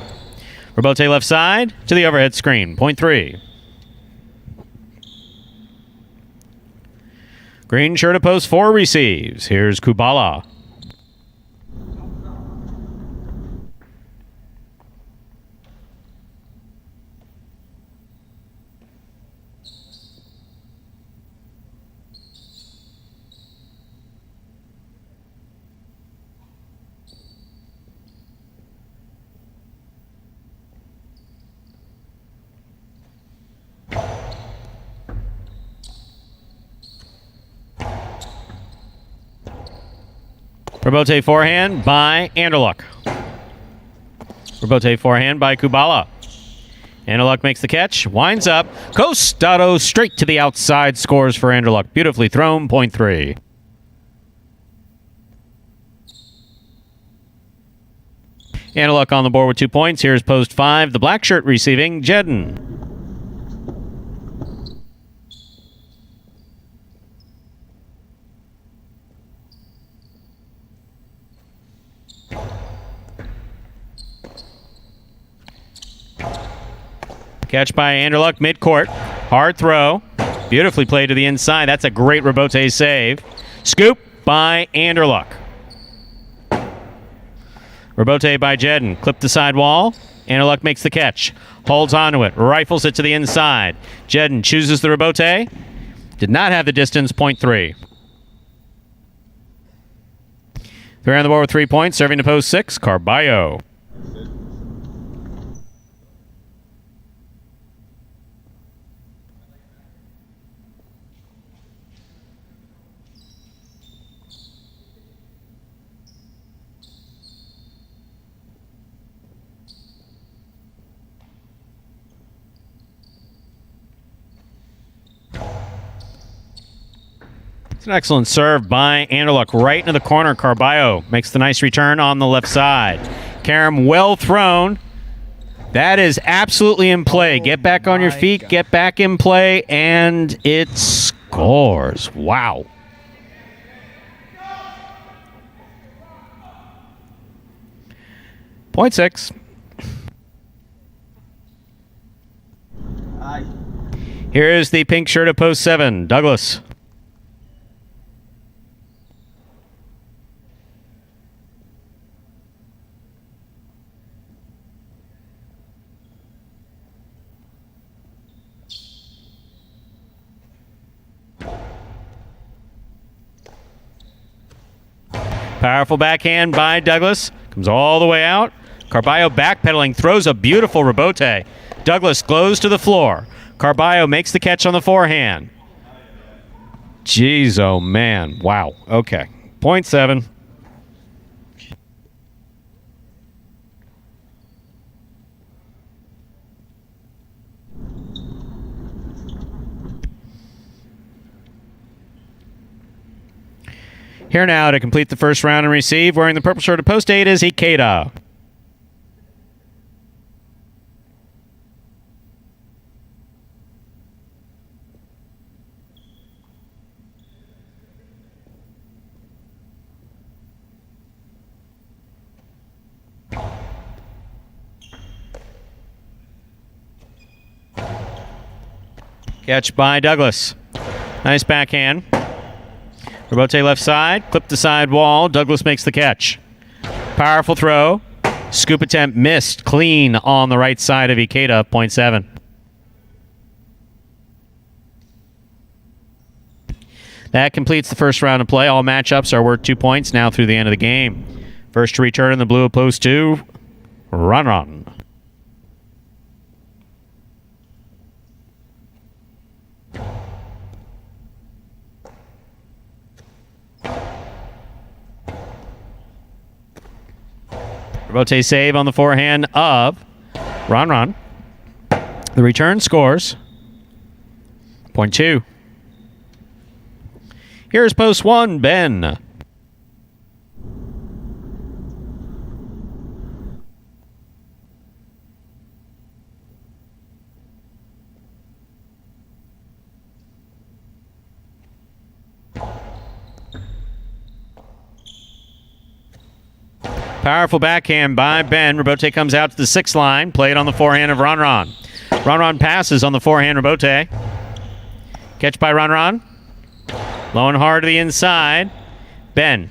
Rebote left side to the overhead screen. Point 3. Green shirt of post 4 receives. Here's Kubala. Rebote forehand by Anderluck. Rebote forehand by Kubala. Anderluck makes the catch, winds up. Costado straight to the outside, scores for Anderluck. Beautifully thrown, point 3. Anderluck on the board with 2 points. Here's post 5, the black shirt receiving, Jedden. Catch by Anderluck midcourt. Hard throw. Beautifully played to the inside. That's a great rebote save. Scoop by Anderluck. Rebote by Jedden. Clipped the sidewall. Anderluck makes the catch. Holds onto it. Rifles it to the inside. Jedden chooses the rebote. Did not have the distance. Point 3. 3 on the board with 3 points. Serving to post 6. Carballo. It's an excellent serve by Anderluck. Right into the corner. Carballo makes the nice return on the left side. Karam well thrown. That is absolutely in play. Get back on your feet. God. Get back in play. And it scores. Wow. Point 6. Here is the pink shirt of post 7, Douglas. Powerful backhand by Douglas. Comes all the way out. Carballo backpedaling, throws a beautiful rebote. Douglas goes to the floor. Carballo makes the catch on the forehand. Jeez, oh man. Wow. Okay. Point 7. Here now to complete the first round and receive, wearing the purple shirt of post 8 is Ikeda. Catch by Douglas. Nice backhand. Rebote left side, clipped the side wall. Douglas makes the catch. Powerful throw. Scoop attempt missed. Clean on the right side of Ikeda, point 7. That completes the first round of play. All matchups are worth 2 points now through the end of the game. First to return in the blue of post 2, Ron. Rebote save on the forehand of Ron. The return scores point 2. Here's post 1, Ben. Powerful backhand by Ben. Rebote comes out to the 6th line. Played on the forehand of Ron. Ron passes on the forehand Rebote. Catch by Ron. Low and hard to the inside. Ben.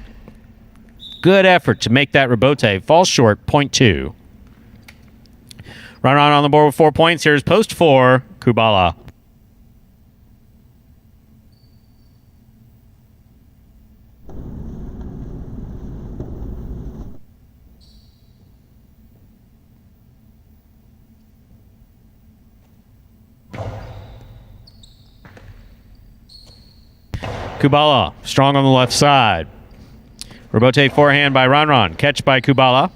Good effort to make that Rebote. Falls short, point 2. Ron on the board with 4 points. Here's post 4, Kubala. Kubala, strong on the left side. Rebote forehand by Ron. Catch by Kubala.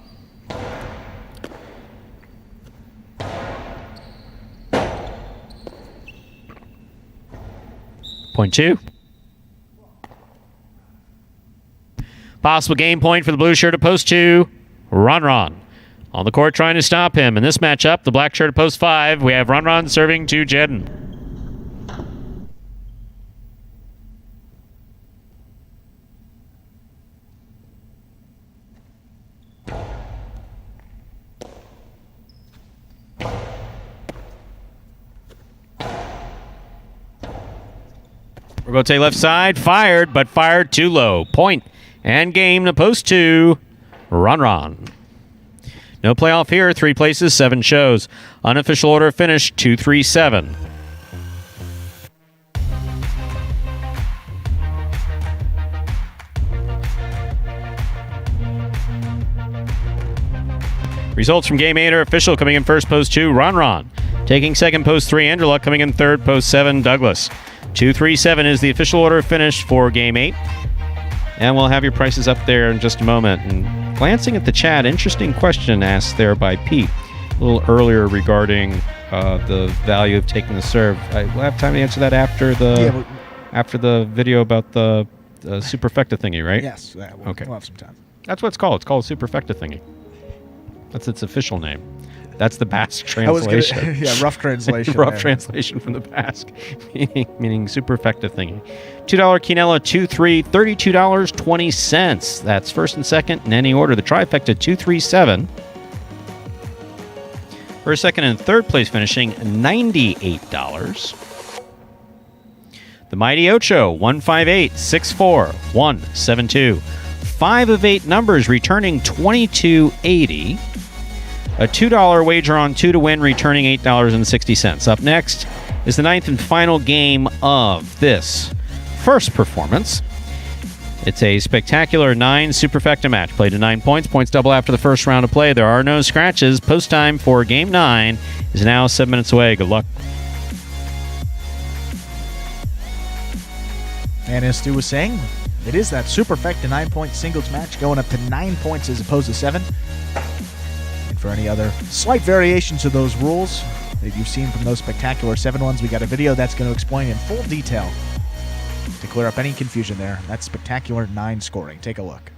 Point 2. Possible game point for the blue shirt at post 2, Ron. On the court trying to stop him. In this matchup, the black shirt at post 5, we have Ron serving to Jedden. Rebote left side, fired, but fired too low. Point and game to post 2, Ron. No playoff here, 3 places, 7 shows. Unofficial order finish, 2-3-7. Results from game 8 are official. Coming in first, post 2, Ron. Taking second, post 3, Andreluk. Coming in third, post 7, Douglas. 2-3-7 is the official order finish for Game 8. And we'll have your prices up there in just a moment. And glancing at the chat, interesting question asked there by Pete a little earlier regarding the value of taking the serve. We'll have time to answer that after the video about the superfecta thingy, right? Yes. We'll have some time. That's what it's called. It's called superfecta thingy. That's its official name. That's the Basque translation. Rough translation. Rough translation from the Basque, meaning superfecta thingy. $2 quinella, 2-3, $32.20. That's first and second in any order. The trifecta, 2-3-7. First, second, and third place finishing $98. The Mighty Ocho, 158, 64, 172. 5 of 8 numbers returning $22.80. A $2 wager on 2 to win, returning $8.60. Up next is the 9th and final game of this first performance. It's a spectacular 9 superfecta match. Played to 9 points. Points double after the first round of play. There are no scratches. Post time for game 9 is now 7 minutes away. Good luck. And as Stu was saying, it is that superfecta 9-point singles match going up to 9 points as opposed to 7. For any other slight variations to those rules that you've seen from those spectacular 7 ones, we got a video that's going to explain in full detail to clear up any confusion there. That's spectacular 9 scoring. Take a look.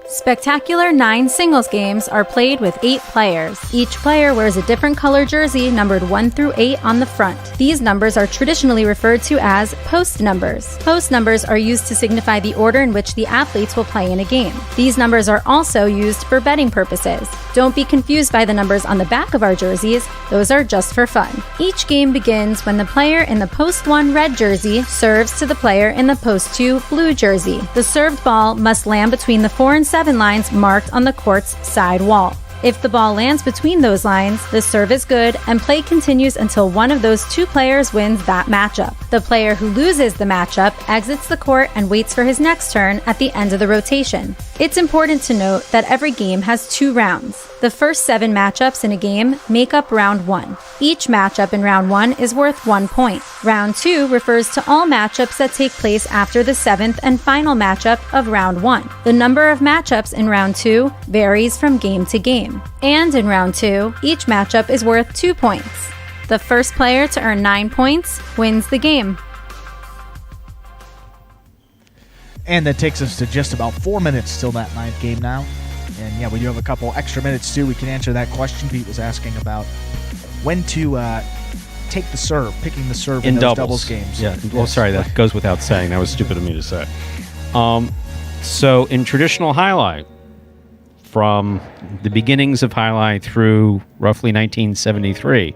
Spectacular 9 singles games are played with 8 players. Each player wears a different color jersey numbered 1 through 8 on the front. These numbers are traditionally referred to as post numbers. Post numbers are used to signify the order in which the athletes will play in a game. These numbers are also used for betting purposes. Don't be confused by the numbers on the back of our jerseys. Those are just for fun. Each game begins when the player in the post 1 red jersey serves to the player in the post 2 blue jersey. The served ball must land between the 4 and 7 lines marked on the court's side wall. If the ball lands between those lines, the serve is good and play continues until one of those 2 players wins that matchup. The player who loses the matchup exits the court and waits for his next turn at the end of the rotation. It's important to note that every game has 2 rounds. The first 7 matchups in a game make up round 1. Each matchup in round 1 is worth 1 point. Round 2 refers to all matchups that take place after the 7th and final matchup of round 1. The number of matchups in round 2 varies from game to game. And in round 2, each matchup is worth 2 points. The first player to earn 9 points wins the game. And that takes us to just about 4 minutes till that 9th game now. And yeah, we do have a couple extra minutes too. We can answer that question Pete was asking about when to take the serve, picking the serve in those doubles games. Yeah, well, sorry, that goes without saying. That was stupid of me to say. So in traditional highlight, from the beginnings of highlight through roughly 1973,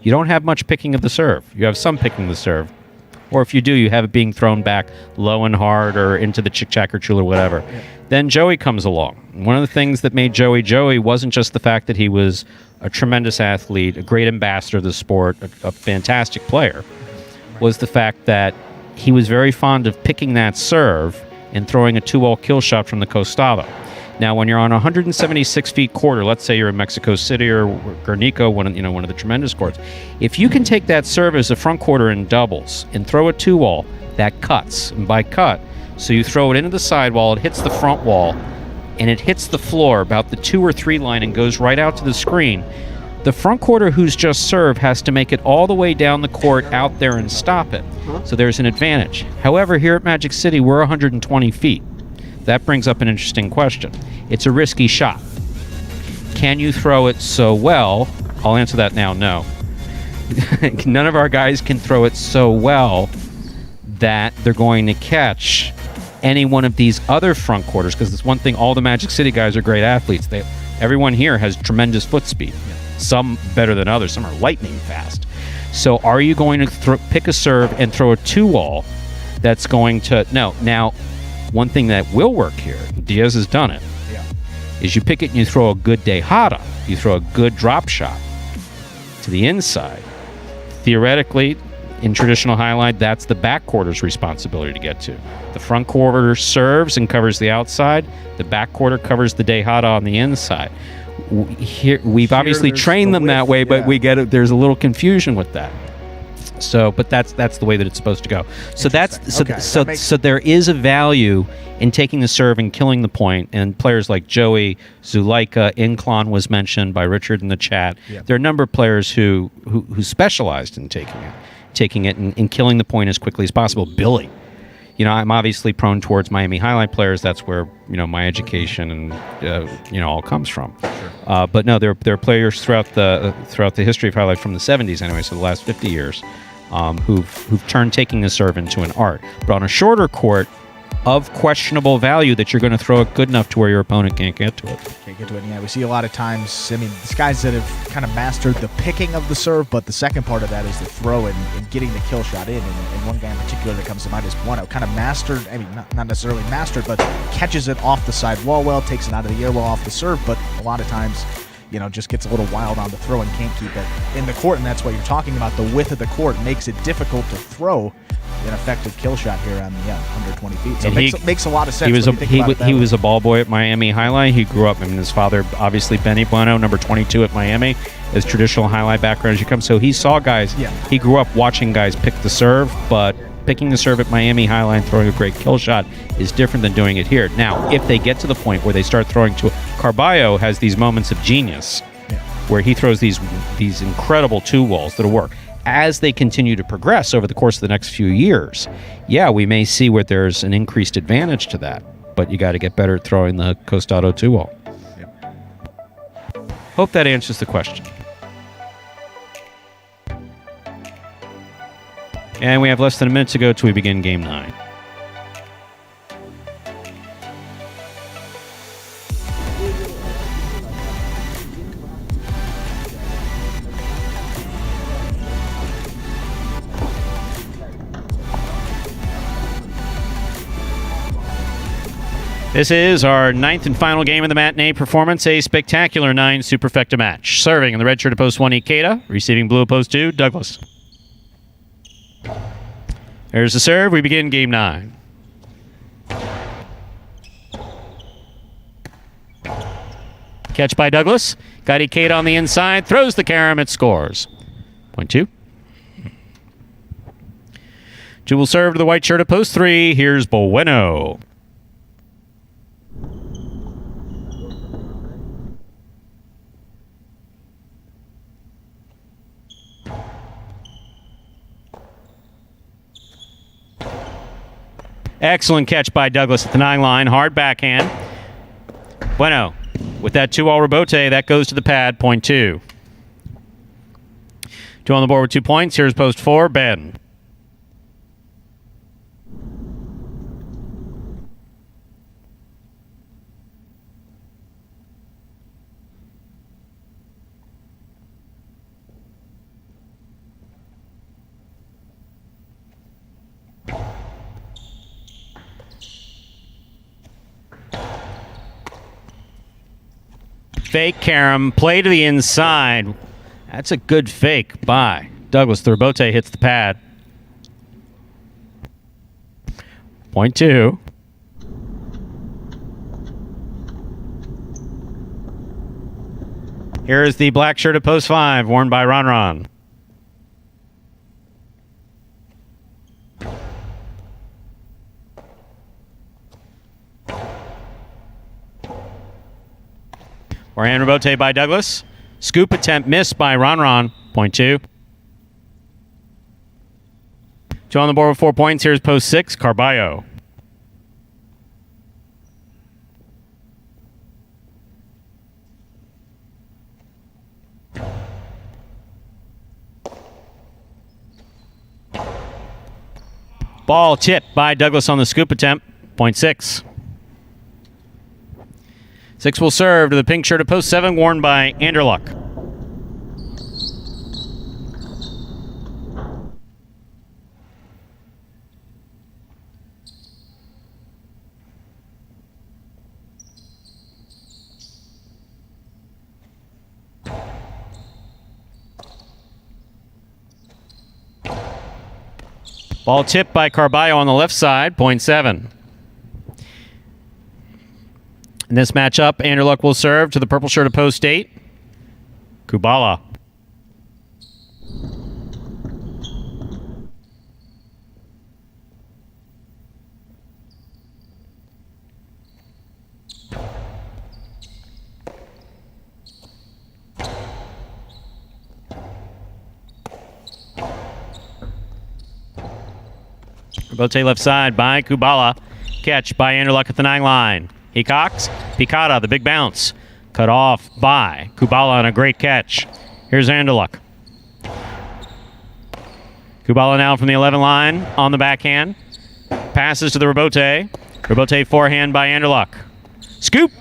you don't have much picking of the serve. You have some picking of the serve. Or if you do, you have it being thrown back low and hard or into the chick-chack or chul or whatever. Yeah. Then Joey comes along. One of the things that made Joey wasn't just the fact that he was a tremendous athlete, a great ambassador of the sport, a fantastic player, was the fact that he was very fond of picking that serve and throwing a 2-all kill shot from the costado. Now, when you're on a 176 feet quarter, let's say you're in Mexico City or Guernico, one of the tremendous courts, if you can take that serve as a front quarter in doubles and throw a 2-all, that cuts. And by cut, so you throw it into the sidewall, it hits the front wall, and it hits the floor about the 2 or 3 line and goes right out to the screen. The front quarter who's just served has to make it all the way down the court out there and stop it. So there's an advantage. However, here at Magic City, we're 120 feet. That brings up an interesting question. It's a risky shot. Can you throw it so well? I'll answer that now, no. None of our guys can throw it so well that they're going to catch any one of these other front quarters, because it's one thing, all the Magic City guys are great athletes. Everyone here has tremendous foot speed. Some better than others. Some are lightning fast. So are you going to pick a serve and throw a 2-all that's going to... No. Now, one thing that will work here, Diaz has done it, is you pick it and you throw a good dejada. You throw a good drop shot to the inside. Theoretically, in traditional highlight, that's the back quarter's responsibility to get to. The front quarter serves and covers the outside. The back quarter covers the dejada on the inside. We've obviously trained them that way, but we get it. There's a little confusion with that. So, but that's the way that it's supposed to go. So so there is a value in taking the serve and killing the point. And players like Joey, Zuleika, Inclon was mentioned by Richard in the chat. Yeah. There are a number of players who specialized in taking it and killing the point as quickly as possible. Billy, I'm obviously prone towards Miami highlight players. That's where my education and all comes from. Sure. But no, there are players throughout the history of highlight from the 70s anyway, so the last 50 years, who've turned taking the serve into an art. But on a shorter court of questionable value, that you're going to throw it good enough to where your opponent can't get to it. Yeah, we see a lot of times, these guys that have kind of mastered the picking of the serve, but the second part of that is the throw and getting the kill shot in. And one guy in particular that comes to mind is Bueno, kind of mastered, not necessarily mastered, but catches it off the side wall well, takes it out of the air well off the serve, but a lot of times, just gets a little wild on the throw and can't keep it in the court, and that's what you're talking about. The width of the court makes it difficult to throw an effective kill shot here on 120 feet. So it makes a lot of sense. He was a ball boy at Miami Highlight. He grew up, his father, obviously Benny Bueno, number 22 at Miami, as traditional highlight background as you come. So he saw guys, he grew up watching guys pick the serve, but picking the serve at Miami Highlight, throwing a great kill shot is different than doing it here. Now, if they get to the point where they start throwing to Carballo has these moments of genius where he throws these incredible 2-walls that'll work. As they continue to progress over the course of the next few years, we may see where there's an increased advantage to that, but you got to get better at throwing the costado 2-wall. Hope that answers the question. And we have less than a minute to go till we begin Game 9. This is our 9th and final game of the matinee performance, a spectacular 9 superfecta match. Serving in the red shirt of post 1, Ikeda. Receiving blue of post 2, Douglas. There's the serve. We begin game 9. Catch by Douglas. Got Ikeda on the inside. Throws the carom. It scores. Point 2. 2 will serve to the white shirt at post 3. Here's Bueno. Excellent catch by Douglas at the 9 line. Hard backhand. Bueno. With that 2-all rebote, that goes to the pad. Point 2. 2 on the board with 2 points. Here's post 4. Ben. Fake carom, play to the inside. That's a good fake by Douglas. The rebote hits the pad. Point 2. Here is the black shirt at post 5, worn by Ron. Forehand rebote by Douglas. Scoop attempt missed by Ron. Point 2. 2 on the board with 4 points. Here's post 6, Carballo. Ball tipped by Douglas on the scoop attempt. Point 6. 6 will serve to the pink shirt at post 7, worn by Anderluck. Ball tipped by Carballo on the left side. Point 7. In this matchup, Anderluck will serve to the purple shirt of post 8, Kubala. Rebote left side by Kubala. Catch by Anderluck at the 9 line. He cocks. Picada, the big bounce. Cut off by Kubala on a great catch. Here's Anderluck. Kubala now from the 11 line on the backhand. Passes to the rebote. Rebote forehand by Anderluck. Scoop.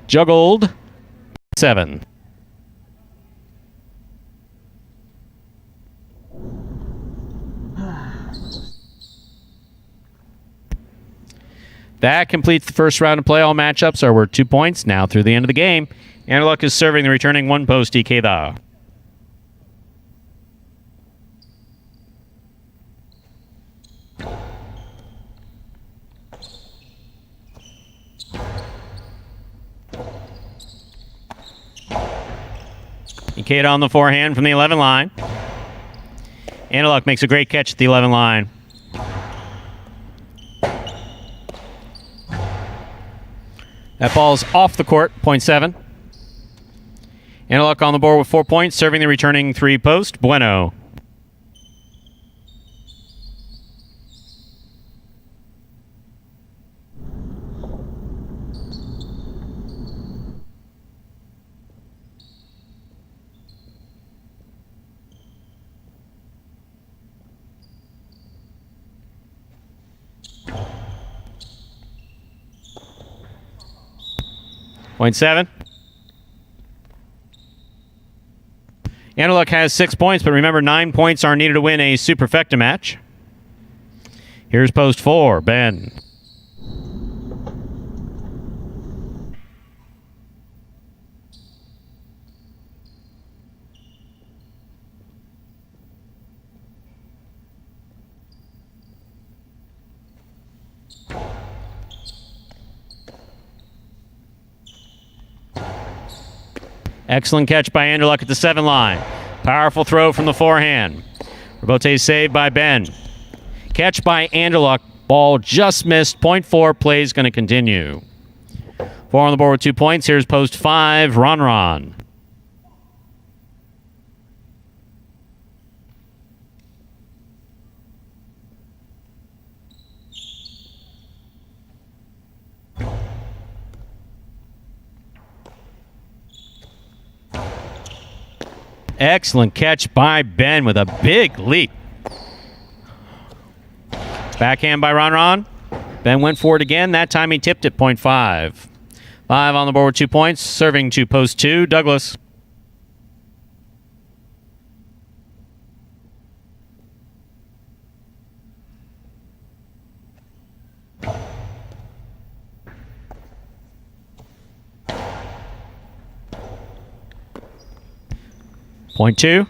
Juggled. 7. That completes the first round of play. All matchups are worth 2 points now through the end of the game. Anderluck is serving the returning 1 post Ikeda. Ikeda on the forehand from the 11 line. Anderluck makes a great catch at the 11 line. That ball's off the court, point 7. Anderluck on the board with 4 points, serving the returning 3 post, Bueno. Point 7. Anderluck has 6 points, but remember 9 points are needed to win a superfecta match. Here's post 4, Ben. Excellent catch by Anderluck at the 7 line. Powerful throw from the forehand. Robote saved by Ben. Catch by Anderluck. Ball just missed. Point 4. Play is going to continue. 4 on the board with 2 points. Here's post 5, Ron. Excellent catch by Ben with a big leap. Backhand by Ron. Ben went for it again. That time he tipped it. Point 5. 5 on the board with 2 points. Serving to post 2, Douglas. Point 2.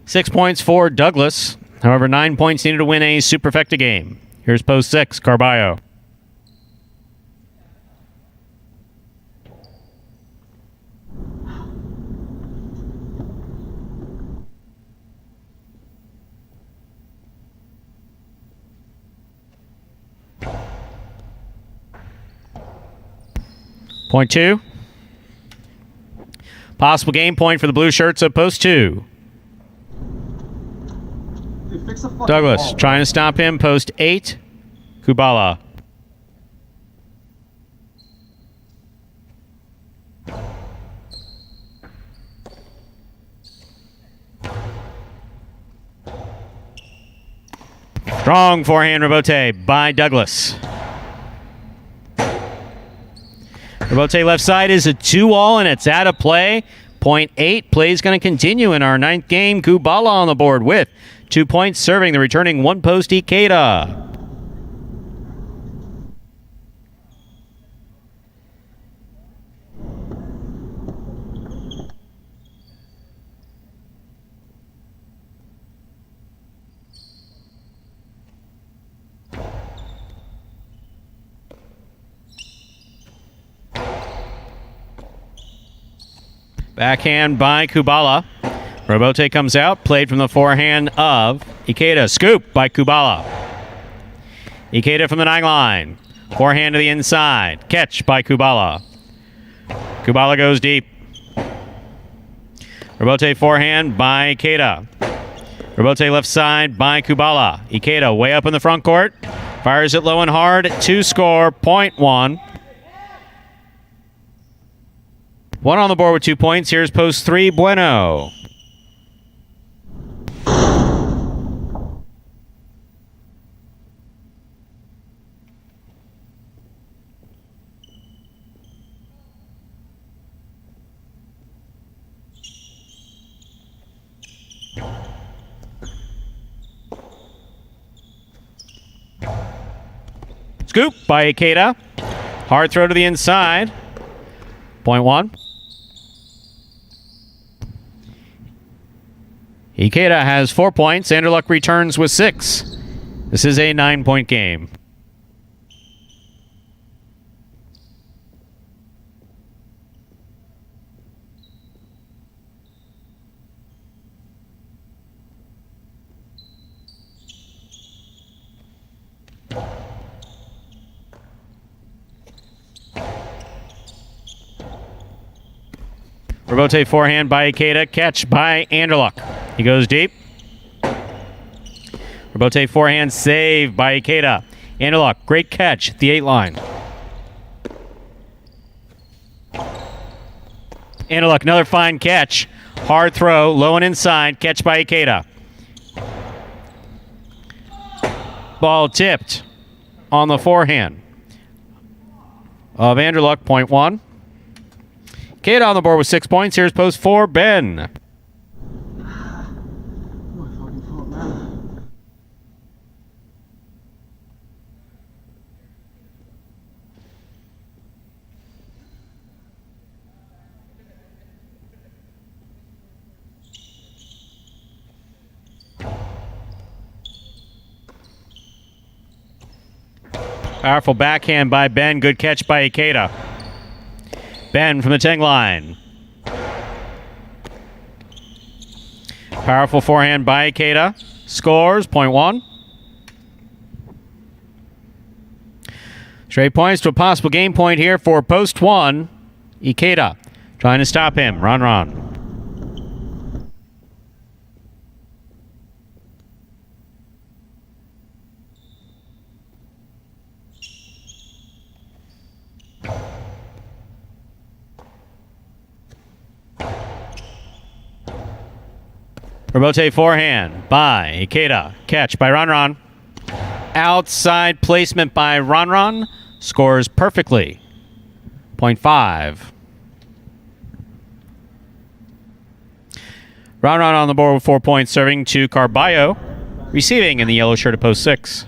6 points for Douglas. However, 9 points needed to win a superfecta game. Here's post 6, Carballo. Point 2. Possible game point for the blue shirts at post 2. Douglas trying to stop him. Post 8, Kubala. Strong forehand Robote by Douglas. Robote left side is a 2-all, and it's out of play. Point 8. Play is going to continue in our 9th game. Kubala on the board with 2 points, serving the returning 1 post Ikeda. Backhand by Kubala. Robote comes out, played from the forehand of Ikeda. Scoop by Kubala. Ikeda from the 9 line. Forehand to the inside. Catch by Kubala. Kubala goes deep. Robote forehand by Ikeda. Robote left side by Kubala. Ikeda way up in the front court. Fires it low and hard to score. Point 1. 1 on the board with 2 points. Here's post 3, Bueno. Scoop by Ikeda. Hard throw to the inside. Point 1. Ikeda has 4 points. Anderluck returns with 6. This is a 9-point game. Robote forehand by Ikeda. Catch by Anderluck. He goes deep. Robote forehand save by Ikeda. Anderluck, great catch at the 8 line. Anderluck, another fine catch. Hard throw, low and inside. Catch by Ikeda. Ball tipped on the forehand of Anderluck. Point 1. Ikeda on the board with 6 points. Here's post 4, Ben. Powerful backhand by Ben. Good catch by Ikeda. Ben from the 10 line. Powerful forehand by Ikeda. Scores, point 1. Straight points to a possible game point here for post 1. Ikeda trying to stop him. Ron. Robote forehand by Ikeda. Catch by Ron. Outside placement by Ron. Scores perfectly. Point 5. Ron on the board with 4 points, serving to Carballo. Receiving in the yellow shirt at post 6.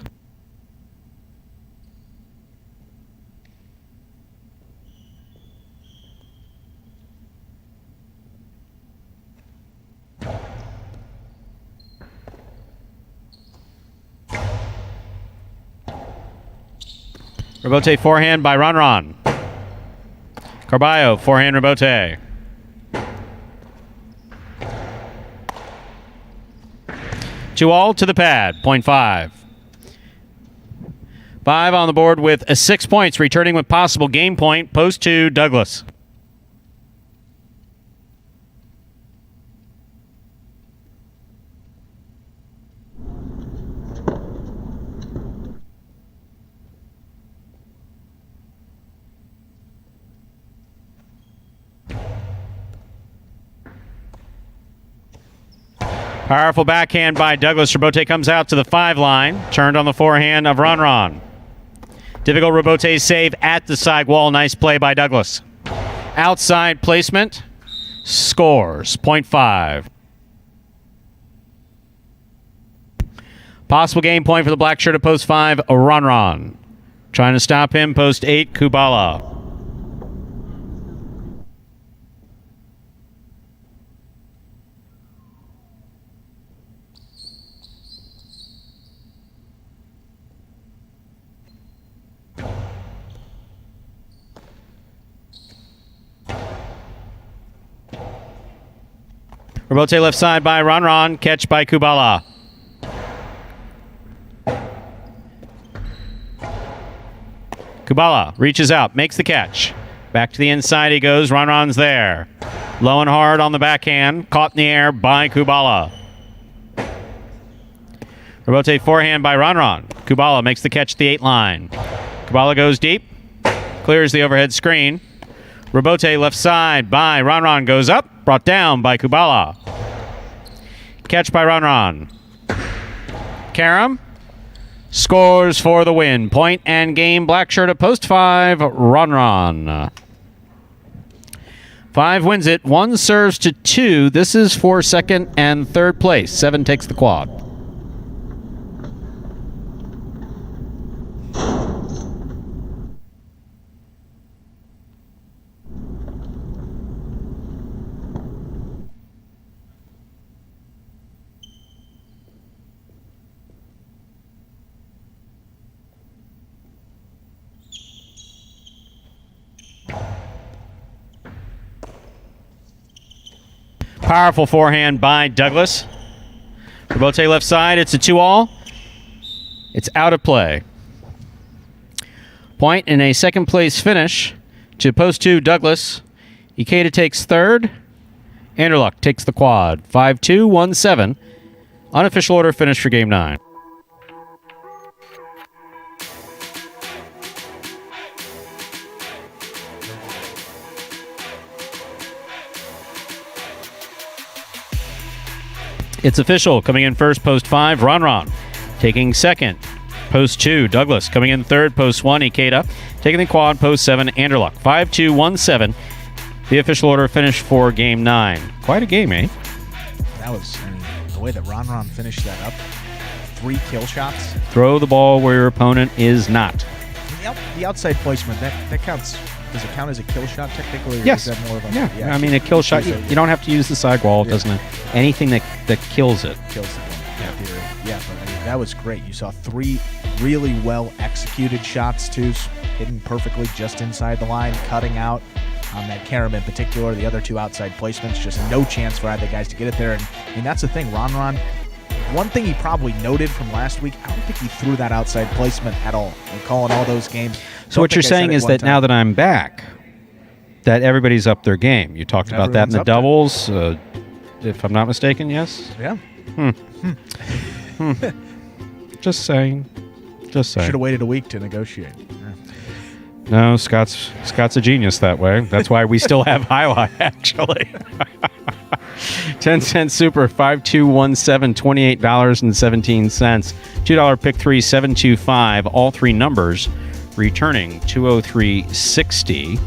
Robote forehand by Ron. Carballo, forehand Robote. Two all to the pad, point 5. 5 on the board with 6 points, returning with possible game point, post 2, Douglas. Powerful backhand by Douglas. Robote comes out to the 5 line. Turned on the forehand of Ron. Difficult Robote save at the side wall. Nice play by Douglas. Outside placement. Scores. Point 5. Possible game point for the black shirt at post 5, Ron. Trying to stop him, post 8, Kubala. Robote left side by Ron. Catch by Kubala. Kubala reaches out, makes the catch. Back to the inside he goes. Ron's there. Low and hard on the backhand. Caught in the air by Kubala. Robote forehand by Ron. Kubala makes the catch at the 8 line. Kubala goes deep. Clears the overhead screen. Robote left side by Ron goes up. Brought down by Kubala. Catch by Ron. Karam scores for the win. Point and game. Black shirt at post 5. Ron. 5 wins it. 1 serves to 2. This is for second and third place. 7 takes the quad. Powerful forehand by Douglas. Robote left side. It's a 2-all. It's out of play. Point in a second place finish to post 2 Douglas. Ikeda takes third. Anderluck takes the quad. 5-2, 1-7. Unofficial order finish for game 9. It's official. Coming in first, post 5, Ron. Taking second, post 2, Douglas. Coming in third, post 1, Ikeda. Taking the quad, post 7, Anderluck. 5-2, 1-7. The official order finish for game 9. Quite a game, eh? That was, the way that Ron finished that up. 3 kill shots. Throw the ball where your opponent is not. The outside placement, that counts. Does it count as a kill shot technically? Or Yes. Is that more of a, Yeah. I mean, a kill shot, you don't have to use the side wall. It doesn't. Anything that kills it. Kills the ball. Yeah, but that was great. You saw 3 really well executed shots, too. Hitting perfectly just inside the line, cutting out. on that carom in particular. The other two outside placements, just no chance for either guys to get it there. And that's the thing, Ron. One thing he probably noted from last week, I don't think he threw that outside placement at all. And calling all those games. So what you're saying is that now that I'm back, that everybody's up their game. You talked about that in the doubles, if I'm not mistaken, yes? Yeah. Just saying. Should have waited a week to negotiate. Yeah. No, Scott's a genius that way. That's why we still have Jai-Alai, actually. 10-cent super, 5217, $28.17. $2 pick 3, 725. All three numbers returning 203.60.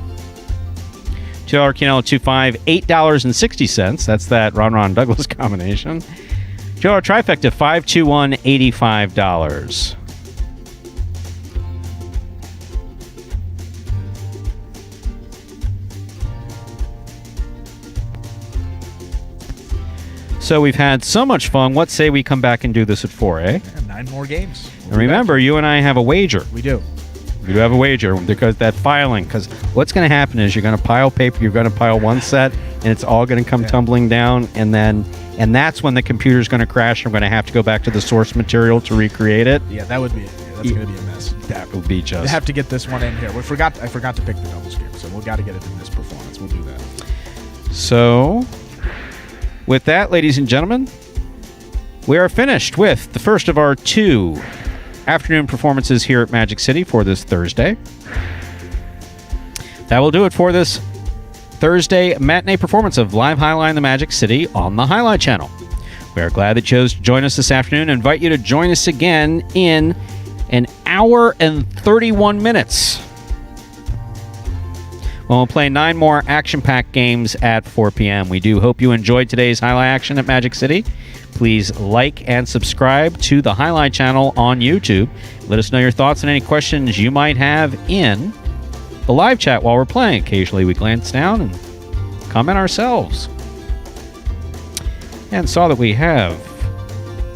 $2 Quinella 25, $8.60. That's that Ron Douglas combination. $2 trifecta, 521, $85. So we've had so much fun. What say we come back and do this at 4, eh? Yeah, 9 more games. And remember, you and I have a wager. We do. We do have a wager because that filing. Because what's going to happen is you're going to pile paper. You're going to pile one set, and it's all going to come tumbling down. And that's when the computer's going to crash. I'm going to have to go back to the source material to recreate it. Yeah, that would be. That's going to be a mess. That would be just. You have to get this one in here. I forgot to pick the doubles game, so we've got to get it in this performance. We'll do that. So, with that, ladies and gentlemen, we are finished with the first of our 2 afternoon performances here at Magic City for this Thursday. That will do it for this Thursday matinee performance of Live Jai-Alai in the Magic City on the Jai-Alai Channel. We are glad that you chose to join us this afternoon and invite you to join us again in an hour and 31 minutes. We'll play 9 more action-packed games at 4 p.m. We do hope you enjoyed today's Jai-Alai action at Magic City. Please like and subscribe to the Jai-Alai channel on YouTube. Let us know your thoughts and any questions you might have in the live chat while we're playing. Occasionally we glance down and comment ourselves. And saw that we have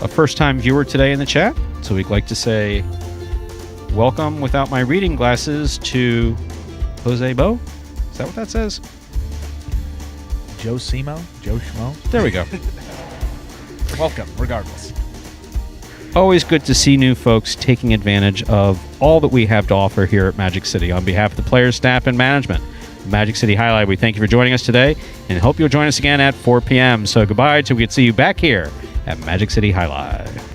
a first-time viewer today in the chat. So we'd like to say welcome without my reading glasses to Jose Bo. Is that what that says? Joe Schmo? There we go. Welcome, regardless. Always good to see new folks taking advantage of all that we have to offer here at Magic City. On behalf of the players, staff, and management of Magic City Jai-Alai, we thank you for joining us today and hope you'll join us again at 4 p.m. So goodbye till we can see you back here at Magic City Jai-Alai.